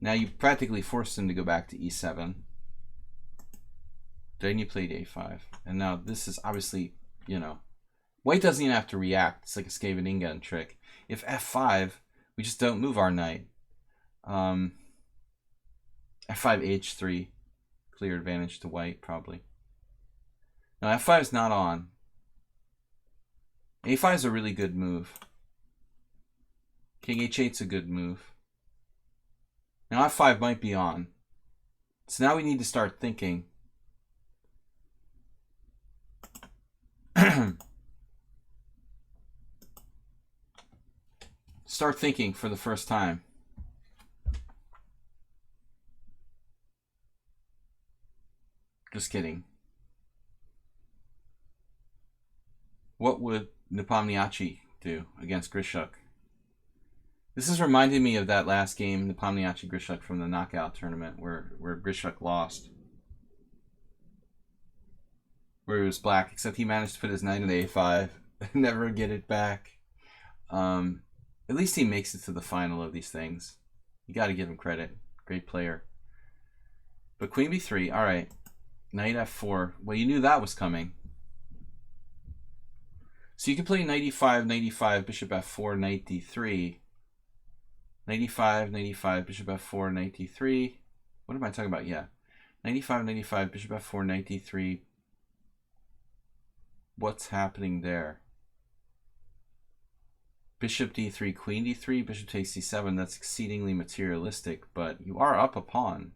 Now you practically forced him to go back to E7. Then you played A5. And now this is obviously, you know, white doesn't even have to react. It's like a Skaveningen trick. If F5, we just don't move our knight. F5, H3. Clear advantage to white, probably. Now F5 is not on. A5 is a really good move. King H8 is a good move. Now f5 might be on. So now we need to start thinking. Start thinking for the first time. Just kidding. What would Nepomniachtchi do against Grishuk? This is reminding me of that last game, Nepomniachtchi Grishuk from the knockout tournament, where Grishuk lost. Where he was black, except he managed to put his knight in a5 and never get it back. At least he makes it to the final of these things. You got to give him credit. Great player. But queen b3, all right. Knight f4. Well, you knew that was coming. So you can play knight e5, knight e5, bishop f4, knight d3. Knight e5, knight e5, bishop f4, knight d3. What am I talking about? Yeah. Knight e5, knight e5, bishop f4, knight d3. What's happening there? Bishop d3, queen d3, bishop takes c7. That's exceedingly materialistic, but you are up a pawn.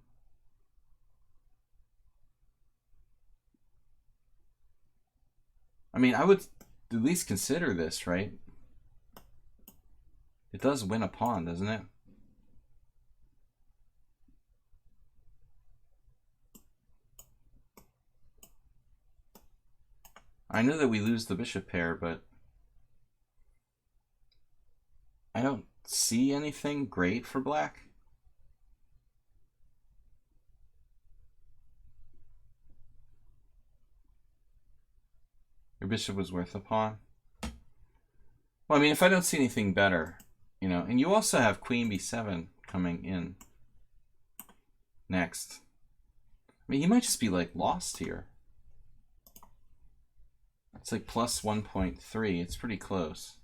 I mean, I would at least consider this, right? It does win a pawn, doesn't it? I know that we lose the bishop pair, but I don't see anything great for black. Your bishop was worth a pawn. Well, I mean, if I don't see anything better, you know, and you also have queen b7 coming in next. I mean, he might just be like lost here. It's like plus 1.3. It's pretty close.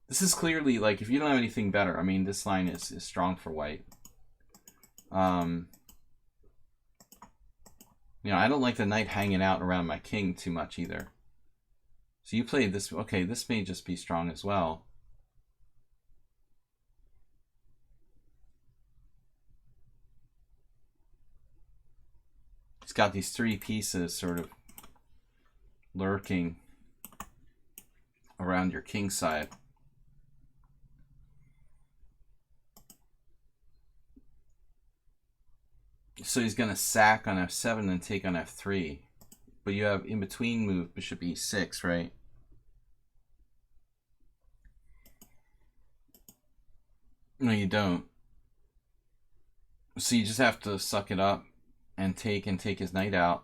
This is clearly like, if you don't have anything better, I mean, this line is strong for white. You know, I don't like the knight hanging out around my king too much either. So you played this. Okay, this may just be strong as well. It's got these three pieces sort of lurking around your king side. So he's going to sack on f7 and take on f3. But you have in between move bishop e6, right? No, you don't. So you just have to suck it up and take his knight out.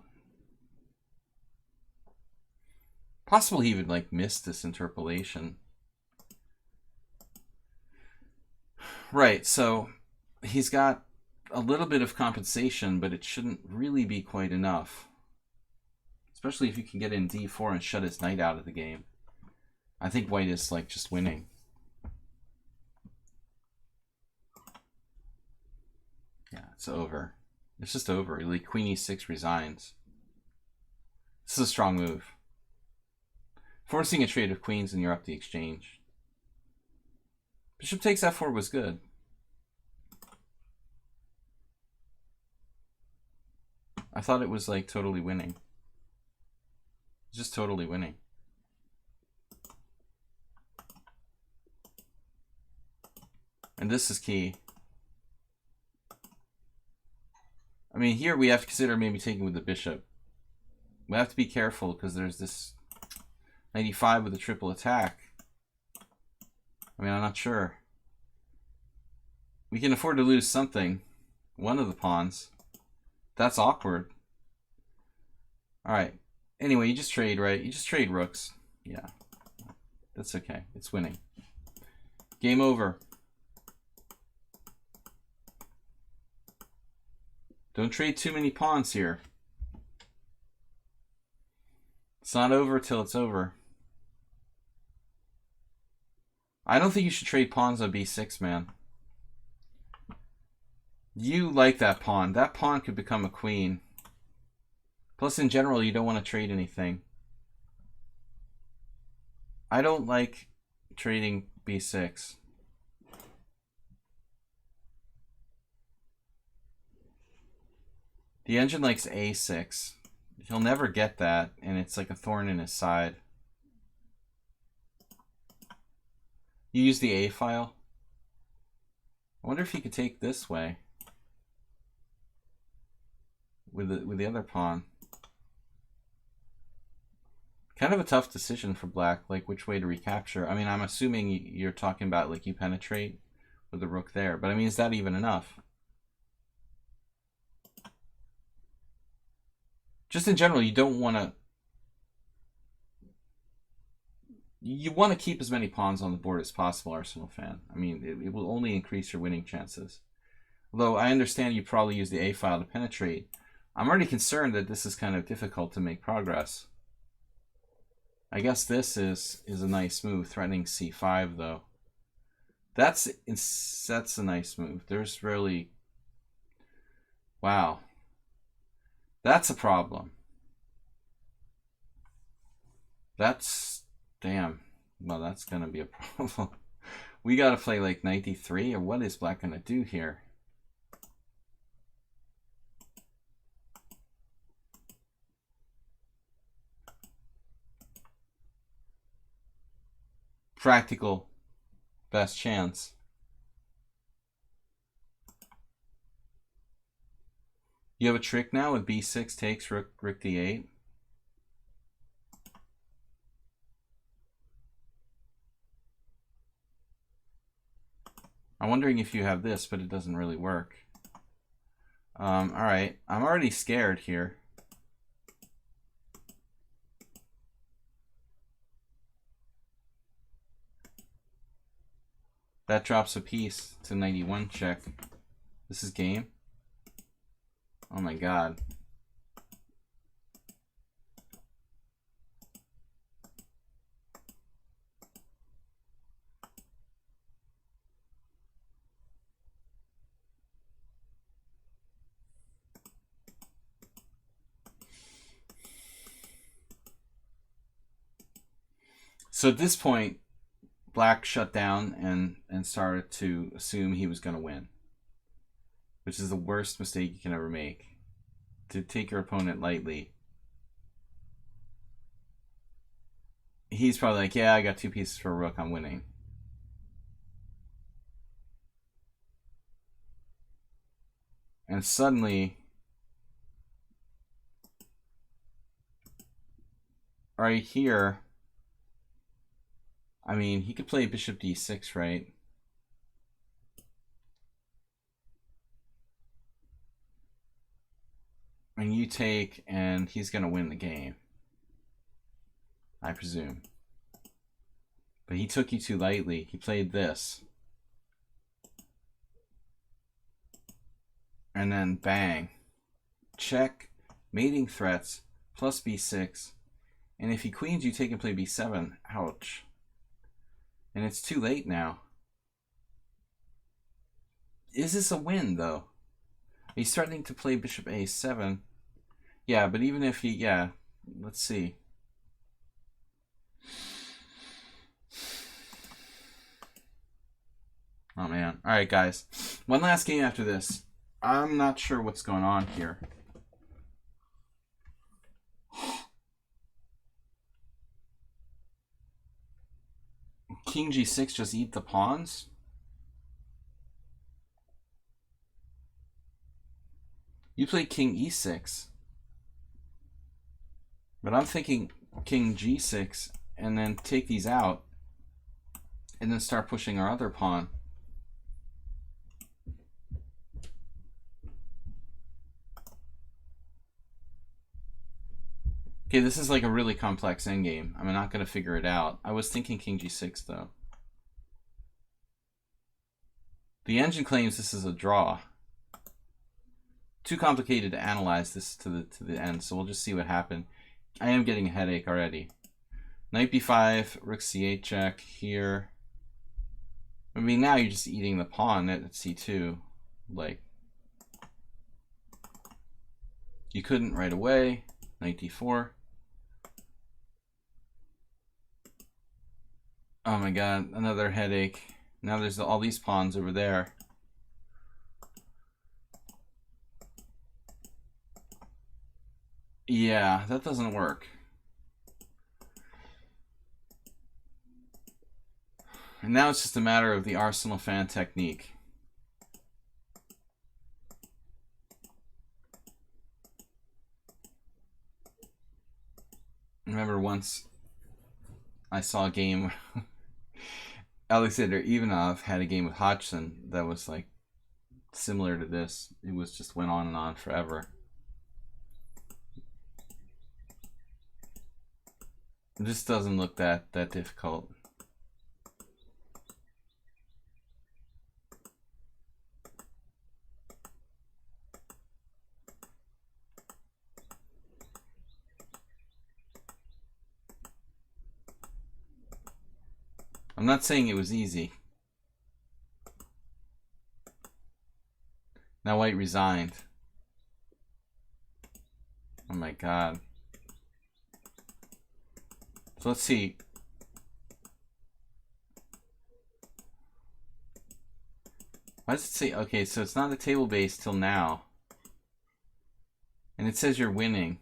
Possible he would like miss this interpolation. Right, so he's got a little bit of compensation, but it shouldn't really be quite enough. Especially if you can get in d4 and shut his knight out of the game. I think white is like just winning. Yeah, it's over. It's just over. Like queen e6 resigns. This is a strong move. Forcing a trade of queens and you're up the exchange. Bishop takes f4 was good. I thought it was like totally winning. Just totally winning. And this is key. I mean, here we have to consider maybe taking with the bishop. We have to be careful because there's this 95 with a triple attack. I mean, I'm not sure. We can afford to lose something. One of the pawns. That's awkward. Alright. Anyway, you just trade, right? You just trade rooks. Yeah. That's okay. It's winning. Game over. Don't trade too many pawns here. It's not over till it's over. I don't think you should trade pawns on b6, man. You like that pawn. That pawn could become a queen. Plus, in general, you don't want to trade anything. I don't like trading b6. The engine likes a6. He'll never get that, and it's like a thorn in his side. You use the A file. I wonder if he could take this way with the other pawn. Kind of a tough decision for black, like which way to recapture. I mean, I'm assuming you're talking about like you penetrate with the rook there, but I mean, is that even enough? Just in general, you don't want to... You want to keep as many pawns on the board as possible, Arsenal fan. I mean, it will only increase your winning chances. Although I understand you probably use the A file to penetrate. I'm already concerned that this is kind of difficult to make progress. I guess this is a nice move, threatening c5 though. That's a nice move. There's really... Wow. That's a problem. That's... Damn. Well, that's going to be a problem. We got to play like knight d3, or what is black going to do here? Practical best chance. You have a trick now with b6 takes rook d8. I'm wondering if you have this, but it doesn't really work. All right, I'm already scared here. That drops a piece to 91 check. This is game. Oh my god. So at this point, black shut down and started to assume he was going to win, which is the worst mistake you can ever make, to take your opponent lightly. He's probably like, yeah, I got 2 pieces for a rook, I'm winning. And suddenly, right here, I mean, he could play bishop d6, right? And you take, and he's going to win the game, I presume. But he took you too lightly. He played this. And then bang. Check, mating threats, plus b6. And if he queens, you take and play b7. Ouch. And it's too late now. Is this a win, though? He's threatening to play bishop a7. Yeah, but even if he... Yeah, let's see. Oh, man. All right, guys. One last game after this. I'm not sure what's going on here. King g6, just eat the pawns? You play king e6. But I'm thinking king g6 and then take these out and then start pushing our other pawn. Okay, this is like a really complex endgame. I'm not going to figure it out. I was thinking king g6 though. The engine claims this is a draw. Too complicated to analyze this to the end, so we'll just see what happened. I am getting a headache already. Knight b5, rook c8 check here. I mean, now you're just eating the pawn at c2. Like, you couldn't right away. Knight d4. Oh my god, another headache. Now there's all these pawns over there. Yeah, that doesn't work. And now it's just a matter of the Arsenal fan technique. I remember once I saw a game. Alexander Ivanov had a game with Hodgson that was like similar to this. It was just went on and on forever. It just doesn't look that difficult. I'm not saying it was easy. Now White resigned. Oh my god. So let's see. Why does it say, okay, so it's not a table base till now. And it says you're winning.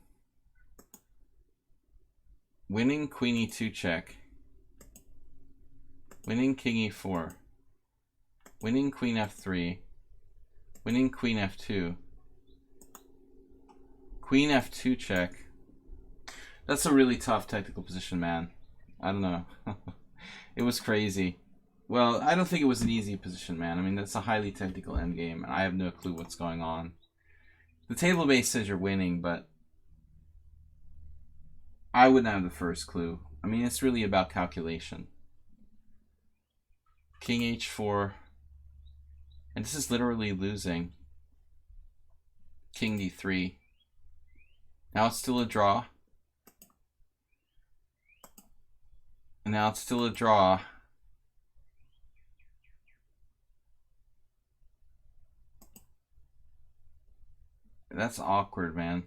Winning queen e2 check. Winning king e4. Winning queen f3. Winning queen f2. Queen f2 check. That's a really tough technical position, man. I don't know. It was crazy. Well, I don't think it was an easy position, man. I mean, that's a highly technical endgame, and I have no clue what's going on. The table base says you're winning, but I wouldn't have the first clue. I mean, it's really about calculation. King h4. And this is literally losing. King d3. Now it's still a draw. And now it's still a draw. That's awkward, man.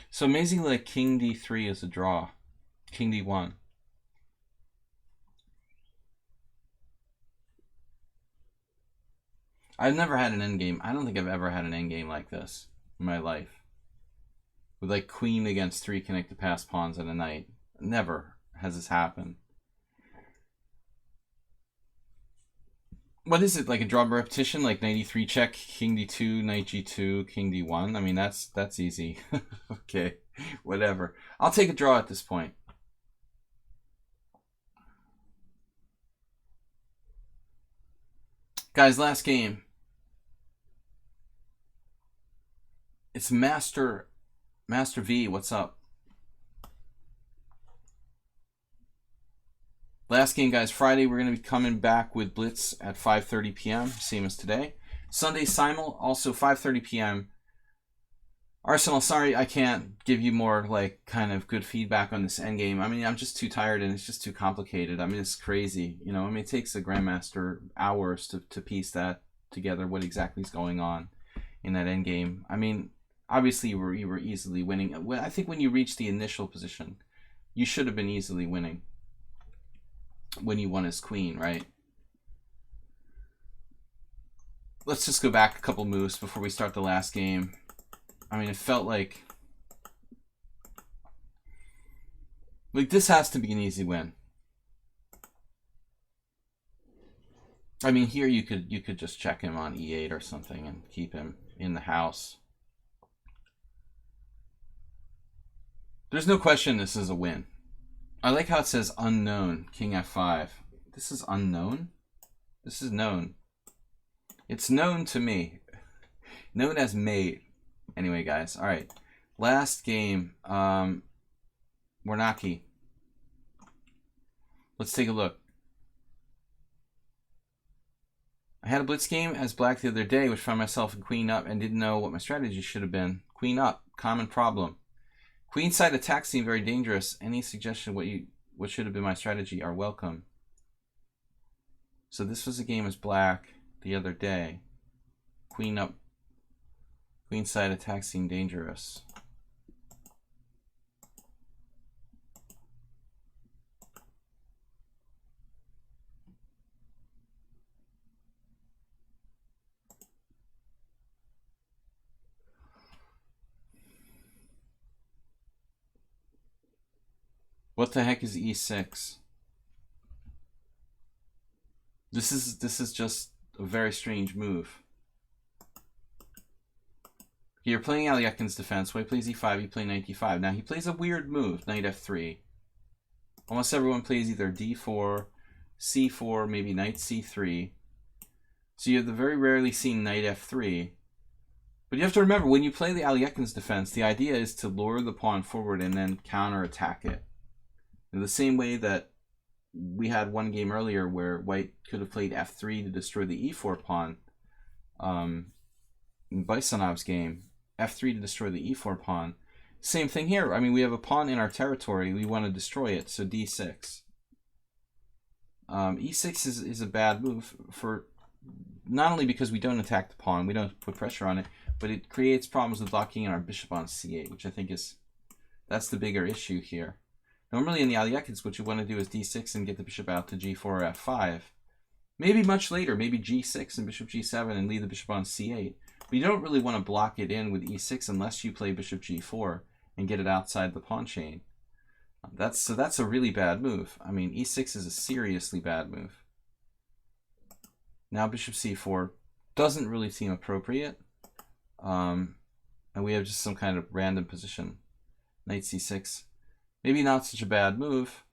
So amazingly, like king d3 is a draw. King d1. I've never had an endgame. I don't think I've ever had an endgame like this in my life. With like queen against 3 connected passed pawns and a knight. Never has this happened. What is it, like a draw by repetition? Like knight e3 check, king d2, knight g2, king d1? I mean, that's easy. Okay, whatever. I'll take a draw at this point. Guys, last game. It's Master V. What's up? Last game, guys. Friday, we're going to be coming back with Blitz at 5:30 p.m., same as today. Sunday, Simul, also 5:30 p.m. Arsenal, sorry I can't give you more, like, kind of good feedback on this endgame. I mean, I'm just too tired and it's just too complicated. I mean, it's crazy. You know, I mean, it takes a Grandmaster hours to piece that together, what exactly is going on in that endgame. I mean, obviously you were easily winning. I think when you reach the initial position, you should have been easily winning. When you won as queen, right? Let's just go back a couple moves before we start the last game. I mean, it felt like this has to be an easy win. I mean, here you could just check him on e8 or something and keep him in the house. There's no question this is a win. I like how it says unknown, king f5. This is unknown? This is known. It's known to me. Known as made. Anyway, guys. All right. Last game. Warnaki. Let's take a look. I had a blitz game as black the other day, which found myself in queen up and didn't know what my strategy should have been. Queen up. Common problem. Queenside attacks seem very dangerous. Any suggestion what should have been my strategy are welcome. So this was a game as black the other day. Queen up. Queenside attacks seem dangerous. What the heck is e6? This is just a very strange move. You're playing Alyakin's defense. White plays e5, you play knight d5. Now he plays a weird move, knight f3. Almost everyone plays either d4, c4, maybe knight c3. So you have the very rarely seen knight f3. But you have to remember, when you play the Alyakin's defense, the idea is to lure the pawn forward and then counterattack it. In the same way that we had one game earlier where white could have played f3 to destroy the e4 pawn. In Baisanov's game, f3 to destroy the e4 pawn. Same thing here. I mean, we have a pawn in our territory. We want to destroy it, so d6. E6 is a bad move for not only because we don't attack the pawn, we don't put pressure on it, but it creates problems with blocking in our bishop on c8, which I think that's the bigger issue here. Normally in the Alyakins, what you want to do is d6 and get the bishop out to g4 or f5. Maybe much later, maybe g6 and bishop g7 and leave the bishop on c8. But you don't really want to block it in with e6 unless you play bishop g4 and get it outside the pawn chain. So that's a really bad move. I mean, e6 is a seriously bad move. Now bishop c4 doesn't really seem appropriate. And we have just some kind of random position. Knight c6. Maybe not such a bad move.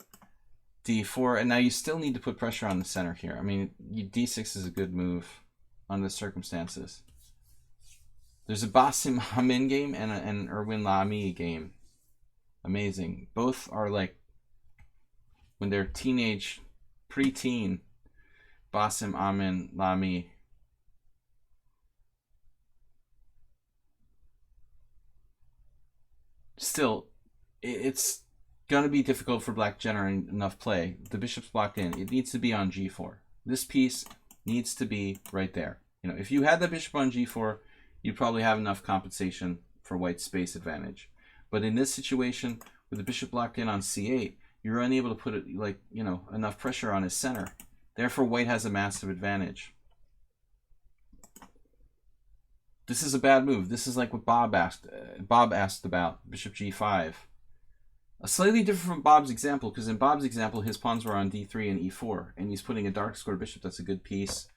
d4, and now you still need to put pressure on the center here. I mean, d6 is a good move under the circumstances. There's a Basim Amin game and an Erwin Lamy game. Amazing. Both are like when they're teenage, pre-teen. Basim Amin Lamy. Still, it's going to be difficult for black to generate enough play. The bishop's blocked in. It needs to be on g4. This piece needs to be right there. You know, if you had the bishop on g4, you'd probably have enough compensation for white's space advantage. But in this situation, with the bishop blocked in on c8, you're unable to put it, like, you know, enough pressure on his center. Therefore, white has a massive advantage. This is a bad move. This is like what Bob asked about, bishop g5. Slightly different from Bob's example, because in Bob's example, his pawns were on d3 and e4, and he's putting a dark square bishop that's a good piece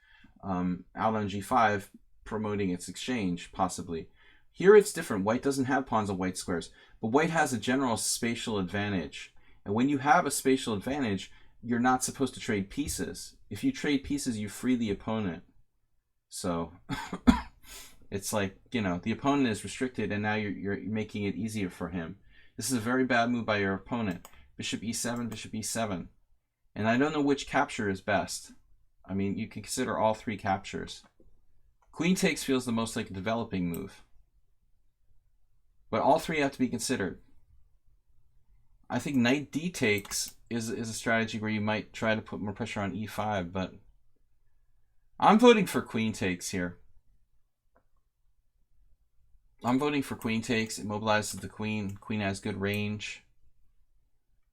out on g5, promoting its exchange, possibly. Here it's different. White doesn't have pawns on white squares, but white has a general spatial advantage. And when you have a spatial advantage, you're not supposed to trade pieces. If you trade pieces, you free the opponent. So it's like, you know, the opponent is restricted, and now you're making it easier for him. This is a very bad move by your opponent. Bishop e7, bishop e7. And I don't know which capture is best. I mean, you can consider all three captures. Queen takes feels the most like a developing move. But all three have to be considered. I think knight d takes is a strategy where you might try to put more pressure on e5, but I'm voting for queen takes here. I'm voting for queen takes. It mobilizes the queen. Queen has good range.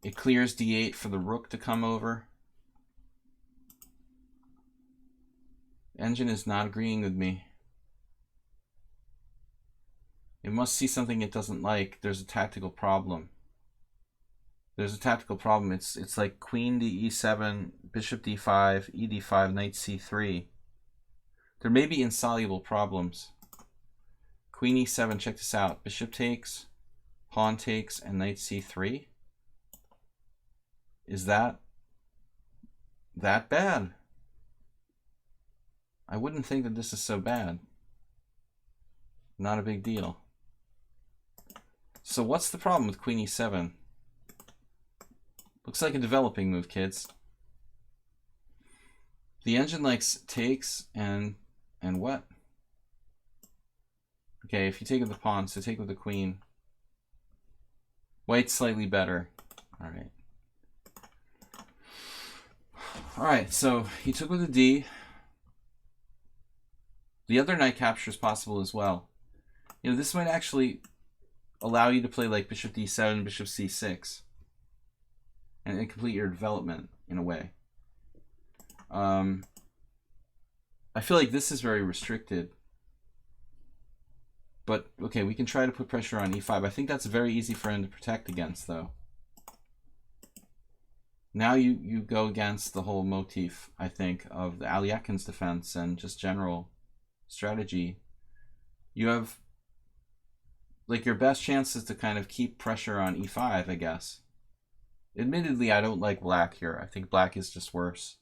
It clears d8 for the rook to come over. Engine is not agreeing with me. It must see something it doesn't like. There's a tactical problem. There's a tactical problem. It's like queen to e7, bishop d5, e d5, knight c3. There may be insoluble problems. Queen e7, check this out. Bishop takes, pawn takes, and knight c3. Is that bad? I wouldn't think that this is so bad. Not a big deal. So what's the problem with queen e7? Looks like a developing move, kids. The engine likes takes and what? Okay, if you take with the pawn, so take with the queen. White's slightly better. All right. All right, so he took with a d. The other knight capture is possible as well. You know, this might actually allow you to play like bishop d7, bishop c6, and complete your development in a way. I feel like this is very restricted. But, okay, we can try to put pressure on e5. I think that's very easy for him to protect against, though. Now you go against the whole motif, I think, of the Alyakin's defense and just general strategy. You have, like, your best chance is to kind of keep pressure on e5, I guess. Admittedly, I don't like black here. I think black is just worse.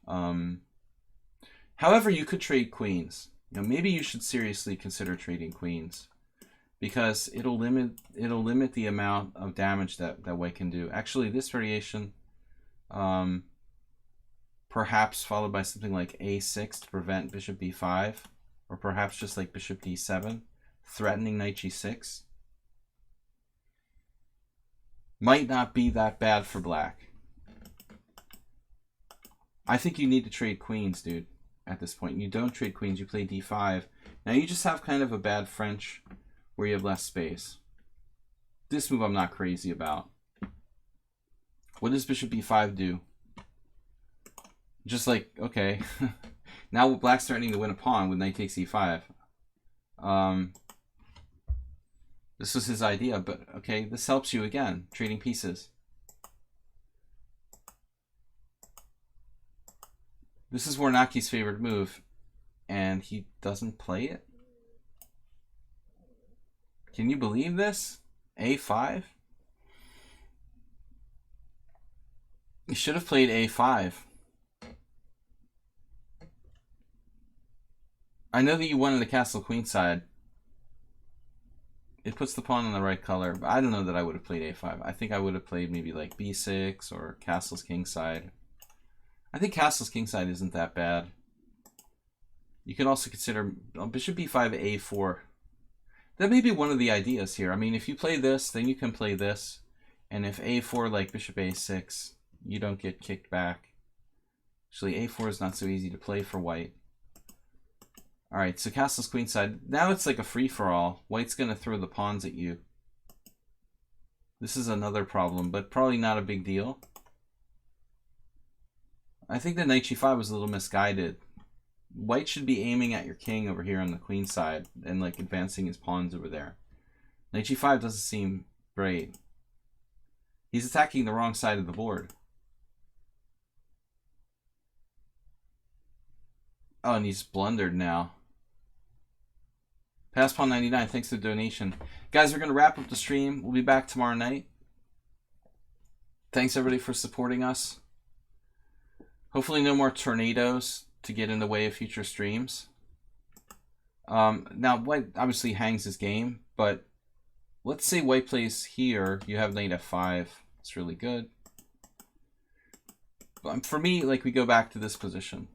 However, you could trade queens. You know, maybe you should seriously consider trading queens, because it'll limit the amount of damage that white can do. Actually, this variation, perhaps followed by something like a6 to prevent bishop b5, or perhaps just like bishop d7, threatening knight g6, might not be that bad for black. I think you need to trade queens, dude, at this point. You don't trade queens, you play d5. Now you just have kind of a bad French where you have less space. This move I'm not crazy about. What does bishop b5 do? Just like, okay. Now black's threatening to win a pawn with knight takes e5. This was his idea, but okay, this helps you again, trading pieces. This is Warnaki's favorite move, and he doesn't play it? Can you believe this? a5? He should have played a5. I know that you wanted the castle queenside. It puts the pawn on the right color, but I don't know that I would have played a5. I think I would have played maybe like b6 or castle's kingside. I think castle's kingside isn't that bad. You can also consider bishop b5, a4. That may be one of the ideas here. I mean, if you play this, then you can play this. And if a4 like bishop a6, you don't get kicked back. Actually, a4 is not so easy to play for white. Alright, so castle's queenside. Now it's like a free-for-all. White's going to throw the pawns at you. This is another problem, but probably not a big deal. I think the knight g5 was a little misguided. White should be aiming at your king over here on the queen side and like advancing his pawns over there. Knight g5 doesn't seem great. He's attacking the wrong side of the board. Oh, and he's blundered now. Paschall 99, thanks for the donation. Guys, we're going to wrap up the stream. We'll be back tomorrow night. Thanks, everybody, for supporting us. Hopefully no more tornadoes to get in the way of future streams. Now, white obviously hangs his game, but let's say white plays here. You have knight f5. It's really good. But for me, like, we go back to this position.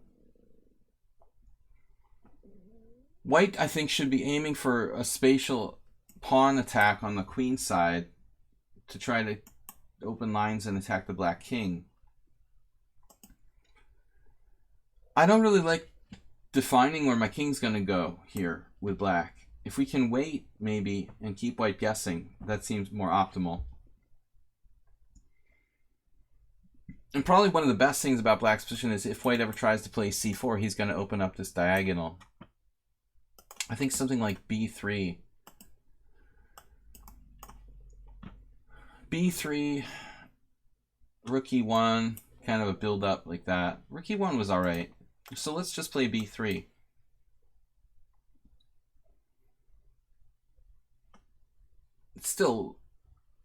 White, I think, should be aiming for a spatial pawn attack on the queen side to try to open lines and attack the black king. I don't really like defining where my king's going to go here with black. If we can wait, maybe, and keep white guessing, that seems more optimal. And probably one of the best things about black's position is if white ever tries to play c4, he's going to open up this diagonal. I think something like b3. b3, rook e1, kind of a build-up like that. Rook e1 was alright. So let's just play b3.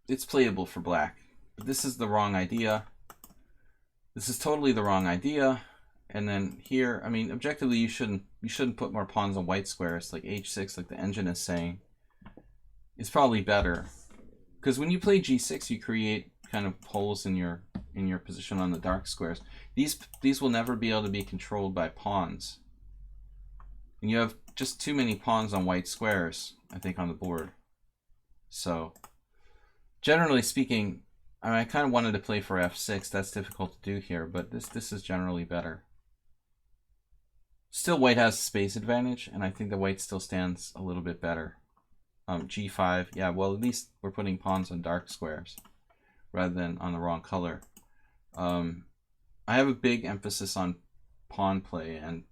It's playable for black. But this is the wrong idea. This is totally the wrong idea. And then here, I mean, objectively, you shouldn't put more pawns on white squares, like h6, like the engine is saying. It's probably better, because when you play g6, you create kind of holes in your position on the dark squares. These will never be able to be controlled by pawns, and you have just too many pawns on white squares, I think, on the board. So, generally speaking, I mean, I kind of wanted to play for f6. That's difficult to do here, but this is generally better. Still, white has space advantage, and I think the white still stands a little bit better. G5, yeah, well, at least we're putting pawns on dark squares rather than on the wrong color. I have a big emphasis on pawn play, and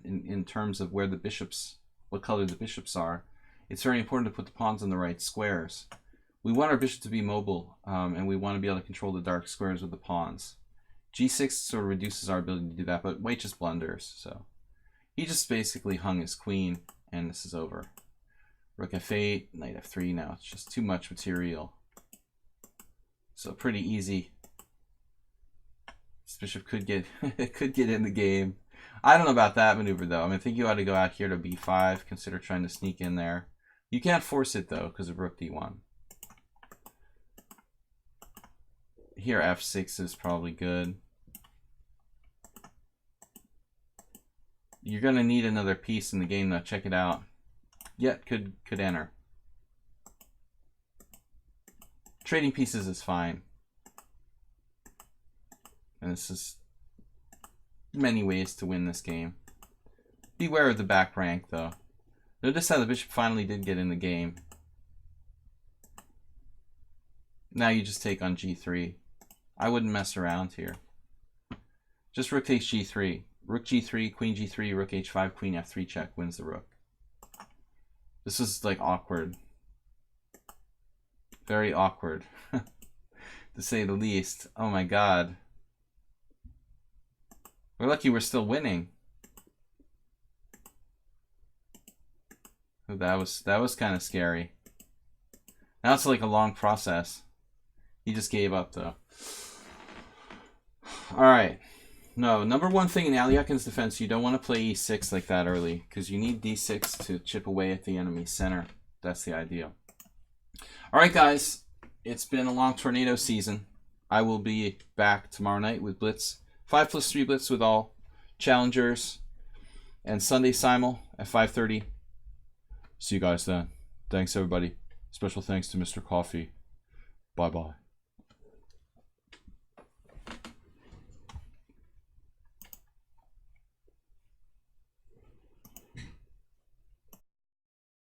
in terms of where the bishops, what color the bishops are, it's very important to put the pawns on the right squares. We want our bishop to be mobile, and we want to be able to control the dark squares with the pawns. G6 sort of reduces our ability to do that, but white just blunders. So he just basically hung his queen, and this is over. Rook f8, knight f3 now. It's just too much material. So pretty easy. This bishop could get could get in the game. I don't know about that maneuver though. I mean, I think you ought to go out here to b5. Consider trying to sneak in there. You can't force it though because of rook d1. Here f6 is probably good. You're gonna need another piece in the game though. Check it out. Yeah, could enter. Trading pieces is fine. And this is many ways to win this game. Beware of the back rank though. Notice how the bishop finally did get in the game. Now you just take on g3. I wouldn't mess around here. Just rook takes g3. Rook g3, queen g3, rook h5, queen f3 check wins the rook. This is like awkward. Very awkward. To say the least. Oh my god. We're lucky we're still winning. That was kind of scary. Now it's like a long process. He just gave up though. Alright. No, number one thing in Alyakin's defense, you don't want to play e6 like that early, because you need d6 to chip away at the enemy's center. That's the idea. Alright guys, it's been a long tornado season. I will be back tomorrow night with Blitz. 5+3 Blitz with all challengers. And Sunday Simul at 5:30. See you guys then. Thanks everybody. Special thanks to Mr. Coffee. Bye-bye.